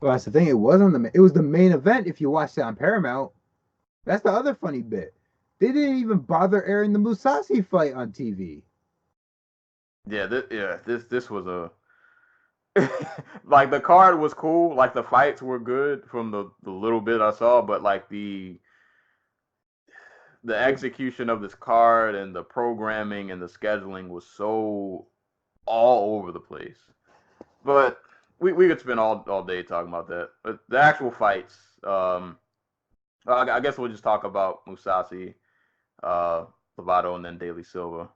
well, that's the thing. It was the main event. If you watched it on Paramount, that's the other funny bit. They didn't even bother airing the Mousasi fight on TV. Yeah, this was a like the card was cool, like the fights were good from the little bit I saw, but like the execution of this card and the programming and the scheduling was so all over the place. But we could spend all day talking about that. But the actual fights, I guess we'll just talk about Mousasi, Lovato, and then Daly Silva.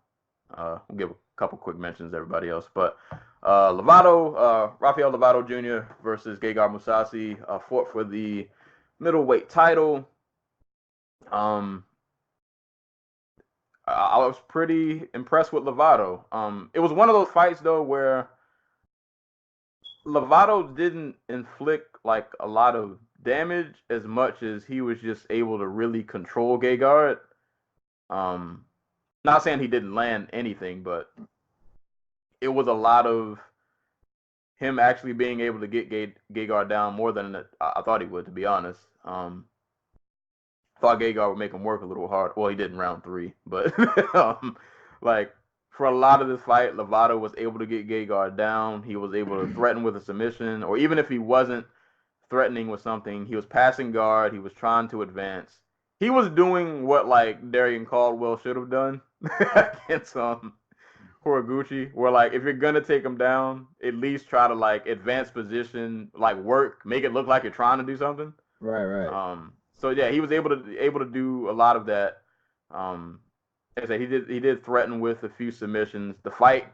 We'll give a couple quick mentions to everybody else. But Rafael Lovato Jr. versus Gegard Mousasi fought for the middleweight title. I was pretty impressed with Lovato. It was one of those fights though where Lovato didn't inflict like a lot of damage as much as he was just able to really control Gegard. Not saying he didn't land anything, but it was a lot of him actually being able to get Gegard down more than I thought he would, to be honest. Thought Gegard would make him work a little hard. Well, he did in round 3, but like for a lot of this fight, Lovato was able to get Gegard down. He was able to threaten with a submission, or even if he wasn't threatening with something, he was passing guard. He was trying to advance. He was doing what like Darian Caldwell should have done against Horiguchi, where like if you're gonna take him down, at least try to like advance position, like work, make it look like you're trying to do something. Right. So yeah, he was able to do a lot of that. Like I said, he did threaten with a few submissions. The fight,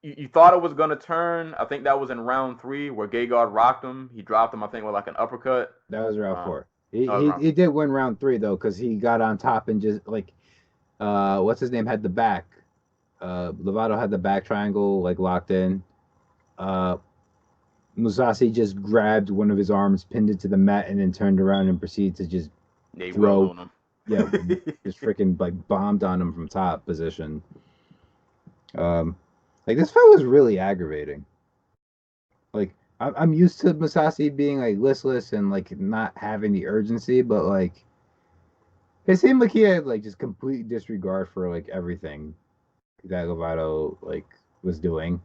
you thought it was gonna turn. I think that was in round 3 where Gegard rocked him. He dropped him, I think, with like an uppercut. That was round 4. Round He did win round 3 though, because he got on top and just like, what's his name had the back. Lovato had the back triangle like locked in. Mousasi just grabbed one of his arms, pinned it to the mat, and then turned around and proceeded to just throw. On him. Yeah, just freaking like bombed on him from top position. Like this fight was really aggravating. Like I'm used to Mousasi being like listless and like not having the urgency, but like it seemed like he had like just complete disregard for like everything that Lovato like was doing.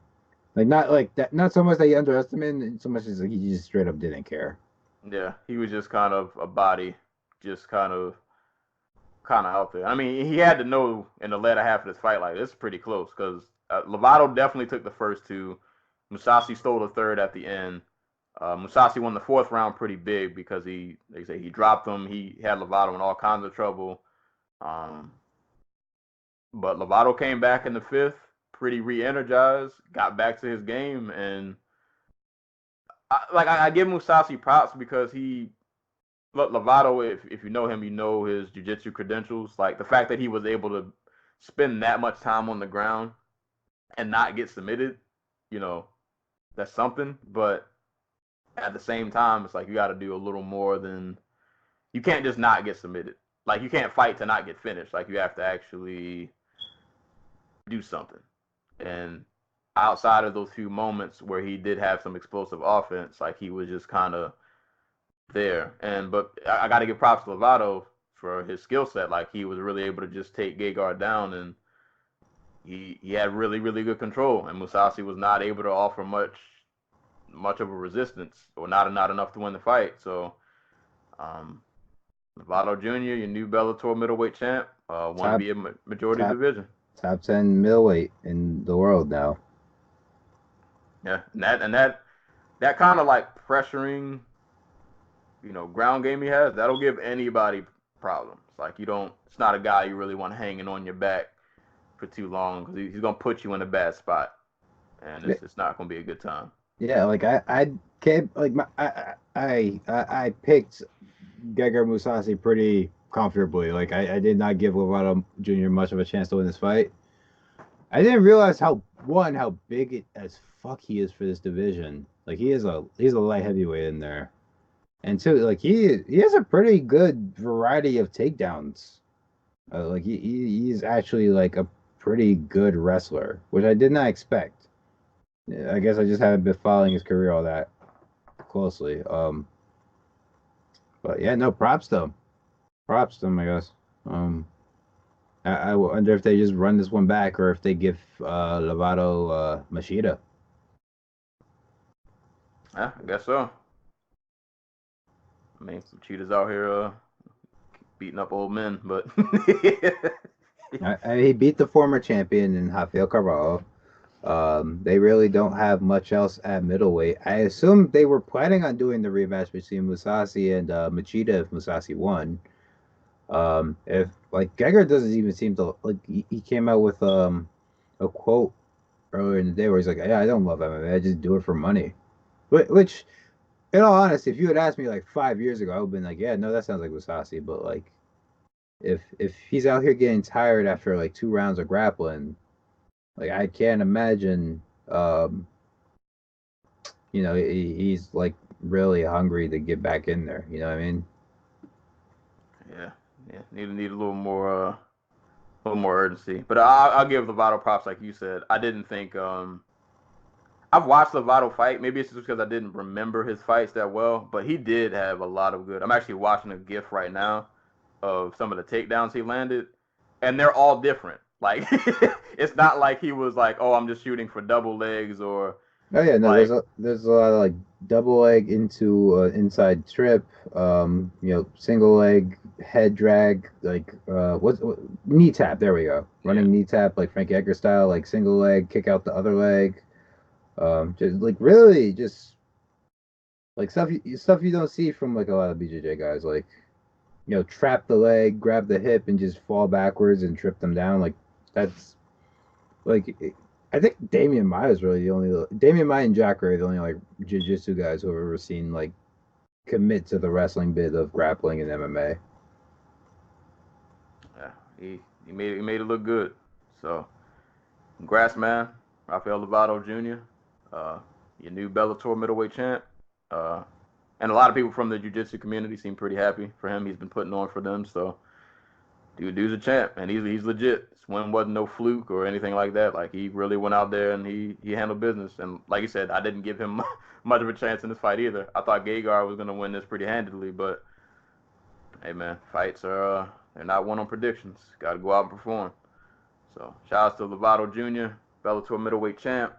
Like not like that, not so much that he underestimated, so much as like, he just straight up didn't care. Yeah, he was just kind of a body, just kind of out there. I mean, he had to know in the latter half of this fight, like this is pretty close because Lovato definitely took the first 2. Mousasi stole the third at the end. Mousasi won the 4th round pretty big because he dropped him. He had Lovato in all kinds of trouble. But Lovato came back in the 5th, pretty re-energized, got back to his game, and I give Mousasi props because Lovato, if you know him, you know his jiu-jitsu credentials. Like the fact that he was able to spend that much time on the ground and not get submitted, that's something. But at the same time, it's like you got to do a little more than you can't just not get submitted. like you can't fight to not get finished. Like you have to actually do something. And outside of those few moments where he did have some explosive offense, like he was just kind of there. But I got to give props to Lovato for his skill set. Like he was really able to just take Gegard down, and he had really, really good control. And Mousasi was not able to offer much of a resistance, or not enough to win the fight. So Lovato Jr., your new Bellator middleweight champ, want to be a majority division. Top 10 middleweight in the world now. Yeah, and that kind of like pressuring, ground game he has, that'll give anybody problems. Like it's not a guy you really want hanging on your back for too long, because he's gonna put you in a bad spot, and it's not gonna be a good time. Yeah, like I picked Gegard Mousasi pretty comfortably. Like I did not give Lovato Jr. much of a chance to win this fight. I didn't realize how big as fuck he is for this division. Like he's a light heavyweight in there, and two, like he has a pretty good variety of takedowns. Like he's actually like a pretty good wrestler, which I did not expect. I guess I just haven't been following his career all that closely. But yeah, no, props to him. Props to him, I guess. I wonder if they just run this one back, or if they give Lovato Machida. Yeah, I guess so. I mean, some cheaters out here beating up old men, but he beat the former champion in Rafael Carvalho. They really don't have much else at middleweight. I assume they were planning on doing the rematch between Mousasi and Machida if Mousasi won. If like Gegard doesn't even seem to like, he came out with a quote earlier in the day where he's like, "Yeah, I don't love MMA. I just do it for money." Which, in all honesty, if you had asked me like 5 years ago, I would have been like, "Yeah, no, that sounds like Mousasi." But like, if he's out here getting tired after like 2 rounds of grappling, like I can't imagine, he's like really hungry to get back in there. You know what I mean? Yeah. Need a little more urgency. But I'll give Lovato props, like you said. I didn't think I've watched Lovato fight. Maybe it's just because I didn't remember his fights that well, but he did have a lot of good. I'm actually watching a GIF right now of some of the takedowns he landed, and they're all different. Like it's not like he was like, "Oh, I'm just shooting for double legs," or oh yeah, no, like, there's a lot of like double leg into inside trip, single leg head drag, like what knee tap. There we go, running knee tap like Frankie Edgar style, like single leg kick out the other leg. Just like really just like stuff you don't see from like a lot of BJJ guys, like trap the leg, grab the hip, and just fall backwards and trip them down. Like that's like I think Damian Maia is really the only Damian Maia and Jack are the only like jiu-jitsu guys who I've ever seen like commit to the wrestling bit of grappling in MMA. Yeah, he made it look good. So congrats, man. Rafael Lovato Jr., your new Bellator middleweight champ. And a lot of people from the jiu-jitsu community seem pretty happy for him. He's been putting on for them, so dude's a champ, and he's legit. This win wasn't no fluke or anything like that. Like he really went out there and he handled business. And like you said, I didn't give him much of a chance in this fight either. I thought Gegard was gonna win this pretty handily, but hey man, fights are they're not won on predictions. Got to go out and perform. So shout out to Lovato Jr., Bellator middleweight champ.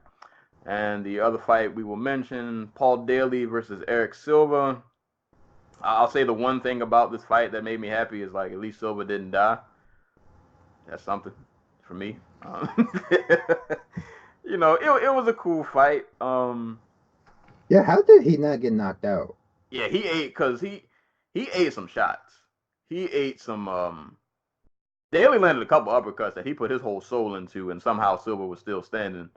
And the other fight we will mention, Paul Daly versus Eric Silva. I'll say the one thing about this fight that made me happy is like at least Silva didn't die. That's something for me. It was a cool fight. Yeah, how did he not get knocked out? Yeah, he ate because he ate some shots. He ate some. Daly landed a couple uppercuts that he put his whole soul into, and somehow Silva was still standing.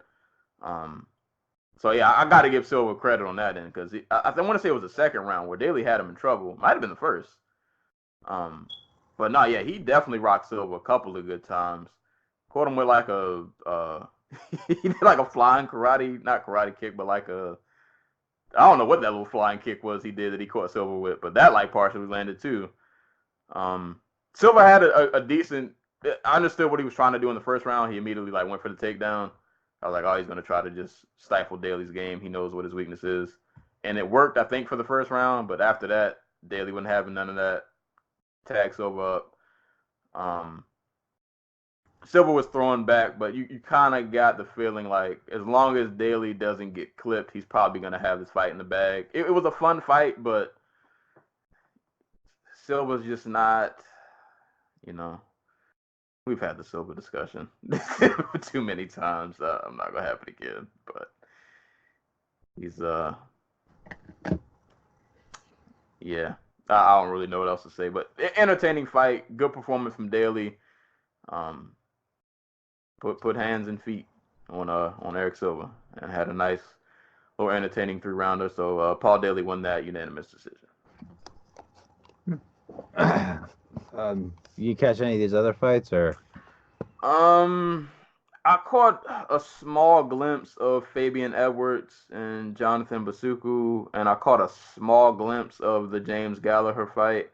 So yeah, I got to give Silva credit on that end because I want to say it was the second round where Daly had him in trouble. Might have been the first. But no, yeah, he definitely rocked Silva a couple of good times. Caught him with like he did like a flying not karate kick, but like I don't know what that little flying kick was he did that he caught Silva with, but that like partially landed too. Silva had a decent. I understood what he was trying to do in the first round. He immediately went for the takedown. I was like, oh, he's going to try to just stifle Daly's game. He knows what his weakness is. And it worked, I think, for the first round. But after that, Daly wasn't having none of that. Tag Silva up. Silva was throwing back, but you kind of got the feeling like as long as Daly doesn't get clipped, he's probably going to have this fight in the bag. It was a fun fight, but Silva's just not, we've had the Silva discussion too many times. I'm not going to have it again, but he's, yeah, I don't really know what else to say, but entertaining fight, good performance from Daly. Put hands and feet on Eric Silva and had a nice little entertaining 3-rounder. So Paul Daly won that unanimous decision. You catch any of these other fights or? I caught a small glimpse of Fabian Edwards and Jonathan Basuku, and I caught a small glimpse of the James Gallagher fight.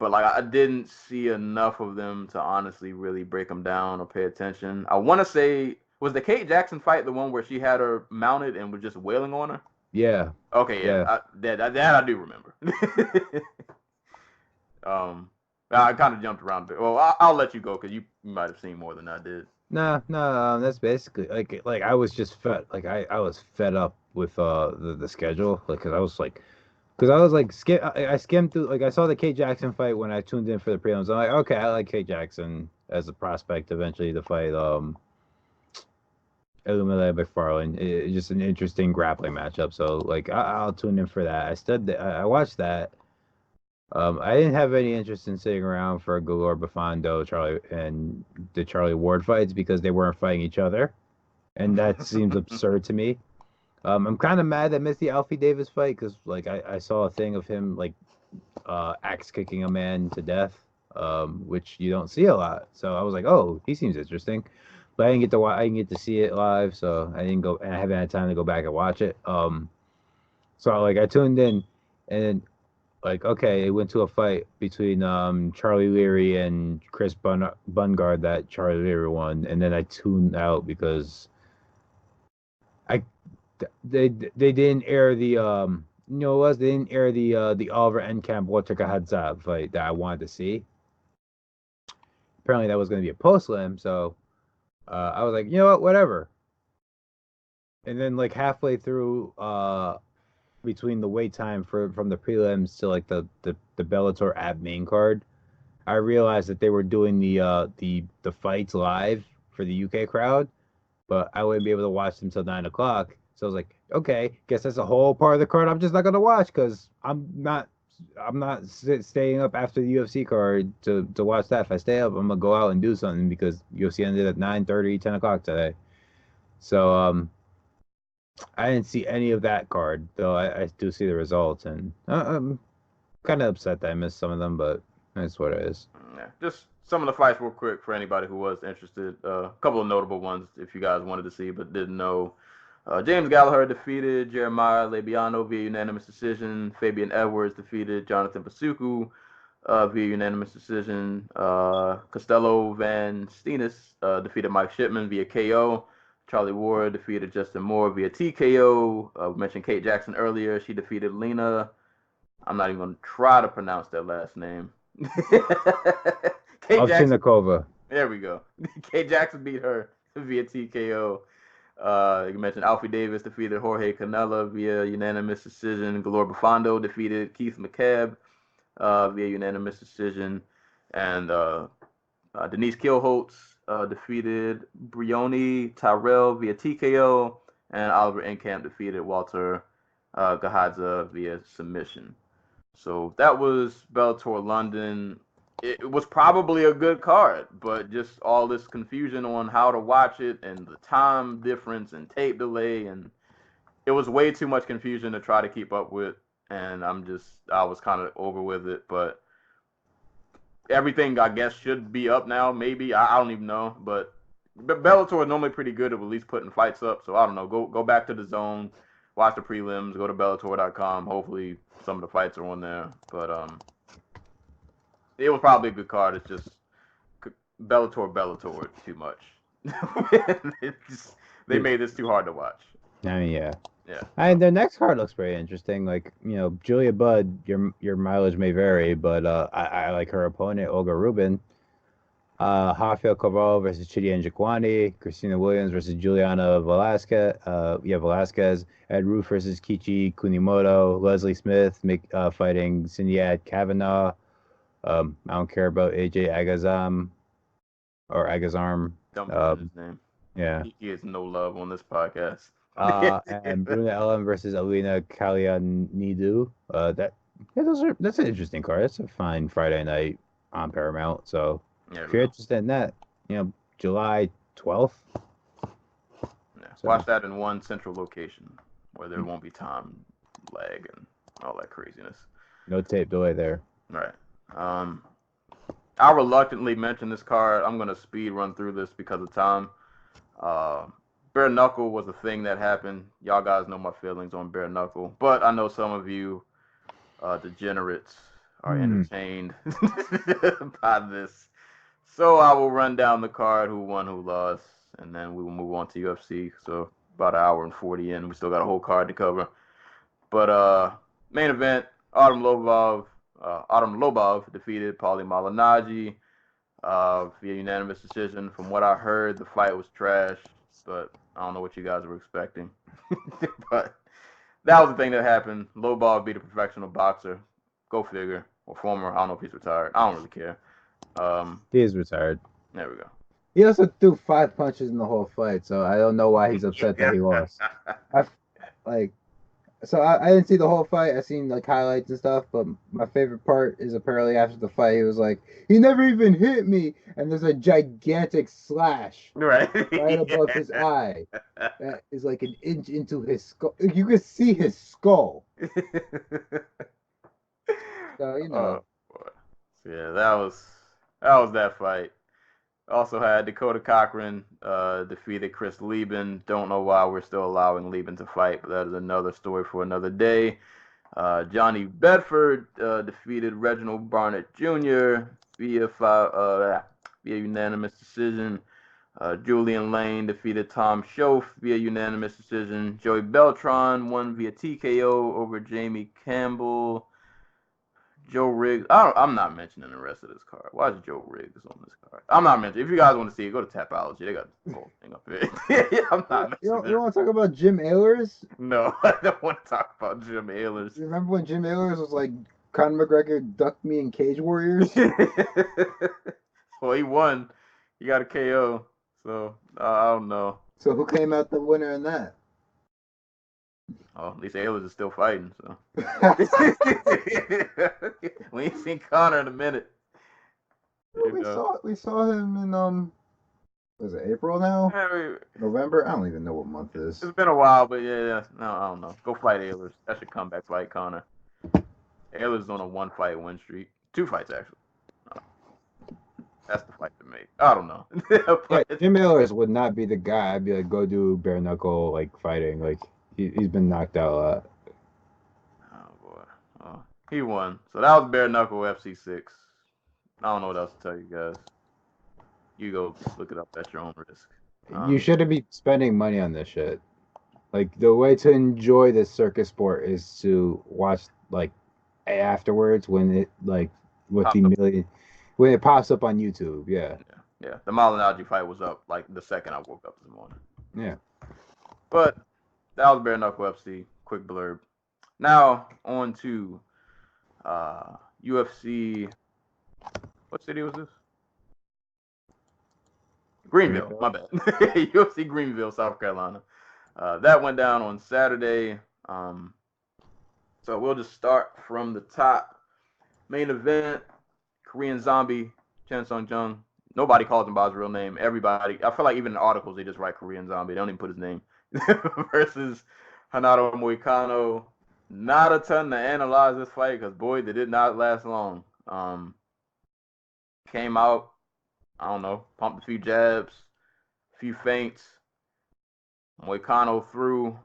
But I didn't see enough of them to honestly really break them down or pay attention. I want to say, was the Kate Jackson fight the one where she had her mounted and was just wailing on her? Yeah. Okay, yeah. That I do remember. I kind of jumped around a bit. Well, I'll let you go because you might have seen more than I did. No, that's basically like I was just fed I was fed up with the schedule because I was I skimmed through I saw the Kate Jackson fight when I tuned in for the prelims. I'm like, okay, I like Kate Jackson as a prospect eventually to fight Illuminated McFarlane. It's just an interesting grappling matchup. So I'll tune in for that. I watched that. I didn't have any interest in sitting around for Galore Bufando, the Charlie Ward fights because they weren't fighting each other, and that seems absurd to me. I'm kind of mad I missed the Alfie Davis fight because I saw a thing of him axe kicking a man to death, which you don't see a lot. So I was like, oh, he seems interesting, but I didn't get to see it live, so I didn't go, and I haven't had time to go back and watch it. So I tuned in, and okay, it went to a fight between Charlie Leary and Chris Bungard that Charlie Leary won, and then I tuned out because they didn't air the they didn't air the Oliver Enkamp Walter Kahadzab fight that I wanted to see. Apparently that was going to be a post slam, so I was like, you know what, whatever. And then halfway through between the wait time from the prelims to the Bellator app main card, I realized that they were doing the fights live for the UK crowd, but I wouldn't be able to watch them till 9:00. So I was like, okay, guess that's a whole part of the card I'm just not gonna watch because I'm not staying up after the UFC card to watch that. If I stay up, I'm gonna go out and do something because UFC ended at 9:30, 10:00 today. So I didn't see any of that card, though I do see the results, and I'm kind of upset that I missed some of them, but that's what it is. Yeah, just some of the fights real quick for anybody who was interested. A couple of notable ones if you guys wanted to see but didn't know. James Gallagher defeated Jeremiah Labiano via unanimous decision. Fabian Edwards defeated Jonathan Basuku via unanimous decision. Costello Van Steenis defeated Mike Shipman via KO. Charlie Ward defeated Justin Moore via TKO. We mentioned Kate Jackson earlier. She defeated Lena. I'm not even going to try to pronounce that last name. Ovchinnikova. There we go. Kate Jackson beat her via TKO. You mentioned Alfie Davis defeated Jorge Canella via unanimous decision. Galore Bufando defeated Keith McCabe via unanimous decision. And Denise Kielholtz defeated Brioni Tyrell via TKO. And Oliver Enkamp defeated Walter Gahadza via submission. So that was Bellator London. It was probably a good card, but just all this confusion on how to watch it and the time difference and tape delay, and it was way too much confusion to try to keep up with, and I was kind of over with it, but everything I guess should be up now, maybe. I don't even know, but Bellator is normally pretty good at least putting fights up, so I don't know. Go back to the zone, watch the prelims, go to Bellator.com. Hopefully some of the fights are on there, but it was probably a good card. It's just Bellator too much. They made this too hard to watch. I mean, yeah. Yeah. Their next card looks pretty interesting. Like, Julia Budd, your mileage may vary, but I like her opponent, Olga Rubin. Rafael Corral versus Chidi Njokwani. Christina Williams versus Juliana Velasquez. Velasquez. Ed Roof versus Kichi Kunimoto. Leslie Smith fighting Sinyad Kavanaugh. I don't care about AJ Agazam or Agazarm. Dumb his name. Yeah. He gets no love on this podcast. And Bruna Ellen versus Alina Kalianidu. That's an interesting card. That's a fine Friday night on Paramount. So if you're interested in that, July 12th. Yeah. So. Watch that in one central location where there won't be time lag and all that craziness. No tape delay there. Right. I reluctantly mention this card. I'm gonna speed run through this because of time. Bare Knuckle was a thing that happened. Y'all guys know my feelings on Bare Knuckle, but I know some of you degenerates are entertained by this. So I will run down the card, who won, who lost, and then we will move on to UFC. So about an hour and 40 in. We still got a whole card to cover. But main event, Artem Lobov defeated Paulie Malignaggi via unanimous decision. From what I heard, the fight was trash, but I don't know what you guys were expecting. But that was the thing that happened. Lobov beat a professional boxer. Go figure. Or former. I don't know if he's retired. I don't really care. He is retired. There we go. He also threw 5 punches in the whole fight, so I don't know why he's upset that he lost. I didn't see the whole fight. I seen highlights and stuff, but my favorite part is apparently after the fight, he was like, "He never even hit me," and there's a gigantic slash right above his eye that is like an inch into his skull. You can see his skull. So yeah, that was that fight. Also had Dakota Cochran defeated Chris Lieben. Don't know why we're still allowing Lieben to fight, but that is another story for another day. Johnny Bedford defeated Reginald Barnett Jr. via unanimous decision. Julian Lane defeated Tom Schoaf via unanimous decision. Joey Beltran won via TKO over Jamie Campbell. Joe Riggs. I'm not mentioning the rest of this card. Why is Joe Riggs on this card? I'm not mentioning. If you guys want to see it, go to Tapology. They got the whole thing up here. I'm not mentioning. You want to talk about Jim Ehlers? No, I don't want to talk about Jim Ehlers. You remember when Jim Ehlers was like, Conor McGregor ducked me in Cage Warriors? Well, he won. He got a KO. So, I don't know. So who came out the winner in that? Oh, at least Ehlers is still fighting, so. We ain't seen Conor in a minute. Well, we saw him in was it April now? November? I don't even know what month it is. It's been a while, but yeah. No, I don't know. Go fight Ehlers. That should come back fight Conor. Ehlers is on a 1-fight win streak. 2 fights actually. That's the fight to make. I don't know. Jim Ehlers would not be the guy. I'd be like, go do bare knuckle fighting. He's been knocked out a lot. Oh boy. Oh, he won. So that was Bare Knuckle FC 6. I don't know what else to tell you guys. You go look it up at your own risk. You shouldn't be spending money on this shit. The way to enjoy this circus sport is to watch afterwards when it when it pops up on YouTube. Yeah. The Malignaggi fight was up the second I woke up this morning. Yeah. But that was Bare Knuckle FC. Quick blurb. Now on to UFC. What city was this? Greenville. My bad. UFC Greenville, South Carolina. That went down on Saturday. So we'll just start from the top. Main event: Korean Zombie, Chen Sung Jung. Nobody calls him by his real name. Everybody. I feel like even in articles they just write Korean Zombie. They don't even put his name. Versus Renato Moicano. Not a ton to analyze this fight because, boy, they did not last long. Came out, I don't know, pumped a few jabs, a few feints. Moicano threw.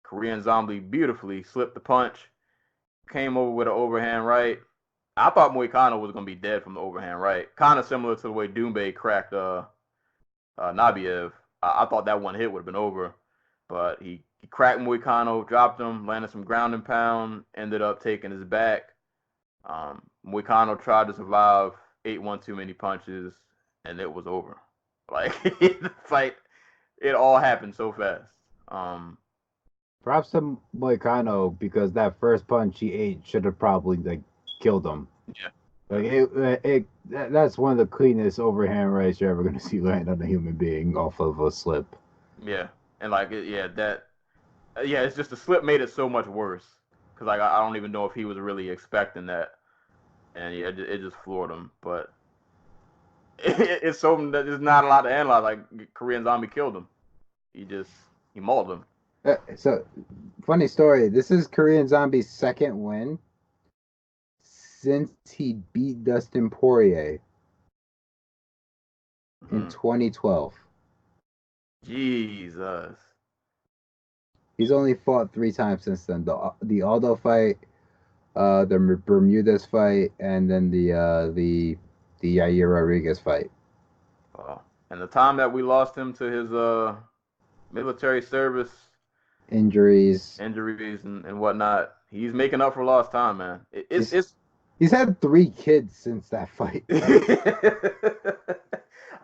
Korean Zombie beautifully slipped the punch. Came over with an overhand right. I thought Moicano was gonna be dead from the overhand right, kind of similar to the way Doumbe cracked Nabiev. I thought that one hit would have been over, but he cracked Moicano, dropped him, landed some ground and pound, ended up taking his back. Moicano tried to survive, ate one too many punches, and it was over. Like the fight, it all happened so fast. Props to Moicano because that first punch he ate should have probably like killed him. Yeah. Like that's one of the cleanest overhand rights you're ever gonna see land on a human being off of a slip. Yeah, and like it's just the slip made it so much worse because like I don't even know if he was really expecting that, and yeah, it just floored him. But it's so there's not a lot to analyze. Like Korean Zombie killed him. He mauled him. So, funny story. This is Korean Zombie's second win since he beat Dustin Poirier in 2012. Jesus. He's only fought 3 times since then. The Aldo fight, the Bermudez fight, and then the Yair Rodriguez fight. And the time that we lost him to his military service, injuries and whatnot, he's making up for lost time, man. He's had 3 kids since that fight.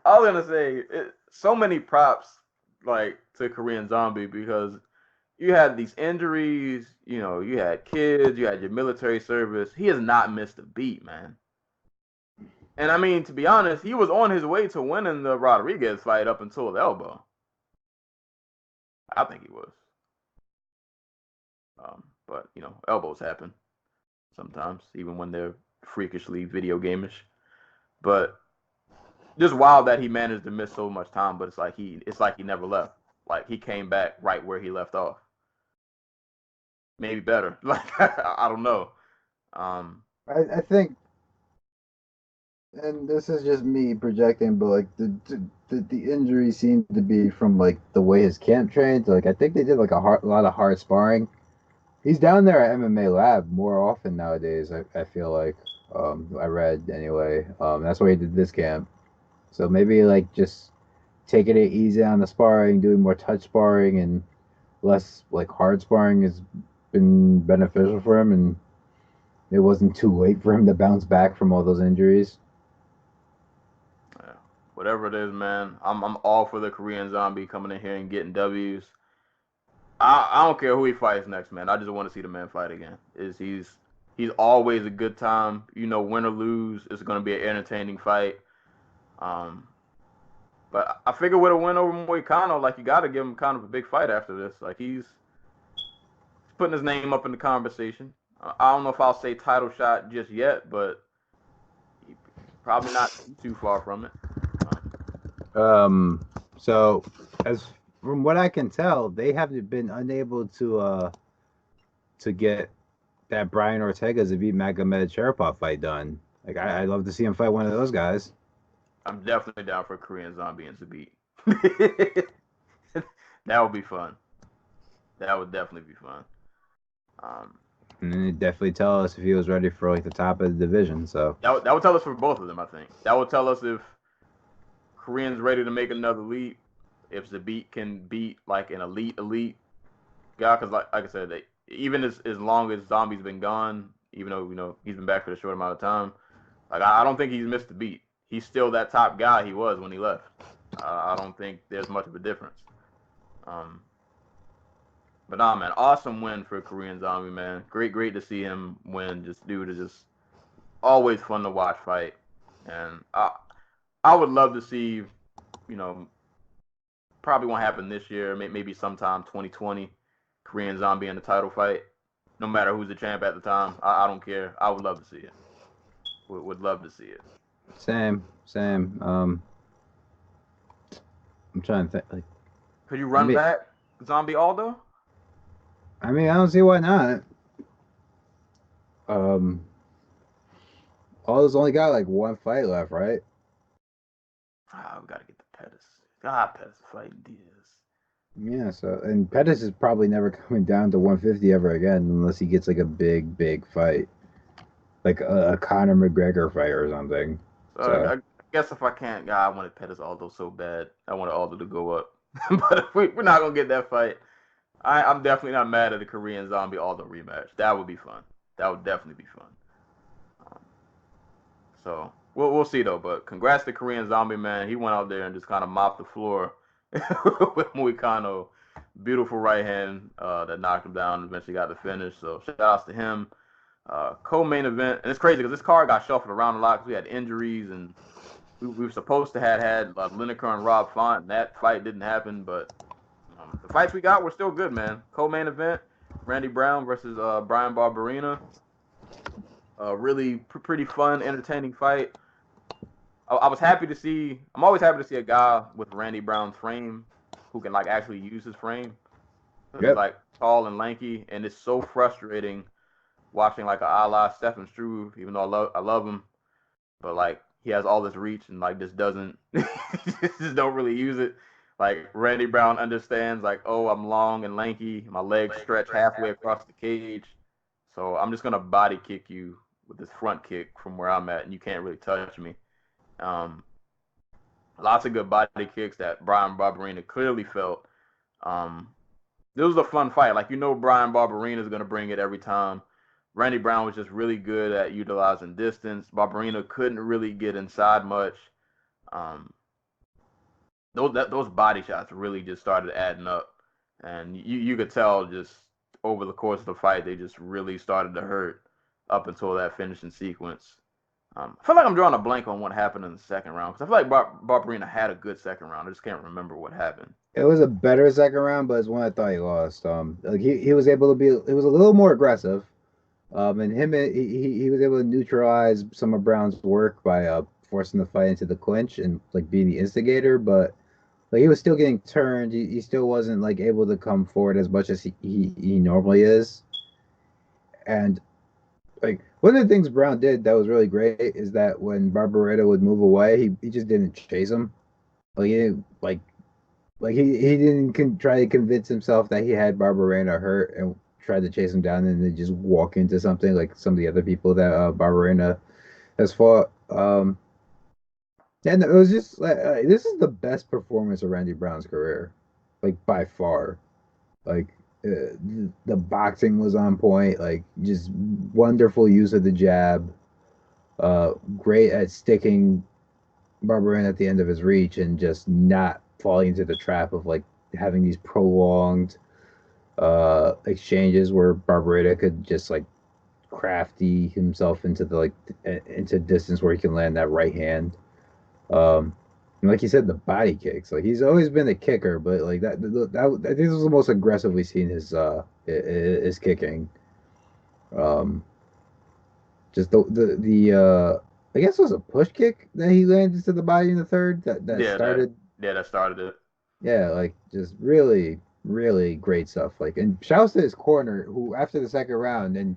I was gonna say so many props like to Korean Zombie because you had these injuries, you had kids, you had your military service. He has not missed a beat, man. And I mean, to be honest, he was on his way to winning the Rodriguez fight up until the elbow. I think he was. But elbows happen sometimes, even when they're freakishly video gamish. But just wild that he managed to miss so much time. But it's like he never left. Like he came back right where he left off. Maybe better. Like I don't know. I think, and this is just me projecting, but like the injury seemed to be from like the way his camp trained. Like I think they did like a lot of hard sparring. He's down there at MMA Lab more often nowadays. I feel like I read anyway. That's where he did this camp. So maybe like just taking it easy on the sparring, doing more touch sparring and less like hard sparring has been beneficial for him, and it wasn't too late for him to bounce back from all those injuries. Yeah. Whatever it is, man, I'm all for the Korean Zombie coming in here and getting W's. I don't care who he fights next, man. I just want to see the man fight again. He's always a good time. Win or lose, it's going to be an entertaining fight. But I figure with a win over Moicano, like you got to give him kind of a big fight after this. Like he's putting his name up in the conversation. I don't know if I'll say title shot just yet, but probably not too far from it. So as from what I can tell, they have been unable to get that Brian Ortega Zabit Magomed Sharapov fight done. Like I'd love to see him fight one of those guys. I'm definitely down for Korean Zombie and Zabit. That would be fun. That would definitely be fun. And then he'd definitely tell us if he was ready for like the top of the division. So that would tell us for both of them, I think. That would tell us if Korean's ready to make another leap. If Zabit can beat like an elite guy, because like I said, even as long as Zombie's been gone, even though he's been back for a short amount of time, like I don't think he's missed a beat. He's still that top guy he was when he left. I don't think there's much of a difference. But nah, man, awesome win for Korean Zombie, man. Great to see him win. Dude is just always fun to watch fight, and I would love to see, probably won't happen this year, maybe sometime 2020, Korean Zombie in the title fight. No matter who's the champ at the time, I don't care. I would love to see it. Would love to see it. Same. I'm trying to think. Like, could you run back Zombie Aldo? I mean, I don't see why not. Aldo's only got like one fight left, right? We gotta get the Pettis. Pettis fighting Diaz. Yeah, so and Pettis is probably never coming down to 150 ever again unless he gets like a big fight. like a Conor McGregor fight or something. So I guess if I can't, God, I wanted Pettis Aldo so bad. I wanted Aldo to go up, but if we're not gonna get that fight. I'm definitely not mad at the Korean Zombie Aldo rematch. That would be fun. That would definitely be fun. So we'll see though. But congrats to Korean Zombie, man. He went out there and just kind of mopped the floor with Moicano. Beautiful right hand that knocked him down and eventually got the finish. So shout outs to him. Co-main event, and it's crazy because this card got shuffled around a lot because we had injuries and we were supposed to had Lineker and Rob Font, and that fight didn't happen. But the fights we got were still good, man. Co-main event, Randy Brown versus Brian Barberena. Really pretty fun, entertaining fight. I was happy to see. I'm always happy to see a guy with Randy Brown's frame who can like actually use his frame. Yep. He's like tall and lanky, and it's so frustrating watching like a la Stephen Struve, even though I love him, but like he has all this reach and like just doesn't just don't really use it. Like Randy Brown understands like, oh, I'm long and lanky, my legs stretch halfway across the cage, so I'm just gonna body kick you with this front kick from where I'm at, and you can't really touch me. Lots of good body kicks that Brian Barberena clearly felt. This was a fun fight. Like, you know, Brian Barberena is gonna bring it every time. Randy Brown was just really good at utilizing distance. Barberena couldn't really get inside much. Those body shots really just started adding up, and you could tell just over the course of the fight they just really started to hurt up until that finishing sequence. I feel like I'm drawing a blank on what happened in the second round because I feel like Barberena had a good second round. I just can't remember what happened. It was a better second round, but it's one I thought he lost. Like he was able to be. It was a little more aggressive. And he was able to neutralize some of Brown's work by forcing the fight into the clinch and like being the instigator, but like he was still getting turned. He still wasn't like able to come forward as much as he normally is. And like one of the things Brown did that was really great is that when Barberena would move away, he just didn't chase him. Like he didn't he didn't try to convince himself that he had Barberena hurt and tried to chase him down and then just walk into something like some of the other people that Barberena has fought. And it was just like this is the best performance of Randy Brown's career, like by far. Like the boxing was on point, like just wonderful use of the jab. Great at sticking Barberena at the end of his reach and just not falling into the trap of like having these prolonged exchanges where Barberena could just like crafty himself into the into distance where he can land that right hand. And like you said, the body kicks. Like he's always been a kicker, but like that I think this was the most aggressive we've seen his kicking. Just the I guess it was a push kick that he landed to the body in the third that started. That started it. Yeah, like just really great stuff. Like, and shouts to his corner, who after the second round, and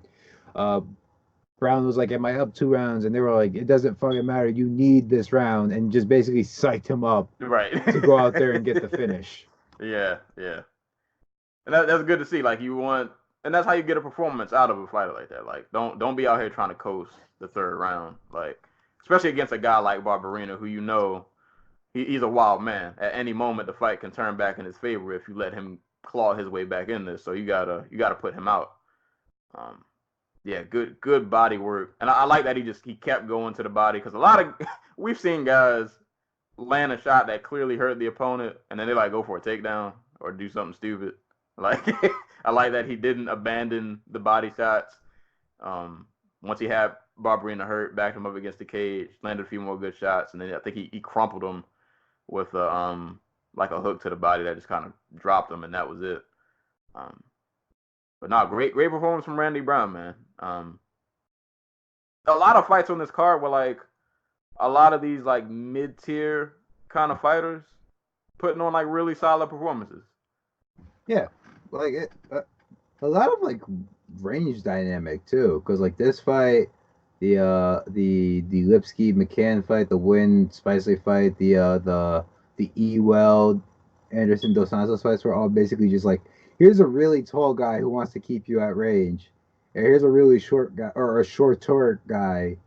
Brown was like, "Am I up 2 rounds?" And they were like, "It doesn't fucking matter. You need this round," and just basically psyched him up to go out there and get the finish. Yeah, and that's good to see. Like you want, and that's how you get a performance out of a fighter like that. Like don't be out here trying to coast the third round. Like especially against a guy like Barberena, who you know. He's a wild man. At any moment, the fight can turn back in his favor if you let him claw his way back in this. So you gotta put him out. Yeah, good body work, and I like that he kept going to the body because a lot of we've seen guys land a shot that clearly hurt the opponent, and then they like go for a takedown or do something stupid. Like I like that he didn't abandon the body shots. Once he had Barberena hurt, backed him up against the cage, landed a few more good shots, and then I think he crumpled him with like a hook to the body that just kind of dropped him, and that was it. But no, great performance from Randy Brown, man. A lot of fights on this card were like a lot of these like mid-tier kind of fighters putting on like really solid performances. Yeah, like a lot of like range dynamic too, because like this fight. The Lipsky McCann fight, the Wynn Spicely fight, the Ewell Anderson Dos Santos fights were all basically just like, here's a really tall guy who wants to keep you at range, here's a really short guy or a shorter guy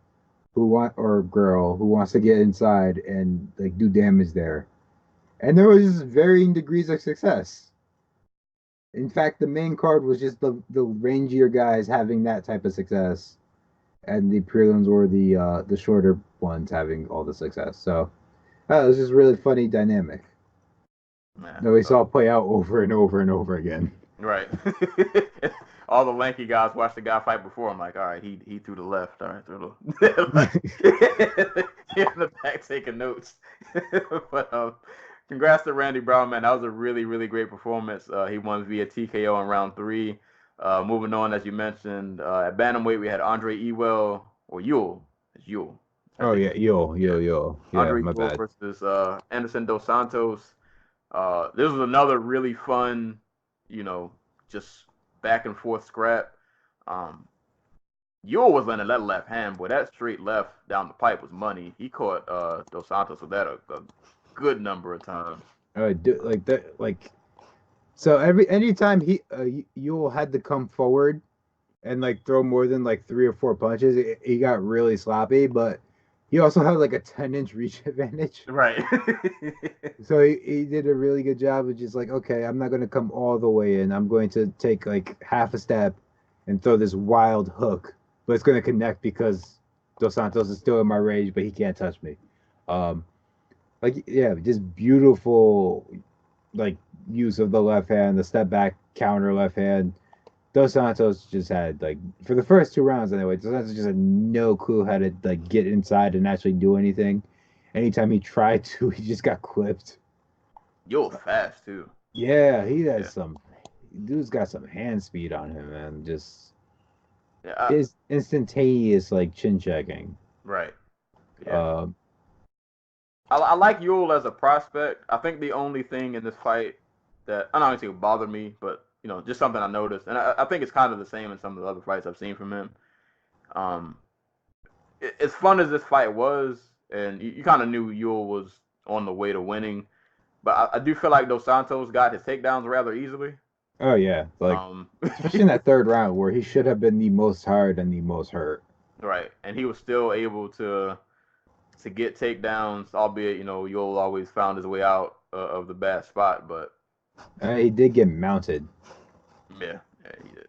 or girl who wants to get inside and like do damage there. And there was just varying degrees of success. In fact, the main card was just the rangier guys having that type of success, and the prelims were the shorter ones having all the success. So it was just really funny dynamic Man, that we saw play out over and over and over again. right. All the lanky guys watched the guy fight before. I'm like, all right, he threw the left. All right, through the in the back taking notes. But congrats to Randy Brown, man. That was a really, really great performance. He won via TKO in round 3. Moving on, as you mentioned, at bantamweight we had Andre Ewell or Ewell. It's Ewell. Oh yeah, yo. Yeah, Andre my Ewell bad. versus Anderson Dos Santos. This was another really fun, just back and forth scrap. Ewell was landing that left hand, boy. That straight left down the pipe was money. He caught Dos Santos with that a good number of times. Like that, like so anytime Ewell had to come forward and like throw more than like 3 or 4 punches, he got really sloppy. But he also had like a 10-inch reach advantage. Right. So he did a really good job of just like, okay, I'm not going to come all the way in. I'm going to take like half a step and throw this wild hook, but it's going to connect because Dos Santos is still in my range, but he can't touch me. Like, yeah, just beautiful, like, use of the left hand, the step back counter left hand. Dos Santos just had, like, for the first 2 rounds anyway, Dos Santos just had no clue how to, like, get inside and actually do anything. Anytime he tried to, he just got clipped. Ewell fast, too. Yeah, he has dude's got some hand speed on him, man. Just his instantaneous, like, chin checking. Right. Yeah. I like Ewell as a prospect. I think the only thing in this fight that I don't think it bothered me, but just something I noticed, and I think it's kind of the same in some of the other fights I've seen from him. As fun as this fight was, and you kind of knew Ewell was on the way to winning, but I do feel like Dos Santos got his takedowns rather easily. Oh yeah, like especially in that 3rd round where he should have been the most tired and the most hurt. Right, and he was still able to get takedowns, albeit Ewell always found his way out of the bad spot, but he did get mounted. Yeah, he did.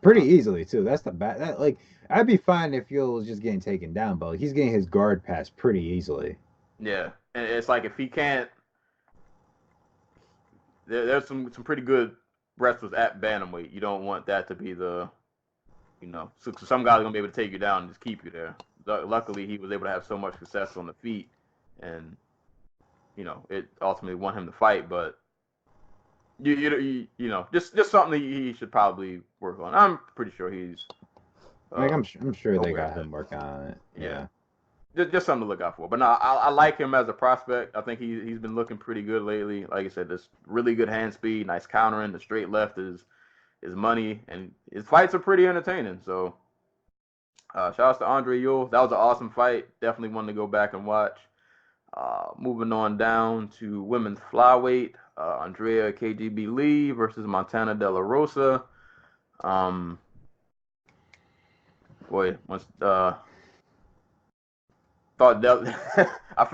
Pretty easily too. That's the bad. That, like, I'd be fine if Ewell was just getting taken down, but like, he's getting his guard passed pretty easily. Yeah, and it's like if he can't, there's some pretty good wrestlers at bantamweight. You don't want that to be the, so some guys are gonna be able to take you down and just keep you there. Luckily, he was able to have so much success on the feet, and it ultimately won him the fight. But just something that he should probably work on. I'm pretty sure he's. I'm sure they got him working on it. Yeah. Just something to look out for. But no, I like him as a prospect. I think he's been looking pretty good lately. Like I said, this really good hand speed, nice countering. The straight left is money, and his fights are pretty entertaining. So. Shout out to Andre Ewell. That was an awesome fight. Definitely one to go back and watch. Moving on down to women's flyweight. Andrea KGB Lee versus Montana De La Rosa. I feel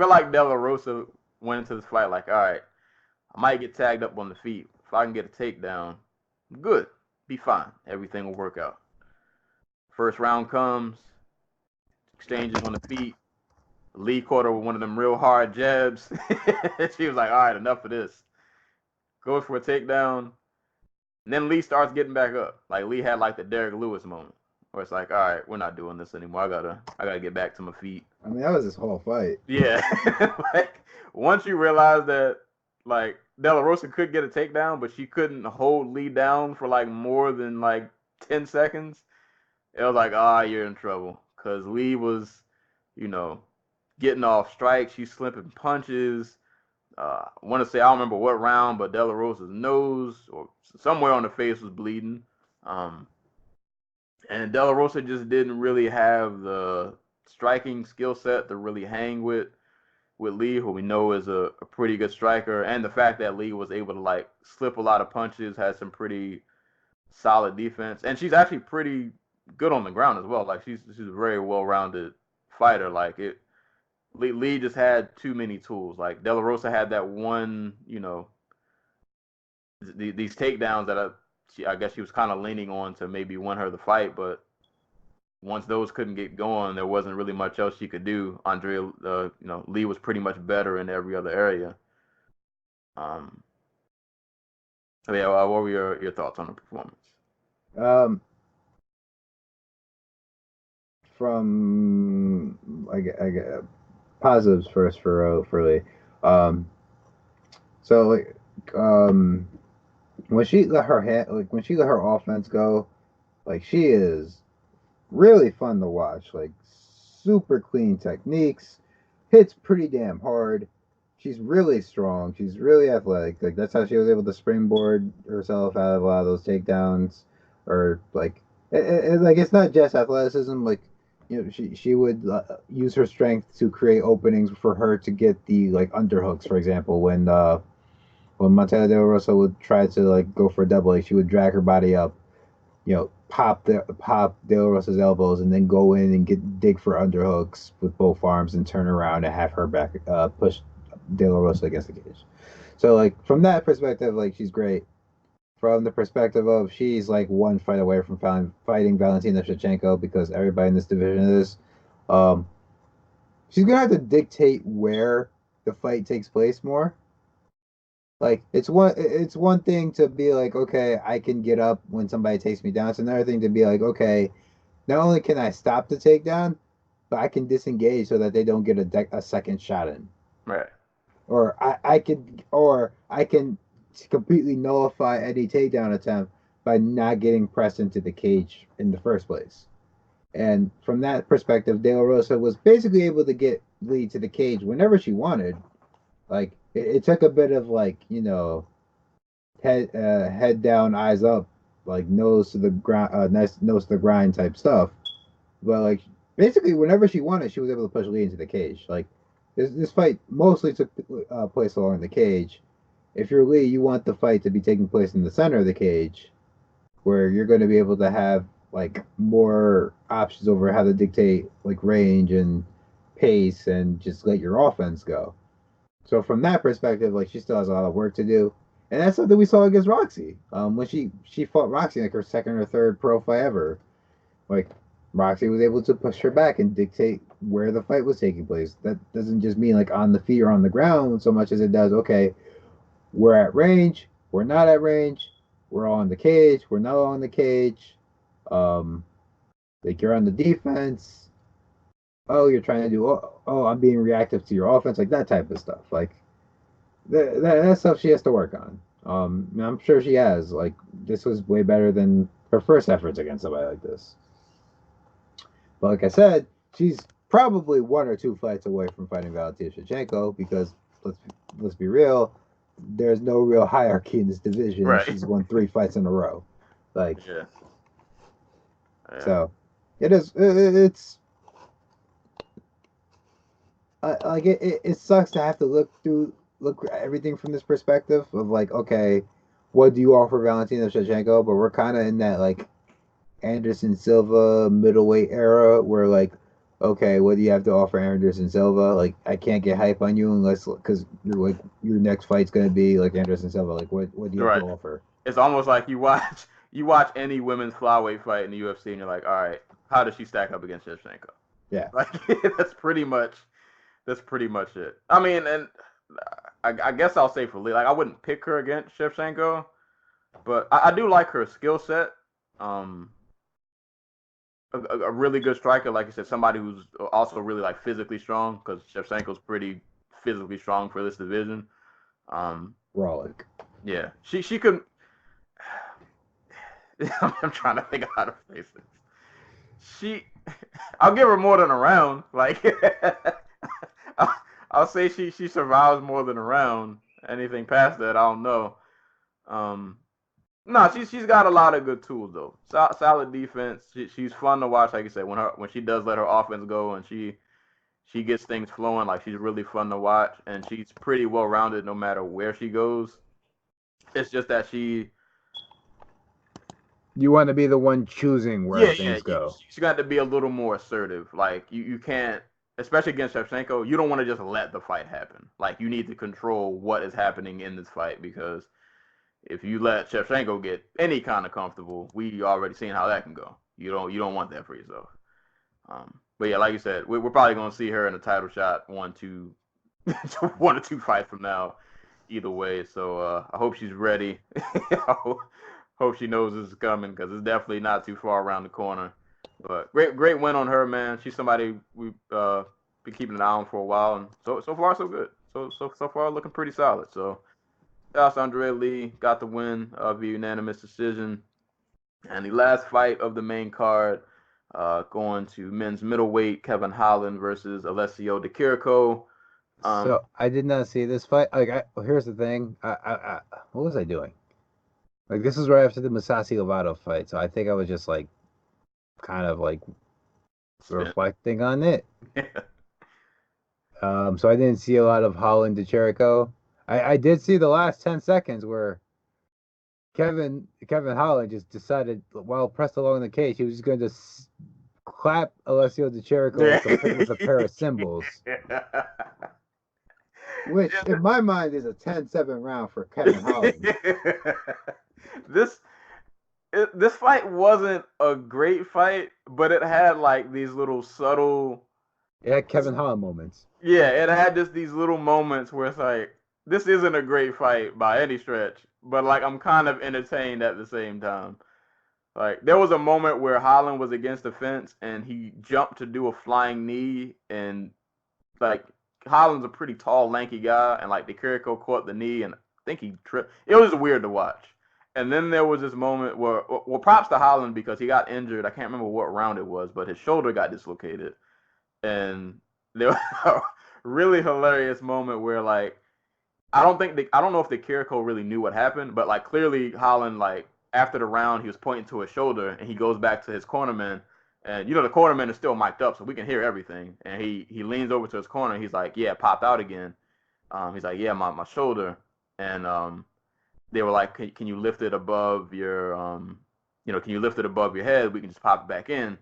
like De La Rosa went into this fight like, all right, I might get tagged up on the feet. If I can get a takedown, good. Be fine. Everything will work out. First round comes, exchanges on the feet. Lee caught her with one of them real hard jabs. She was like, all right, enough of this. Goes for a takedown. And then Lee starts getting back up. Like, Lee had like the Derek Lewis moment where it's like, all right, we're not doing this anymore. I gotta get back to my feet. I mean, that was his whole fight. Yeah. Like, once you realize that, like, De La Rosa could get a takedown, but she couldn't hold Lee down for like more than like 10 seconds. It was like, you're in trouble. Because Lee was, getting off strikes. She's slipping punches. I want to say, I don't remember what round, but De La Rosa's nose or somewhere on the face was bleeding. And De La Rosa just didn't really have the striking skill set to really hang with Lee, who we know is a pretty good striker. And the fact that Lee was able to, like, slip a lot of punches, had some pretty solid defense, and she's actually pretty good on the ground as well. Like she's a very well-rounded fighter. Like Lee just had too many tools. Like De La Rosa had that one, these takedowns that I guess she was kind of leaning on to maybe win her the fight, but once those couldn't get going, there wasn't really much else she could do. Lee was pretty much better in every other area. What were your thoughts on the performance? From I get positives first for Lee. When she let her offense go, like she is really fun to watch. Like super clean techniques, hits pretty damn hard. She's really strong. She's really athletic. Like that's how she was able to springboard herself out of a lot of those takedowns. Or like, it's not just athleticism. Like, she would use her strength to create openings for her to get the like underhooks. For example, when Montana De La Rosa would try to like go for a double, like, she would drag her body up, pop De La Rosa's elbows, and then go in and dig for underhooks with both arms and turn around and have her back push De La Rosa against the cage. So like from that perspective, like she's great. From the perspective of she's like one fight away from fighting Valentina Shevchenko, because everybody in this division is, she's gonna have to dictate where the fight takes place more. Like it's one thing to be like, okay, I can get up when somebody takes me down. It's another thing to be like, okay, not only can I stop the takedown, but I can disengage so that they don't get a second shot in. Right. Or I can completely nullify any takedown attempt by not getting pressed into the cage in the first place. And from that perspective, De La Rosa was basically able to get Lee to the cage whenever she wanted. Like it took a bit of like, head down, eyes up, like nose to the ground, nose to the grind type stuff. But like basically, whenever she wanted, she was able to push Lee into the cage. Like this fight mostly took place along the cage. If you're Lee, you want the fight to be taking place in the center of the cage, where you're going to be able to have like more options over how to dictate like range and pace and just let your offense go. So from that perspective, like she still has a lot of work to do, and that's something we saw against Roxy. When she fought Roxy, like her second or third pro fight ever, like Roxy was able to push her back and dictate where the fight was taking place. That doesn't just mean like on the feet or on the ground so much as it does, okay, we're at range, we're not at range, we're all in the cage, we're not all in the cage. Like you're on the defense. Oh, you're trying to do. Oh, I'm being reactive to your offense, like that type of stuff. Like that stuff she has to work on. I'm sure she has. Like this was way better than her first efforts against somebody like this. But like I said, she's probably one or two fights away from fighting Valentina Shevchenko, because let's be real, there's no real hierarchy in this division. Right. She's won 3 fights in a row. Like, yeah. So it is. It's like it sucks to have to look at everything from this perspective of like, okay, what do you offer Valentina Shevchenko? But we're kind of in that like Anderson Silva middleweight era where like, okay, what do you have to offer Anderson Silva? Like, I can't get hype on you unless, because you're like, your next fight's gonna be like Anderson Silva. Like, what do you have to offer? It's almost like you watch any women's flyweight fight in the UFC and you're like, all right, how does she stack up against Shevchenko? Yeah, like that's pretty much it. I mean, and I guess I'll say for Lee, like I wouldn't pick her against Shevchenko, but I do like her skill set. A really good striker, like you said, somebody who's also really like physically strong, because Shevchenko's pretty physically strong for this division. Rawlik. Yeah, she could. I'm trying to think of how to face this. I'll give her more than a round. Like, I'll say she survives more than a round. Anything past that, I don't know. No, she's got a lot of good tools though. Solid defense. She's fun to watch. Like you said, when she does let her offense go and she gets things flowing, like she's really fun to watch, and she's pretty well rounded no matter where she goes. It's just that You want to be the one choosing where Yeah, things go. you got to be a little more assertive. Like you can't, especially against Shevchenko, you don't want to just let the fight happen. Like you need to control what is happening in this fight because if you let Shevchenko get any kind of comfortable, we already seen how that can go. You don't want that for yourself. But yeah, like you said, we're probably gonna see her in a title shot 1-2, 1 or 2 fights from now, either way. So I hope she's ready. Hope she knows this is coming because it's definitely not too far around the corner. But great win on her, man. She's somebody we've been keeping an eye on for a while, and so far so good. So far looking pretty solid. So shout out to Andrea Lee, got the win via unanimous decision. And the last fight of the main card, going to men's middleweight, Kevin Holland versus Alessio Di Chirico. So I did not see this fight. Here's the thing. What was I doing? Like this is right after the Mousasi Lovato fight, so I think I was just like, kind of like reflecting on it. So I didn't see a lot of Holland to Jericho. I did see the last 10 seconds where Kevin Holland just decided while pressed along the cage he was just going to clap Alessio Di Chirico with a pair of cymbals. Which, in my mind, is a 10-7 round for Kevin Holland. This fight wasn't a great fight, but it had like these little subtle. It had Kevin Holland moments. Yeah, it had just these little moments where it's like, this isn't a great fight by any stretch, but like I'm kind of entertained at the same time. Like there was a moment where Holland was against the fence and he jumped to do a flying knee, and like Holland's a pretty tall, lanky guy, and like Di Chirico caught the knee and I think he tripped. It was weird to watch. And then there was this moment where, well, props to Holland because he got injured. I can't remember what round it was, but his shoulder got dislocated. And there was a really hilarious moment where, like, I don't know if the Kiriko really knew what happened, but like clearly Holland, like after the round, he was pointing to his shoulder, and he goes back to his cornerman, and the cornerman is still mic'd up, so we can hear everything. And he leans over to his corner, and he's like, "Yeah, popped out again." He's like, "Yeah, my shoulder," and they were like, can you lift it above your, can you lift it above your head? We can just pop it back in.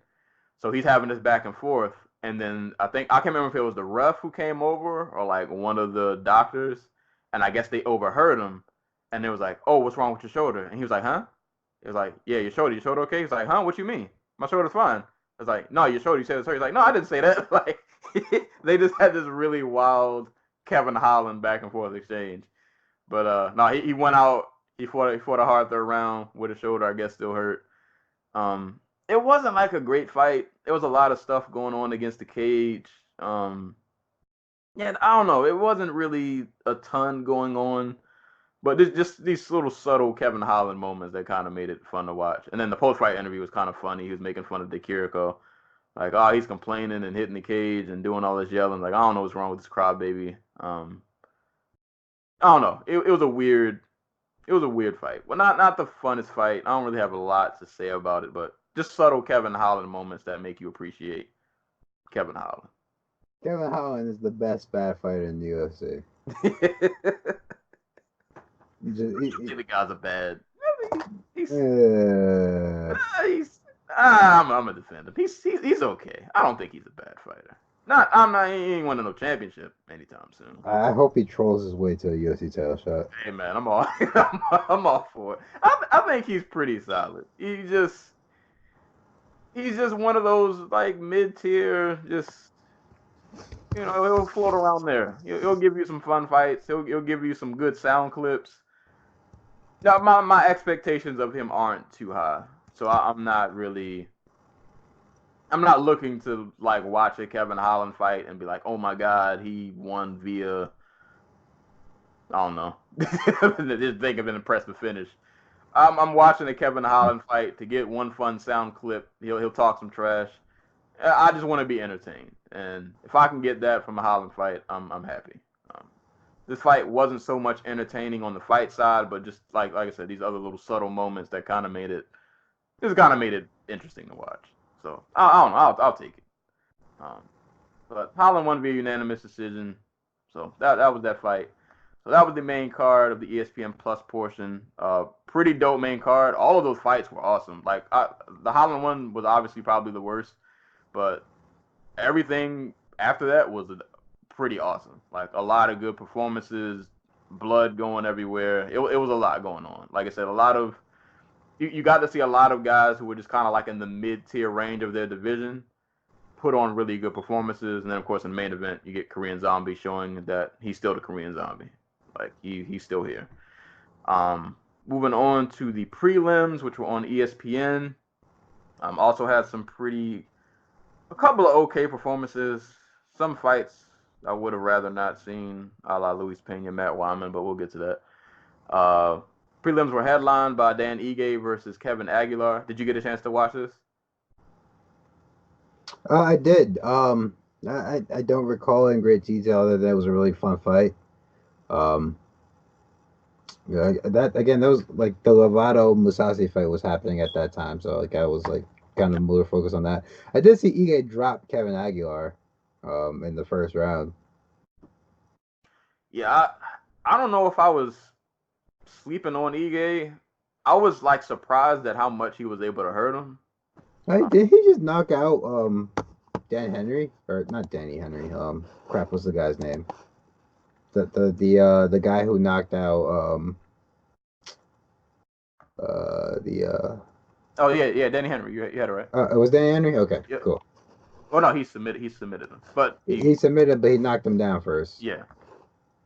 So he's having this back and forth. And then I can't remember if it was the ref who came over or like one of the doctors. And I guess they overheard him. And they was like, "Oh, what's wrong with your shoulder?" And he was like, "Huh?" It was like, "Yeah, your shoulder okay?" He's like, "Huh? What you mean? My shoulder's fine." I was like, "No, your shoulder, you said it's hurt." He's like, "No, I didn't say that." Like, they just had this really wild Kevin Holland back and forth exchange. But no, he went out. He fought a hard third round with his shoulder, I guess, still hurt. It wasn't like a great fight. There was a lot of stuff going on against the cage. Yeah, I don't know. It wasn't really a ton going on, but just these little subtle Kevin Holland moments that kind of made it fun to watch. And then the post-fight interview was kind of funny. He was making fun of Di Chirico, like, "Oh, he's complaining and hitting the cage and doing all this yelling. Like, I don't know what's wrong with this crybaby." I don't know. It was a weird fight. Well, not the funnest fight. I don't really have a lot to say about it, but just subtle Kevin Holland moments that make you appreciate Kevin Holland. Kevin Holland is the best bad fighter in the UFC. The guy's a bad. I'm gonna defend him. He's okay. I don't think he's a bad fighter. He ain't winning no championship anytime soon. I hope he trolls his way to a UFC title shot. Hey man, I'm all for it. I think he's pretty solid. He's just one of those like mid-tier, just he'll float around there. He'll give you some fun fights. He'll give you some good sound clips. Now my expectations of him aren't too high, so I'm not looking to like watch a Kevin Holland fight and be like, "Oh my God, he won via," I don't know, just think of an impressive finish. I'm watching a Kevin Holland fight to get one fun sound clip. He'll talk some trash. I just want to be entertained, and if I can get that from a Holland fight, I'm happy. This fight wasn't so much entertaining on the fight side, but just like I said, these other little subtle moments that kind of made it interesting to watch. So I don't know. I'll take it. But Holland won via unanimous decision. So that was that fight. So that was the main card of the ESPN Plus portion. Pretty dope main card. All of those fights were awesome. Like the Holland one was obviously probably the worst, but everything after that was pretty awesome. Like a lot of good performances, blood going everywhere. It was a lot going on. Like I said, a lot of you got to see a lot of guys who were just kind of like in the mid-tier range of their division put on really good performances. And then, of course, in the main event, you get Korean Zombie showing that he's still the Korean Zombie. Like, he's still here. Moving on to the prelims, which were on ESPN. Also had a couple of okay performances. Some fights I would have rather not seen, a la Luis Pena, Matt Wyman, but we'll get to that. Prelims were headlined by Dan Ige versus Kevin Aguilar. Did you get a chance to watch this? I did. I don't recall in great detail that was a really fun fight. Yeah, that was like the Lovato Mousasi fight was happening at that time, so like I was like kind of more focused on that. I did see Ige drop Kevin Aguilar, in the first round. Yeah, I don't know if I was sleeping on Ige. I was like surprised at how much he was able to hurt him. Did he just knock out Dan Henry, or not Danny Henry? Crap, what's the guy's name? The guy who knocked out Oh yeah, Danny Henry. You had it right. it was Danny Henry. Okay, Yep. cool. Oh no, he submitted him, but He submitted, but he knocked him down first. Yeah.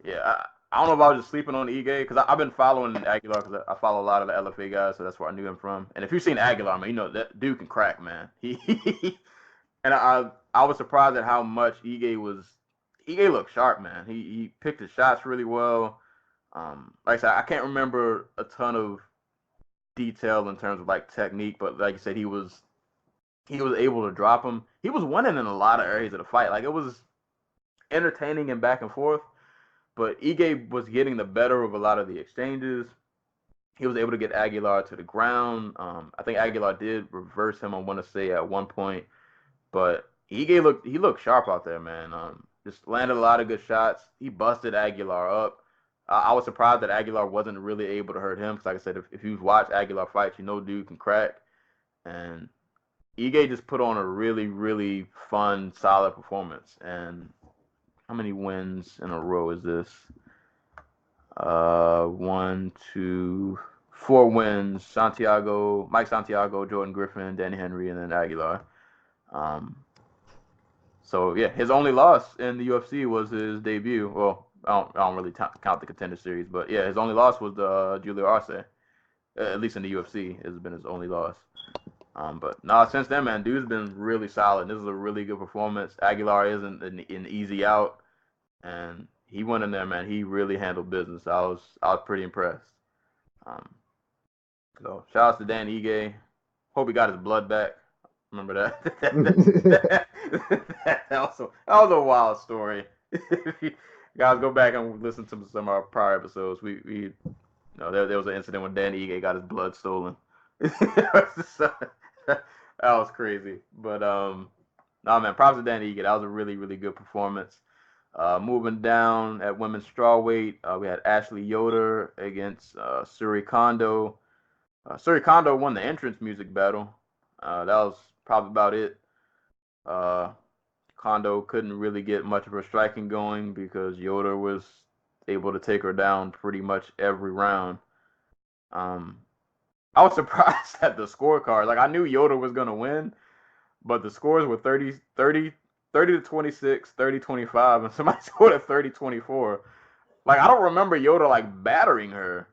I don't know if I was just sleeping on Ige because I've been following Aguilar because I follow a lot of the LFA guys, so that's where I knew him from. And if you've seen Aguilar, man, you know that dude can crack, man. And I was surprised at how much Ige looked sharp, man. He picked his shots really well. Like I said, I can't remember a ton of detail in terms of like technique, but like I said, he was able to drop him. He was winning in a lot of areas of the fight. Like it was entertaining and back and forth. But Ige was getting the better of a lot of the exchanges. He was able to get Aguilar to the ground. I think Aguilar did reverse him, I want to say, at one point. But Ige looked sharp out there, man. Just landed a lot of good shots. He busted Aguilar up. I was surprised that Aguilar wasn't really able to hurt him. Because like I said, if you've watched Aguilar fights, you know dude can crack. And Ige just put on a really, really fun, solid performance. And how many wins in a row is this? 1, 2, 4 wins. Mike Santiago, Jordan Griffin, Danny Henry, and then Aguilar. So yeah, his only loss in the UFC was his debut. Well, I don't really count the Contender Series, but yeah, his only loss was the Julio Arce. At least in the UFC, has been his only loss. But since then, man, dude's been really solid. This is a really good performance. Aguilar isn't an easy out, and he went in there, man. He really handled business. I was pretty impressed. So shout out to Dan Ige. Hope he got his blood back. Remember that? that was a wild story. If you guys go back and listen to some of our prior episodes, there was an incident when Dan Ige got his blood stolen. That was crazy. But man, props to Dan Ige. That was a really, really good performance. Moving down at women's strawweight, we had Ashley Yoder against Suri Kondo. Suri Kondo won the entrance music battle. That was probably about it. Kondo couldn't really get much of her striking going because Yoder was able to take her down pretty much every round. I was surprised at the scorecard. Like, I knew Yoder was going to win, but the scores were 30 to 26, 30 25, and somebody scored a 30-24. Like, I don't remember Yoder, like, battering her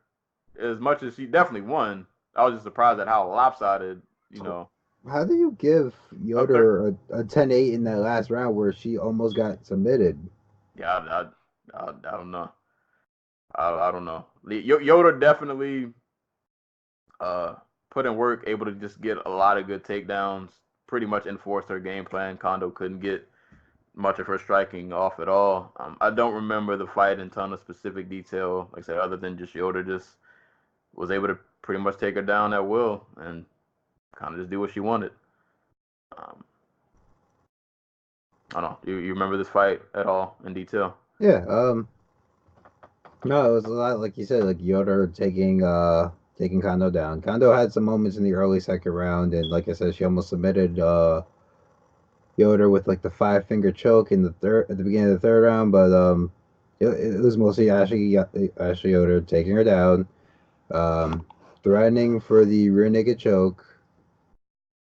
as much as she definitely won. I was just surprised at how lopsided, How do you give Yoder a 10-8 in that last round where she almost got submitted? Yeah, I don't know. I don't know. Yoder definitely put in work, able to just get a lot of good takedowns, pretty much enforced her game plan. Kondo couldn't get much of her striking off at all. I don't remember the fight in ton of specific detail, like I said, other than just Yoder just was able to pretty much take her down at will and kind of just do what she wanted. I don't know. You remember this fight at all in detail? Yeah. No, it was a lot like you said, like Yoder taking Kondo down. Kondo had some moments in the early second round, and like I said, she almost submitted Yoder with like the 5 finger choke in the third at the beginning of the third round, but it was mostly Ashley Yoder taking her down, um, threatening for the rear naked choke,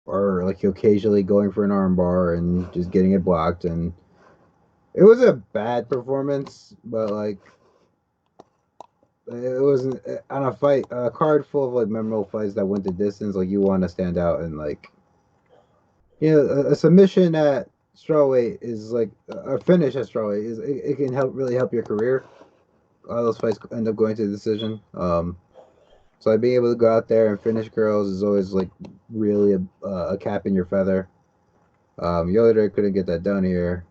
or like occasionally going for an armbar and just getting it blocked. And it was a bad performance, but like it wasn't on a card full of like memorable fights that went the distance. Like you want to stand out and like a submission at strawweight is like a finish at strawweight it can really help your career. A lot of those fights end up going to the decision. So like being able to go out there and finish girls is always like really a cap in your feather. Yoder couldn't get that done here.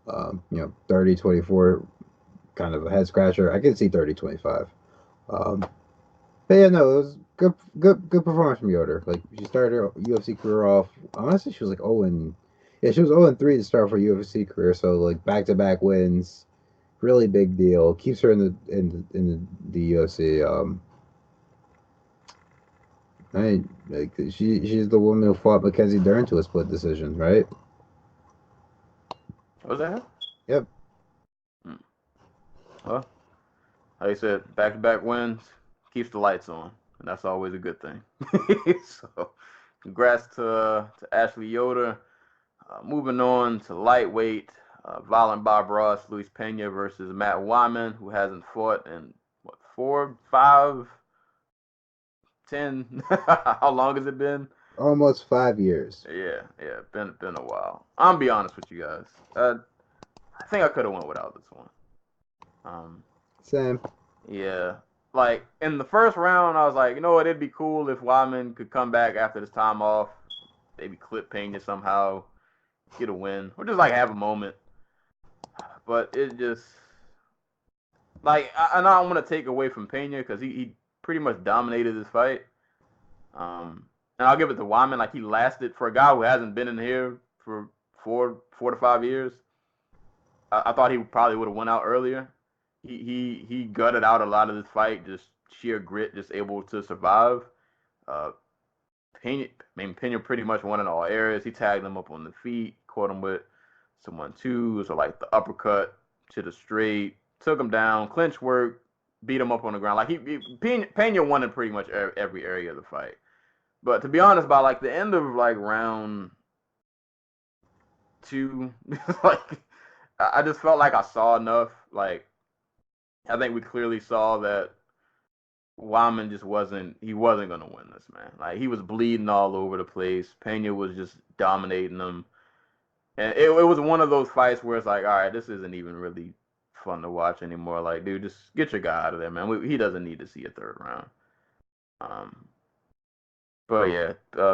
30-24, kind of a head scratcher. I can see 30-25. But yeah, no, it was good performance from Yoder. Like she started her UFC career off. Honestly, she was like 0 and yeah, she was 0-3 to start her UFC career. So like back-to-back wins, really big deal. Keeps her in the UFC. Like she's the woman who fought Mackenzie Dern to a split decision, right? Was that her? Yep. Well, like I said, back-to-back wins keeps the lights on, and that's always a good thing. So, congrats to Ashley Yoder. Moving on to lightweight, Violent Bob Ross, Luis Pena versus Matt Wyman, who hasn't fought in what 4, 5, 10? How long has it been? Almost 5 years. Yeah, been a while. I'm be honest with you guys. I think I could have went without this one. Same. Yeah. Like in the first round, I was like, you know what? It'd be cool if Wyman could come back after this time off, maybe clip Pena somehow, get a win, or just like have a moment. But it just like and I don't want to take away from Pena because he pretty much dominated this fight. And I'll give it to Wyman. Like he lasted for a guy who hasn't been in here for 4 to 5 years. I thought he probably would have went out earlier. He gutted out a lot of this fight, just sheer grit, just able to survive. Uh, Pena pretty much won in all areas. He tagged him up on the feet, caught him with some 1-2s or like the uppercut to the straight, took him down, clinch work, beat him up on the ground. Like Pena won in pretty much every area of the fight. But to be honest, by like the end of like round 2, like I just felt like I saw enough. Like I think we clearly saw that Wyman just wasn't going to win this, man. Like he was bleeding all over the place. Pena was just dominating him. And it was one of those fights where it's like, all right, this isn't even really fun to watch anymore. Like, dude, just get your guy out of there, man. He doesn't need to see a third round. But yeah,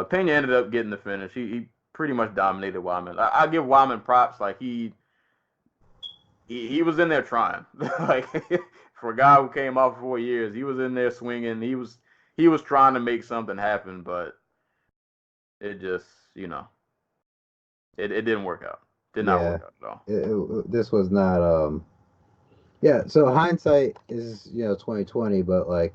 Pena ended up getting the finish. He pretty much dominated Wyman. I give Wyman props. Like he was in there trying. Like for a guy who came off for 4 years, he was in there swinging. He was trying to make something happen, but it just it didn't work out. Did not work out at all. This was not. Yeah. So hindsight is 2020, but like.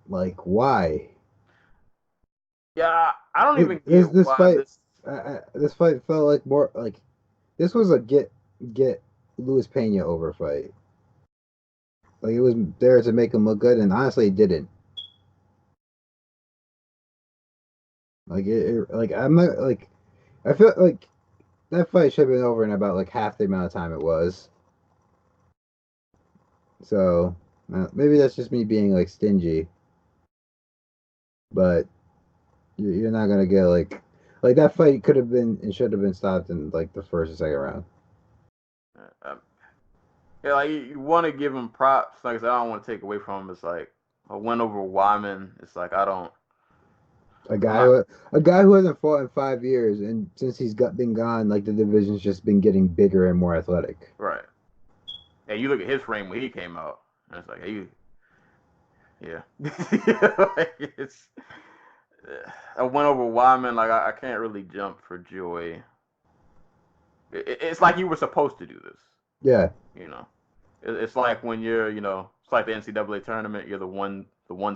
Like why? Yeah, I don't even get this why fight. this. This fight felt like more like this was a get Luis Pena over fight. Like it was there to make him look good, and honestly, it didn't. Like I'm not like I feel like that fight should have been over in about like half the amount of time it was. So maybe that's just me being like stingy, but you're not gonna get like that fight could have been and should have been stopped in like the first or second round. Yeah, like you want to give him props. Like I said, I don't want to take away from him. It's like a win over Wyman. It's like I don't. A guy who hasn't fought in 5 years, and since he's been gone, like the division's just been getting bigger and more athletic. Right. And you look at his frame when he came out, and it's like, hey, yeah, like it's a win over Wyman. Like I can't really jump for joy. It's like you were supposed to do this. Yeah. You know, it's like when you're, it's like the NCAA tournament. You're the one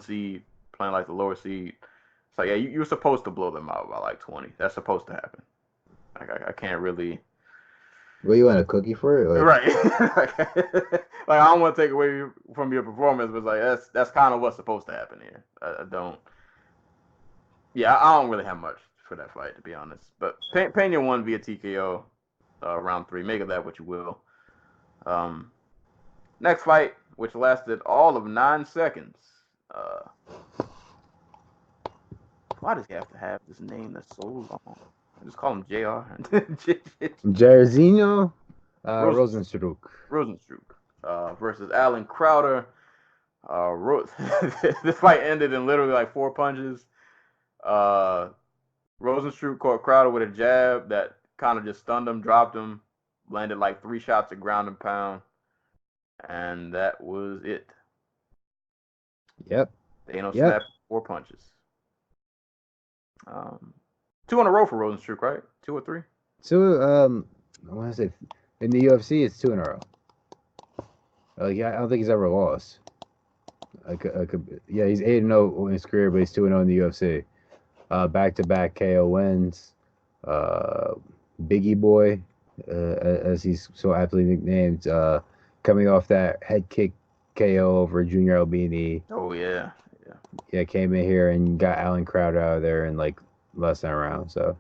seed playing like the lower seed. It's like, yeah, you were supposed to blow them out by like 20. That's supposed to happen. Like I can't really. Well, you want a cookie for it? Right. Like I don't want to take away from your performance, but it's like that's kind of what's supposed to happen here. I don't. Yeah, I don't really have much for that fight, to be honest. But Pena won via TKO, round 3. Make of that what you will. Next fight, which lasted all of 9 seconds. Why does he have to have this name that's so long? I just call him JR. Jairzinho Rozenstruik. Versus Alan Crowder. This fight ended in literally like 4 punches. Rozenstruik caught Crowder with a jab that kind of just stunned him, dropped him, landed like 3 shots of ground and pound, and that was it. Yep. Dana snapped 4 punches. 2 in a row for Rozenstruik, right? 2 or 3? 2. I want to say in the UFC it's 2 in a row. Yeah, I don't think he's ever lost. Yeah, he's 8-0 in his career, but he's 2-0 in the UFC. Back-to-back KO wins. Biggie Boy, as he's so aptly nicknamed, coming off that head kick KO over Junior Albini. Oh yeah. Yeah, came in here and got Alan Crowder out of there in like less than a round. So.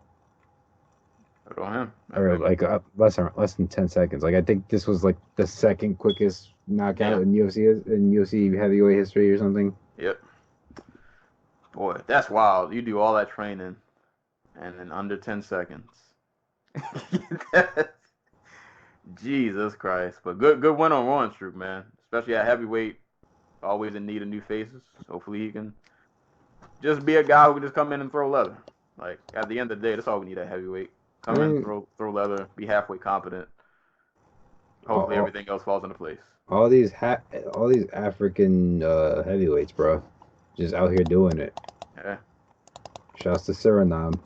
Good on him. Or like less than 10 seconds. Like I think this was like the second quickest knockout in UFC heavyweight history or something. Yep. Boy, that's wild. You do all that training, and in under 10 seconds. Jesus Christ! But good win on Rozenstruik, man. Especially at heavyweight, always in need of new faces. Hopefully he can just be a guy who can just come in and throw leather. Like at the end of the day, that's all we need at heavyweight. Come in, throw leather, be halfway competent. Hopefully everything else falls into place. All these African heavyweights, bro, just out here doing it. Yeah. Shouts to Suriname.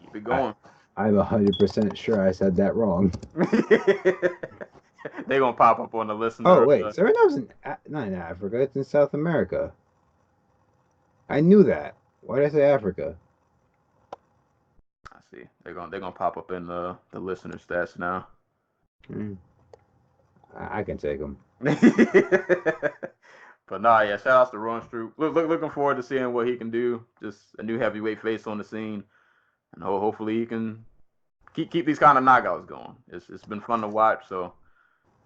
Keep it going. I'm 100% sure I said that wrong. They gonna pop up on the listener. Oh wait, Suriname's not in Africa. It's in South America. I knew that. Why did I say Africa? I see. They're gonna pop up in the listener stats now. I can take them. But nah, yeah. Shout outs to Rozenstruik. Looking forward to seeing what he can do. Just a new heavyweight face on the scene, and hopefully he can keep these kind of knockouts going. It's been fun to watch. So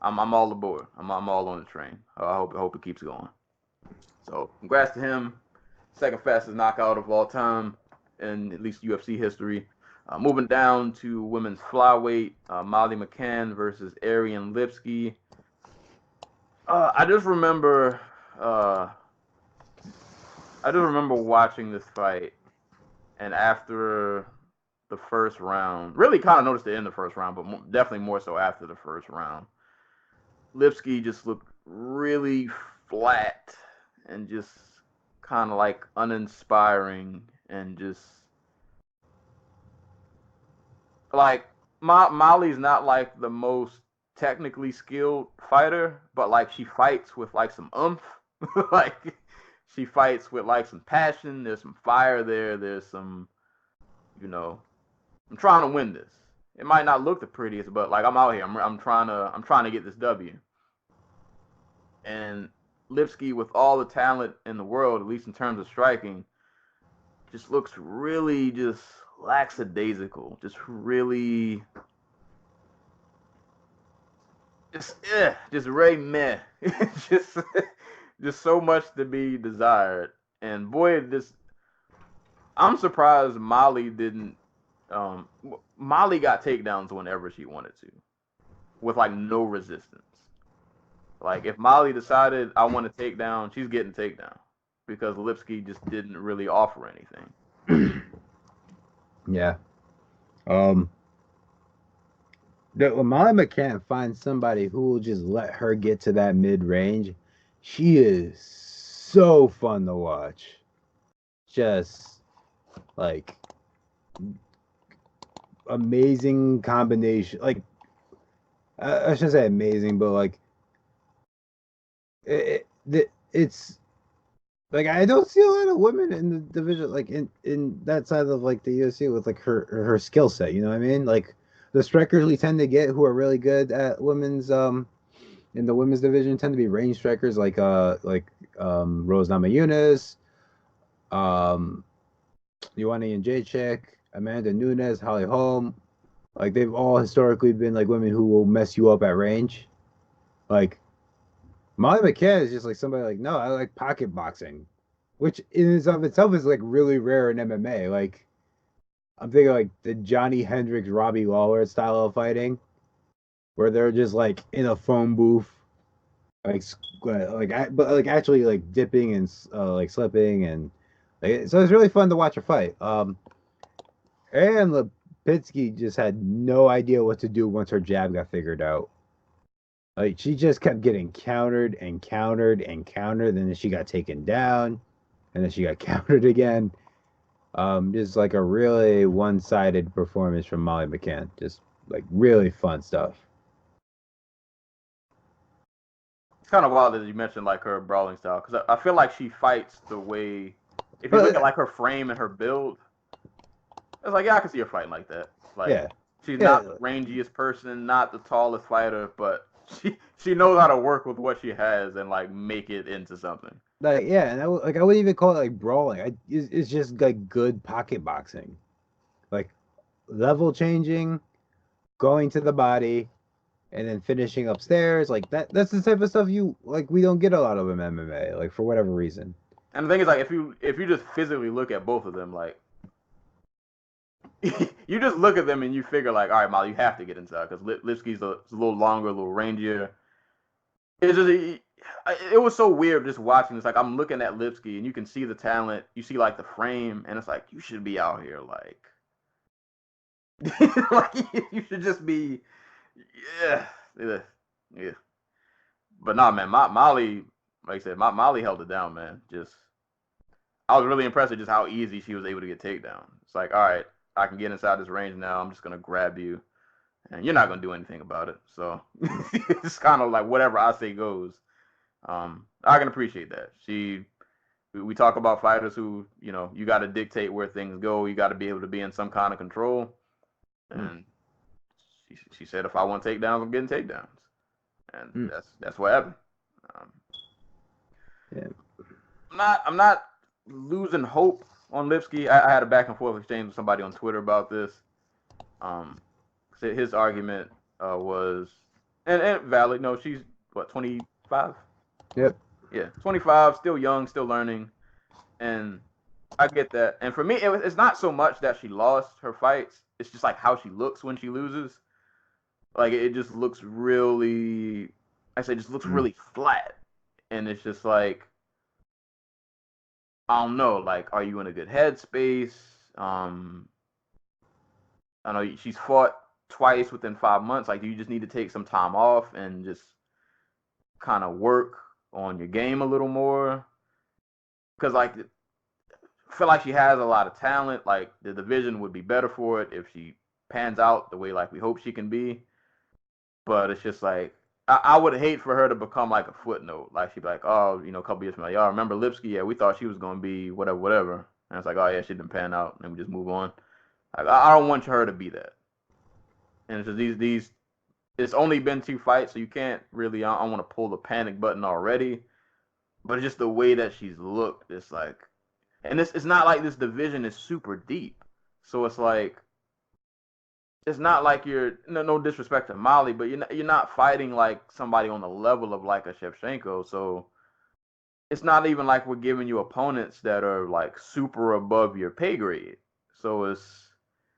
I'm all aboard. I'm all on the train. I hope it keeps going. So congrats to him. Second fastest knockout of all time in at least UFC history. Moving down to women's flyweight, Molly McCann versus Ariane Lipski. I just remember watching this fight, and after the first round, really kind of noticed it in the first round, but definitely more so after the first round. Lipski just looked really flat and just kind of like uninspiring, and just like Molly's not like the most technically skilled fighter, but like she fights with like some oomph. Like she fights with like some passion. There's some fire there. There's some, I'm trying to win this. It might not look the prettiest, but like I'm out here. I'm trying to get this W. And Lipski, with all the talent in the world, at least in terms of striking, just looks really just lackadaisical. Just really, just very meh. just so much to be desired. And boy, I'm surprised Molly didn't. Molly got takedowns whenever she wanted to, with like no resistance. Like if Molly decided I want to take down, she's getting takedown, because Lipski just didn't really offer anything. Yeah. When Molly McCann finds somebody who will just let her get to that mid-range, she is so fun to watch. Just like amazing combination. Like I shouldn't say amazing, but like it's like I don't see a lot of women in the division, like in that side of like the UFC with like her skill set. You know what I mean? Like the strikers we tend to get who are really good at women's in the women's division tend to be range strikers Rose Namajunas, um Ioana and Jacek, Amanda Nunes, Holly Holm. Like they've all historically been like women who will mess you up at range. Like Molly McCann is just like somebody like, no, I like pocket boxing, which in and of itself is like really rare in MMA. Like I'm thinking like the Johnny Hendricks, Robbie Lawler style of fighting, where they're just like in a phone booth, but like actually like dipping and like slipping and like, so it's really fun to watch a fight. And Lipinski just had no idea what to do once her jab got figured out. Like she just kept getting countered and countered and countered, and then she got taken down, and then she got countered again. Just like a really one-sided performance from Molly McCann. Just like really fun stuff. It's kind of wild that you mentioned like her brawling style because I feel like she fights the way. If you look at like her frame and her build, it's like, yeah, I can see her fighting like that. Like, yeah, she's not the rangiest person, not the tallest fighter, but she knows how to work with what she has and like make it into something. like yeah, and I wouldn't even call it like brawling. It's just like good pocket boxing, like level changing, going to the body, and then finishing upstairs. Like that's the type of stuff you like. We don't get a lot of in MMA, like for whatever reason. And the thing is, like, if you just physically look at both of them, like, you just look at them and you figure, like, all right, Molly, you have to get inside because Lipski's a little longer, a little rangier. It's just, it was so weird just watching this. Like, I'm looking at Lipski and you can see the talent, you see, like, the frame, and it's like, you should be out here, like, like, you should just be, yeah. But nah, man, Molly, like I said, Molly held it down, man. Just, I was really impressed with just how easy she was able to get takedown. It's like, all right, I can get inside this range now. I'm just gonna grab you, and you're not gonna do anything about it. So it's kind of like whatever I say goes. I can appreciate that. We talk about fighters who, you got to dictate where things go. You got to be able to be in some kind of control. And she said, if I want takedowns, I'm getting takedowns, and that's what happened. Yeah. I'm not losing hope on Lipski. I had a back and forth exchange with somebody on Twitter about this. His argument was, and valid. No, she's what, 25? Yep. Yeah, 25, still young, still learning, and I get that. And for me, it's not so much that she lost her fights. It's just like how she looks when she loses. Like it just looks really, just looks really flat, and it's just like, I don't know. Like, are you in a good headspace? I know she's fought twice within 5 months. Like, do you just need to take some time off and just kind of work on your game a little more? Because, like, I feel like she has a lot of talent. Like, the division would be better for it if she pans out the way, like, we hope she can be. But it's just like, I would hate for her to become like a footnote. Like, she'd be like, oh, a couple years from now, y'all remember Lipski? Yeah, we thought she was going to be whatever. And it's like, oh, yeah, she didn't pan out. And we just move on. Like, I don't want her to be that. And it's just it's only been 2 fights, so you can't really, I don't want to pull the panic button already. But it's just the way that she's looked. It's like, and it's not like this division is super deep. So it's like, it's not like you're, no disrespect to Molly, but you're not fighting like somebody on the level of like a Shevchenko. So it's not even like we're giving you opponents that are like super above your pay grade. So it's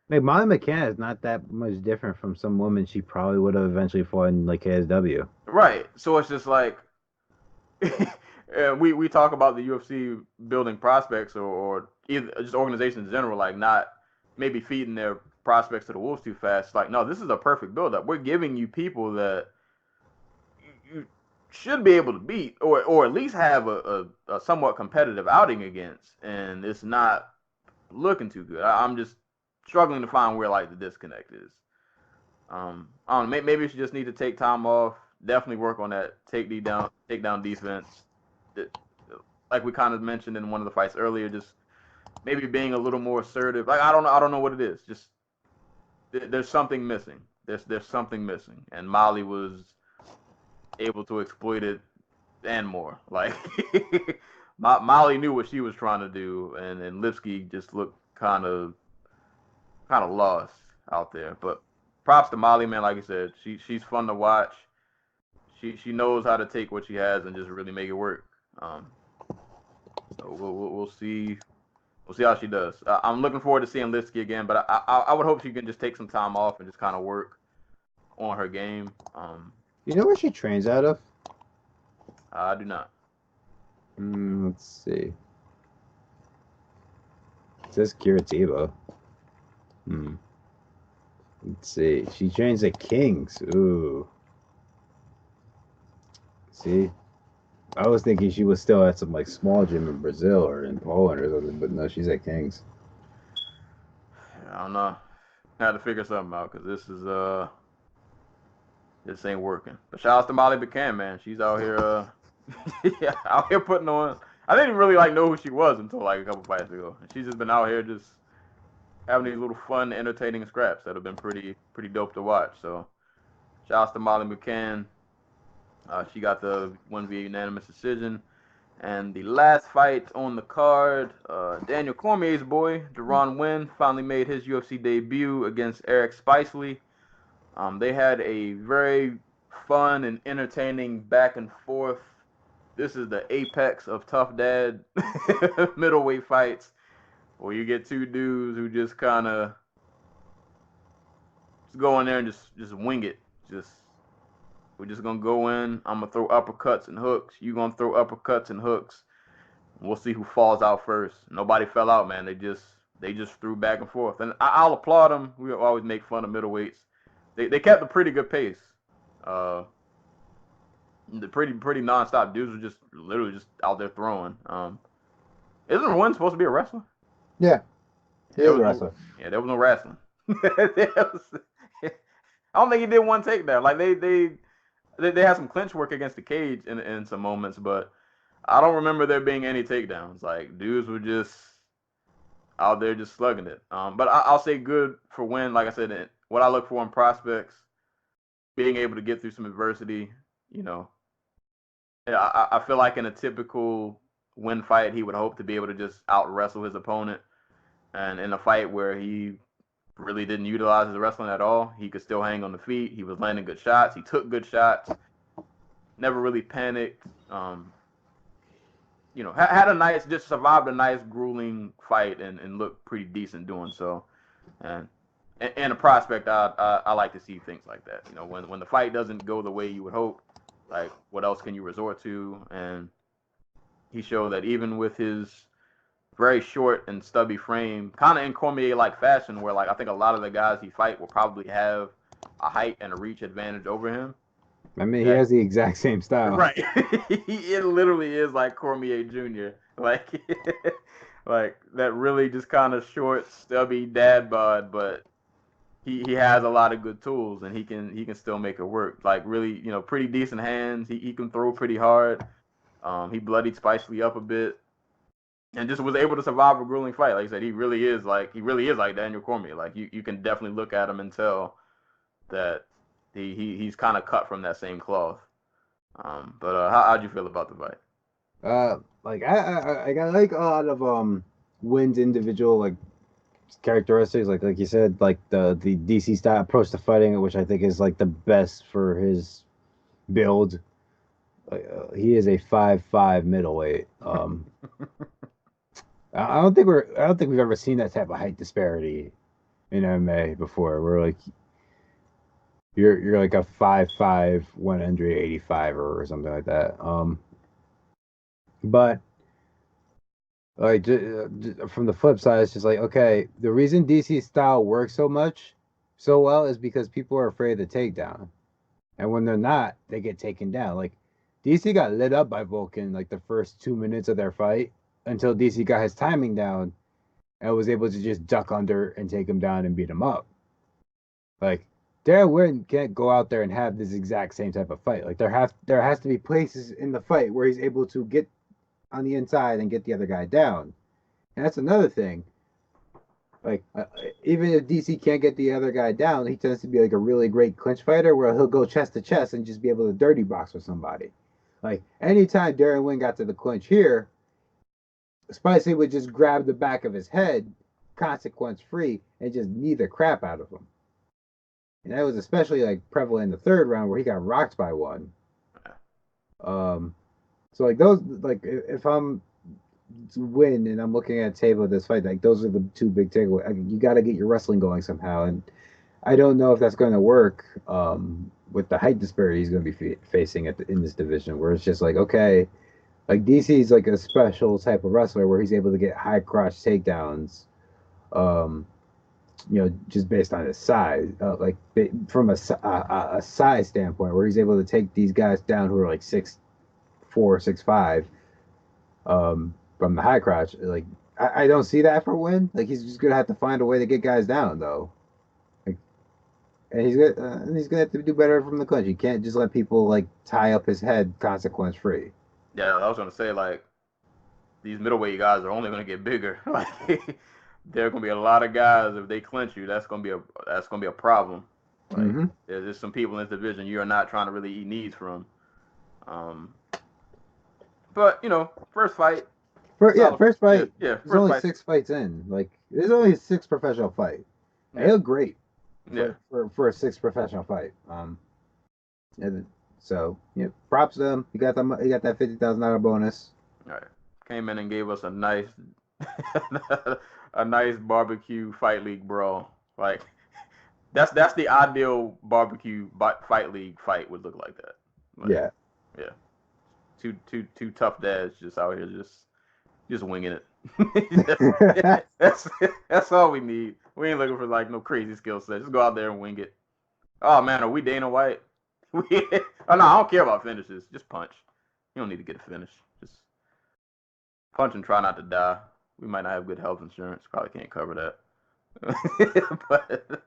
like Molly McCann is not that much different from some woman she probably would have eventually fought in like KSW. Right. So it's just like we talk about the UFC building prospects or either just organizations in general, like not maybe feeding their prospects to the wolves too fast. Like, no, this is a perfect build-up. We're giving you people that you should be able to beat or at least have a somewhat competitive outing against, and it's not looking too good. I'm just struggling to find where like the disconnect is. I don't know, maybe she just need to take time off. Definitely work on that takedown defense. Like we kind of mentioned in one of the fights earlier, just maybe being a little more assertive. Like I don't know what it is. Just there's something missing. There's something missing, and Molly was able to exploit it and more. Like Molly knew what she was trying to do, and Lipsky just looked kind of lost out there. But props to Molly, man. Like I said, she's fun to watch. She knows how to take what she has and just really make it work. So we'll see. We'll see how she does. I'm looking forward to seeing Lipsky again, but I would hope she can just take some time off and just kind of work on her game. You know where she trains out of? I do not. Let's see. It says Curitiba. Let's see. She trains at Kings. Ooh. See? I was thinking she was still at some like small gym in Brazil or in Poland or something, but no, she's at Kings. I don't know. I had to figure something out because this ain't working. But shout out to Molly Buchanan, man. She's out here out here putting on. I didn't really know who she was until like a couple fights ago. She's just been out here just having these little fun, entertaining scraps that have been pretty dope to watch. So shout out to Molly Buchanan. She got the win via unanimous decision. And the last fight on the card, Daniel Cormier's boy, Deron Wynn, finally made his UFC debut against Eric Spicely. They had a very fun and entertaining back and forth. This is the apex of tough dad middleweight fights, where you get two dudes who just kind of go in there and just wing it. We're just gonna go in. I'm gonna throw uppercuts and hooks. You gonna throw uppercuts and hooks. We'll see who falls out first. Nobody fell out, man. They just threw back and forth, and I'll applaud them. We always make fun of middleweights. They kept a pretty good pace. The pretty nonstop. Dudes were just literally just out there throwing. Isn't Wynn supposed to be a wrestler? Yeah, he is a wrestler. Yeah, there was no wrestling. I don't think he did one takedown. Like they had some clinch work against the cage in some moments, but I don't remember there being any takedowns. Like dudes were just out there just slugging it. But I'll say good for Wynn. Like I said, what I look for in prospects, being able to get through some adversity. I feel like in a typical Wynn fight, he would hope to be able to just out wrestle his opponent. And in a fight where he really didn't utilize his wrestling at all, he could still hang on the feet. He was landing good shots. He took good shots. Never really panicked. Had a nice, just survived a nice grueling fight and looked pretty decent doing so. And a prospect, I like to see things like that. When the fight doesn't go the way you would hope, like what else can you resort to? And he showed that even with his very short and stubby frame, kind of in Cormier-like fashion, where I think a lot of the guys he fight will probably have a height and a reach advantage over him. I mean, he has the exact same style. Right. It literally is like Cormier Jr. Like that really just kind of short, stubby dad bod, but he has a lot of good tools and he can still make it work. Like really, pretty decent hands. He can throw pretty hard. He bloodied Spicely up a bit. And just was able to survive a grueling fight. Like I said, he really is like Daniel Cormier. Like you can definitely look at him and tell that he's kind of cut from that same cloth. But how'd you feel about the fight? I like a lot of Wynn's individual characteristics. Like you said, like the DC style approach to fighting, which I think is the best for his build. He is a 5'5" middleweight. I don't think we've ever seen that type of height disparity in MMA before. Where you're like a 5'5", 185 or something like that. But from the flip side, it's just okay, the reason DC style works so well is because people are afraid of the takedown, and when they're not, they get taken down. DC got lit up by Volkan the first 2 minutes of their fight, until DC got his timing down and was able to just duck under and take him down and beat him up. Darren Wynn can't go out there and have this exact same type of fight. Like there has to be places in the fight where he's able to get on the inside and get the other guy down. And that's another thing. Like even if DC can't get the other guy down, he tends to be like a really great clinch fighter where he'll go chest to chest and just be able to dirty box with somebody. Like anytime Darren Wynn got to the clinch here, Spicy would just grab the back of his head, consequence free, and just knee the crap out of him. And that was especially like prevalent in the third round where he got rocked by one. So like those, like if I'm to win and I'm looking at a table of this fight, like those are the two big takeaways. I mean, you got to get your wrestling going somehow, and I don't know if that's going to work with the height disparity he's going to be facing in this division, where it's just like, okay, like DC's like a special type of wrestler where he's able to get high crotch takedowns, just based on his size, like from a size standpoint, where he's able to take these guys down who are like 6'4", 6'5", from the high crotch. Like I don't see that for Win. Like he's just gonna have to find a way to get guys down though. Like, and he's gonna have to do better from the clinch. He can't just let people like tie up his head consequence free. Yeah, I was gonna say like these middleweight guys are only gonna get bigger. Like there are gonna be a lot of guys if they clinch you. That's gonna be a problem. Like there's just some people in this division you're not trying to really eat knees from. But first fight. First fight. Yeah, there's only 6 fights in. Like there's only 6 professional fight. Yeah. They look great. For a 6th professional fight. So props to them. You got that $50,000 bonus. All right. Came in and gave us a nice barbecue fight league brawl. Like that's the ideal barbecue fight league fight would look like that. Like, yeah. Two tough dads just out here just winging it. that's all we need. We ain't looking for like no crazy skill set. Just go out there and wing it. Oh man, are we Dana White? Oh no, I don't care about finishes. Just punch. You don't need to get a finish. Just punch and try not to die. We might not have good health insurance. Probably can't cover that. But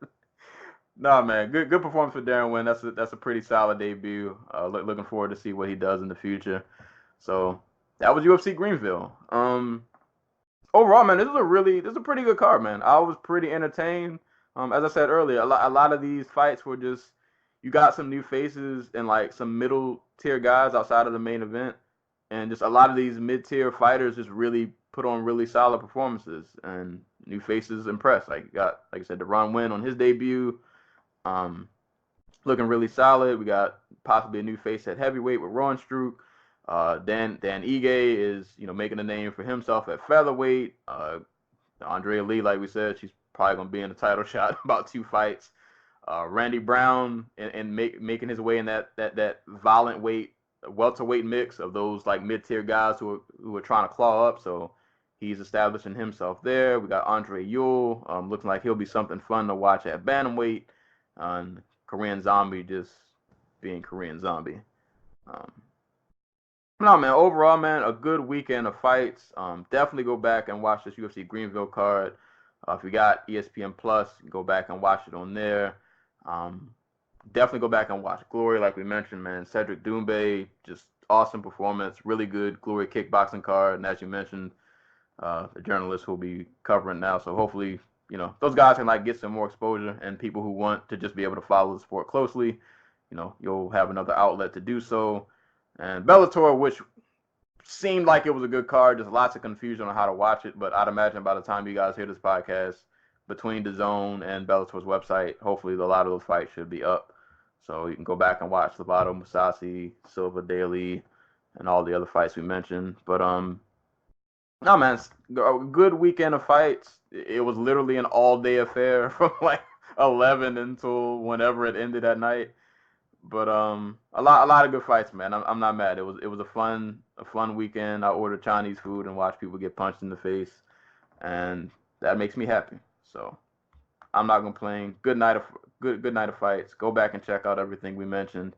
no, man, good performance for Darren Wynn. That's a pretty solid debut. Looking forward to see what he does in the future. So that was UFC Greenville. Overall, man, this is a pretty good card, man. I was pretty entertained. As I said earlier, a lot of these fights were just you got some new faces and like some middle tier guys outside of the main event, and just a lot of these mid tier fighters just really put on really solid performances, and new faces impressed. Like you got, like I said, DeRon Wynn on his debut, looking really solid. We got possibly a new face at heavyweight with Ron Struck. Dan Ige is making a name for himself at featherweight. Andrea Lee, like we said, she's probably gonna be in the title shot in about 2 fights. Randy Brown and making his way in that violent weight welterweight mix of those like mid-tier guys who are trying to claw up. So he's establishing himself there. We got Andre Ewell, looking like he'll be something fun to watch at bantamweight. Korean Zombie just being Korean Zombie. No, man, overall, man, a good weekend of fights. Definitely go back and watch this UFC Greenville card. If you got ESPN Plus, go back and watch it on there. Definitely go back and watch Glory, like we mentioned, man. Cedric Doumbe, just awesome performance. Really good Glory kickboxing card. And as you mentioned, the journalist will be covering now. So hopefully, those guys can like get some more exposure, and people who want to just be able to follow the sport closely, you'll have another outlet to do so. And Bellator, which seemed like it was a good card, just lots of confusion on how to watch it. But I'd imagine by the time you guys hear this podcast, between DAZN and Bellator's website, hopefully a lot of those fights should be up. So you can go back and watch Lovato, Mousasi, Silva, Daly, and all the other fights we mentioned. But no, man, a good weekend of fights. It was literally an all-day affair from like 11 until whenever it ended at night. But a lot of good fights, man. I'm not mad. It was a fun weekend. I ordered Chinese food and watched people get punched in the face, and that makes me happy. So I'm not gonna complain. Good night of fights. Go back and check out everything we mentioned.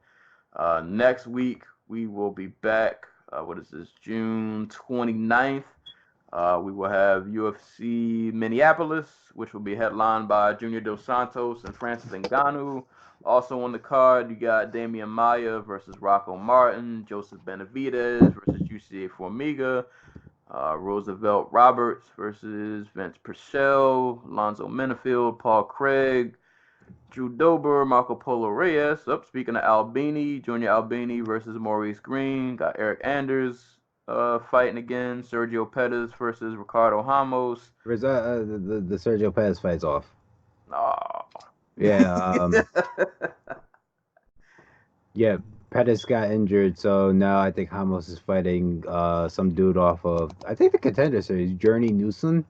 Next week we will be back. What is this? June 29th. We will have UFC Minneapolis, which will be headlined by Junior Dos Santos and Francis Ngannou. Also on the card, you got Damian Maia versus Rocco Martin, Joseph Benavidez versus UCA Formiga, Roosevelt Roberts versus Vince Purcell, Lonzo Minifield, Paul Craig, Drew Dober, Marco Polo Reyes. Speaking of Albini, Junior Albini versus Maurice Green. Got Eric Anders fighting again. Sergio Pettis versus Ricardo Ramos. The Sergio Pettis fight's off. Oh. Yeah. Yeah. Pettis got injured, so now I think Ramos is fighting some dude off of I think the Contender Series, Journey Newsom.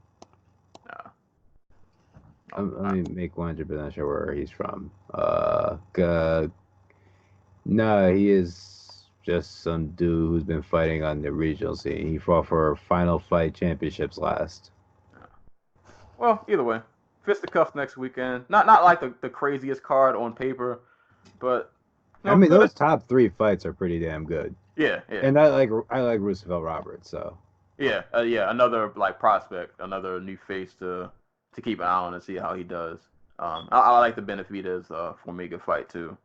Let me make 100% sure where he's from. No, he is just some dude who's been fighting on the regional scene. He fought for Final Fight Championships last. Well, either way, fisticuffs next weekend. Not like the craziest card on paper, but I mean those top 3 fights are pretty damn good. Yeah. And I like Roosevelt Roberts, so. Yeah, another like prospect, another new face to keep an eye on and see how he does. I like the Benavidez Formiga fight too.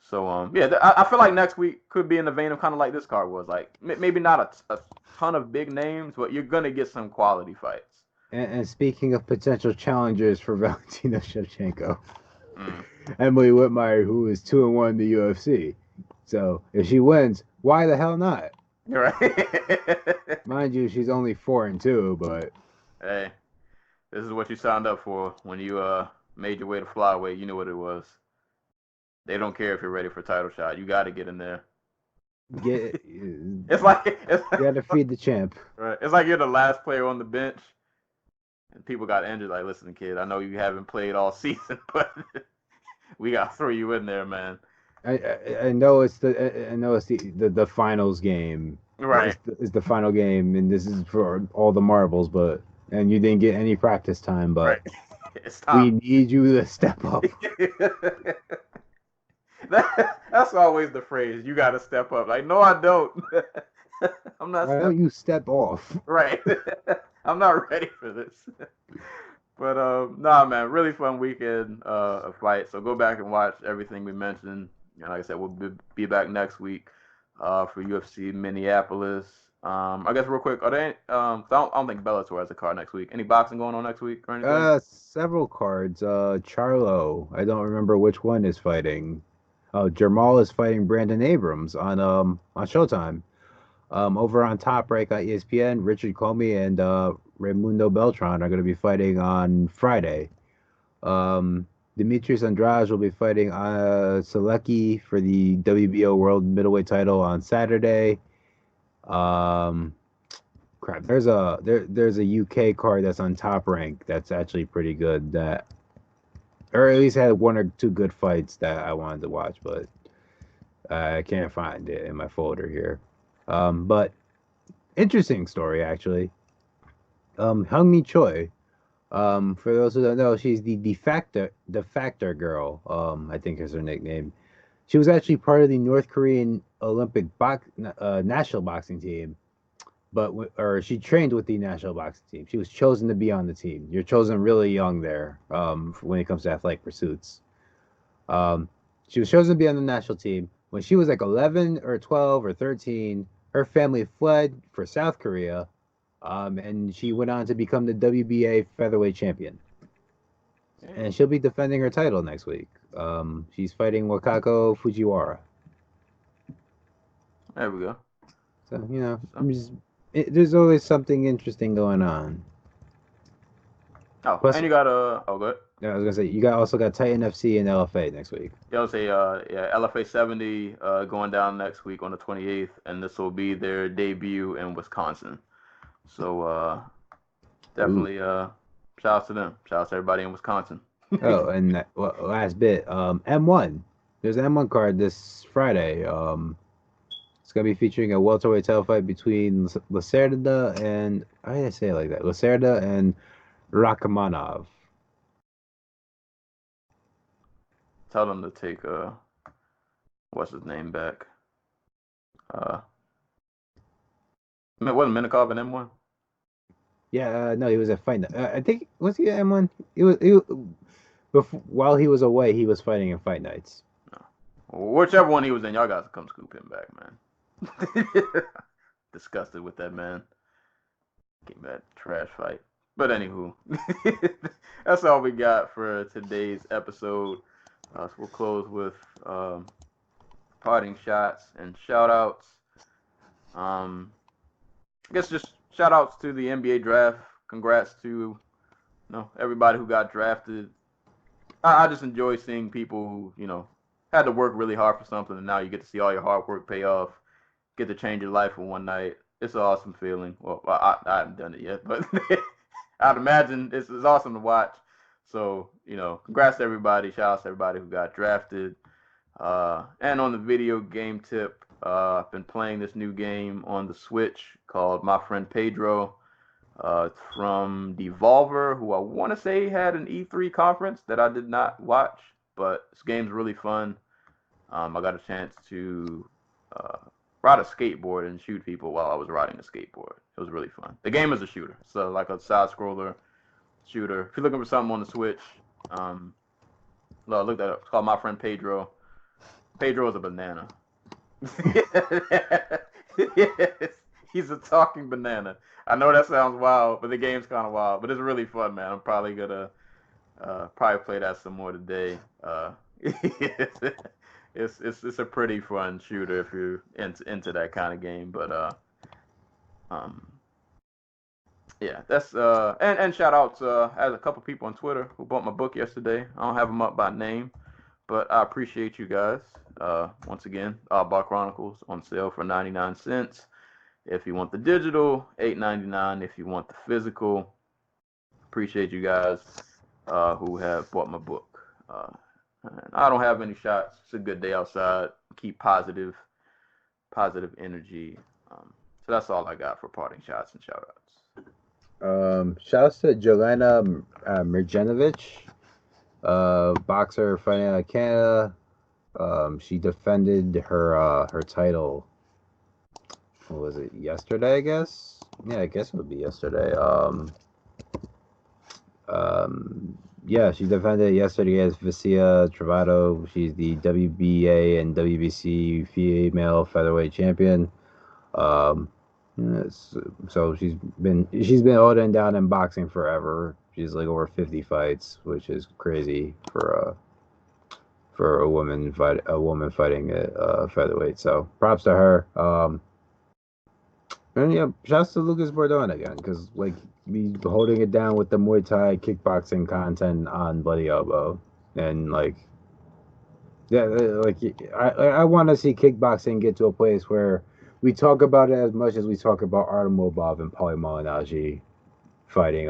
So I feel like next week could be in the vein of kind of like this card was. Like maybe not a ton of big names, but you're gonna get some quality fights. And speaking of potential challengers for Valentina Shevchenko, Emily Whitmire, who is 2-1 in the UFC. So if she wins, why the hell not? Right. Mind you, she's only 4-2, but hey, this is what you signed up for when you made your way to flyweight. You knew what it was. They don't care if you're ready for a title shot. You got to get in there. It's like you got to feed the champ. Right. It's like you're the last player on the bench, and people got injured. Like, listen, kid, I know you haven't played all season, but we got to throw you in there, man. I know it's the finals game. Right. It's the final game, and this is for all the marbles, and you didn't get any practice time, but right. It's time. We need you to step up. That's always the phrase. You got to step up. Like, no, I don't. I'm not. Why don't you step off? Right. I'm not ready for this. But nah, man, really fun weekend of fights. So go back and watch everything we mentioned. And like I said, we'll be back next week for UFC Minneapolis. I guess real quick, are they? I don't think Bellator has a card next week. Any boxing going on next week or anything? Several cards. Charlo, I don't remember which one is fighting. Jamal is fighting Brandon Abrams on Showtime. Over on Top Rank on ESPN, Richard Comey and Raimundo Beltran are going to be fighting on Friday. Demetrius Andrade will be fighting Selecki for the WBO World Middleweight title on Saturday. There's a UK card that's on Top Rank that's actually pretty good, or at least had 1 or 2 good fights that I wanted to watch, but I can't find it in my folder here. But interesting story actually. Hung-Mi Choi. For those who don't know, she's the de facto girl. I think is her nickname. She was actually part of the North Korean Olympic national boxing team, or she trained with the national boxing team. She was chosen to be on the team. You're chosen really young there. When it comes to athletic pursuits, she was chosen to be on the national team when she was like 11 or 12 or 13. Her family fled for South Korea, and she went on to become the WBA featherweight champion. And she'll be defending her title next week. She's fighting Wakako Fujiwara. There we go. So, there's always something interesting going on. Oh, plus, and you got good. Yeah, I was gonna say you also got Titan FC and LFA next week. Yeah, I would say LFA 70 going down next week on the 28th, and this will be their debut in Wisconsin. So definitely shout out to them. Shout out to everybody in Wisconsin. Oh, and last bit, M1. There's an M1 card this Friday. It's gonna be featuring a welterweight title fight between Lacerda and how did I say it like that? Lacerda and Rachmanov. Tell them to take what's his name back. Wasn't Minikov an M1? Yeah, no, he was a fight. I think was he an M1? while he was away, he was fighting in fight nights. Whichever one he was in, y'all guys come scoop him back, man. Disgusted with that man. Getting that trash fight. But anywho, that's all we got for today's episode. So we'll close with parting shots and shout outs. I guess just shout outs to the NBA draft. Congrats to everybody who got drafted. I just enjoy seeing people who, had to work really hard for something, and now you get to see all your hard work pay off, get to change your life in one night. It's an awesome feeling. Well, I haven't done it yet, but I'd imagine it's awesome to watch. So, congrats to everybody. Shout out to everybody who got drafted. And on the video game tip, I've been playing this new game on the Switch called My Friend Pedro. It's from Devolver, who I want to say had an E3 conference that I did not watch, but this game's really fun. I got a chance to ride a skateboard and shoot people while I was riding a skateboard. It was really fun. The game is a shooter, so like a side-scroller shooter. If you're looking for something on the Switch, look that up. It's called My Friend Pedro. Pedro is a banana. Yes, he's a talking banana. I know that sounds wild, but the game's kind of wild. But it's really fun, man. I'm probably gonna play that some more today. It's a pretty fun shooter if you're into that kind of game. But yeah, that's and shout out to I had a couple people on Twitter who bought my book yesterday. I don't have them up by name, but I appreciate you guys. Once again, Bar Chronicles on sale for 99 cents. If you want the digital, $8.99. If you want the physical, appreciate you guys who have bought my book. I don't have any shots. It's a good day outside. Keep positive energy. So that's all I got for parting shots and shout outs. Shout outs to Jelena Mirjanovic, boxer fighting out of Canada. She defended her title. What was it, yesterday, I guess? Yeah, I guess it would be yesterday. Yeah, she defended yesterday against Vicia Travato. She's the WBA and WBC female featherweight champion. So she's been holding down in boxing forever. She's like over 50 fights, which is crazy for a woman fighting at featherweight. So props to her. And yeah, shouts to Lucas Bordone again, because like me holding it down with the Muay Thai kickboxing content on Bloody Elbow, and like, yeah, like I want to see kickboxing get to a place where we talk about it as much as we talk about Artem Lobov and Paulie Malignaggi fighting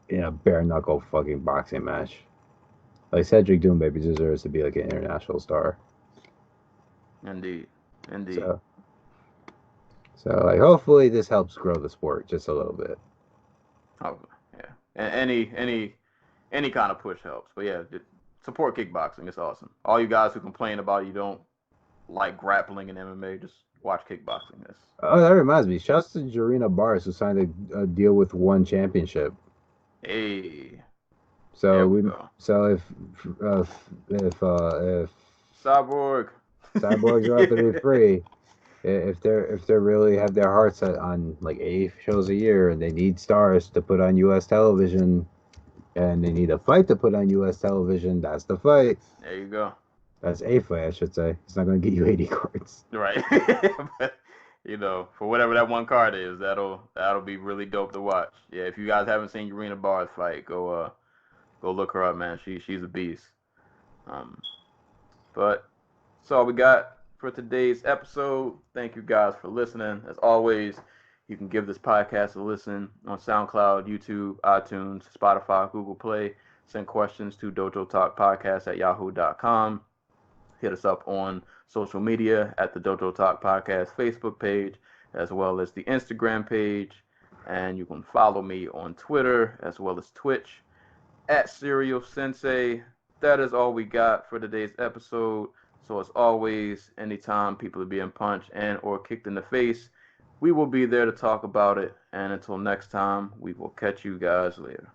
in a bare knuckle fucking boxing match. Like Cedric Doumbe deserves to be like an international star. Indeed. So like, hopefully this helps grow the sport just a little bit. Oh yeah, and any kind of push helps. But yeah, support kickboxing. It's awesome. All you guys who complain about you don't like grappling and MMA, just watch kickboxing. Oh, that reminds me. Shouts to Jarena Bars, who signed a deal with One Championship. Hey. So if Cyborgs are out to be free. If they really have their hearts set on like 8 shows a year and they need stars to put on U.S. television and they need a fight to put on U.S. television, that's the fight. There you go. That's a fight, I should say. It's not going to get you 80 cards. Right. But, for whatever that one card is, that'll be really dope to watch. Yeah, if you guys haven't seen Jarena Bars fight, go look her up, man. She's a beast. But that's all we got for today's episode. Thank you guys for listening. As always, you can give this podcast a listen on SoundCloud, YouTube, iTunes, Spotify, Google Play. Send questions to dojotalkpodcast@yahoo.com. Hit us up on social media at the Dojo Talk Podcast Facebook page, as well as the Instagram page. And you can follow me on Twitter as well as Twitch at Serial Sensei. That is all we got for today's episode. So as always, anytime people are being punched and or kicked in the face, we will be there to talk about it. And until next time, we will catch you guys later.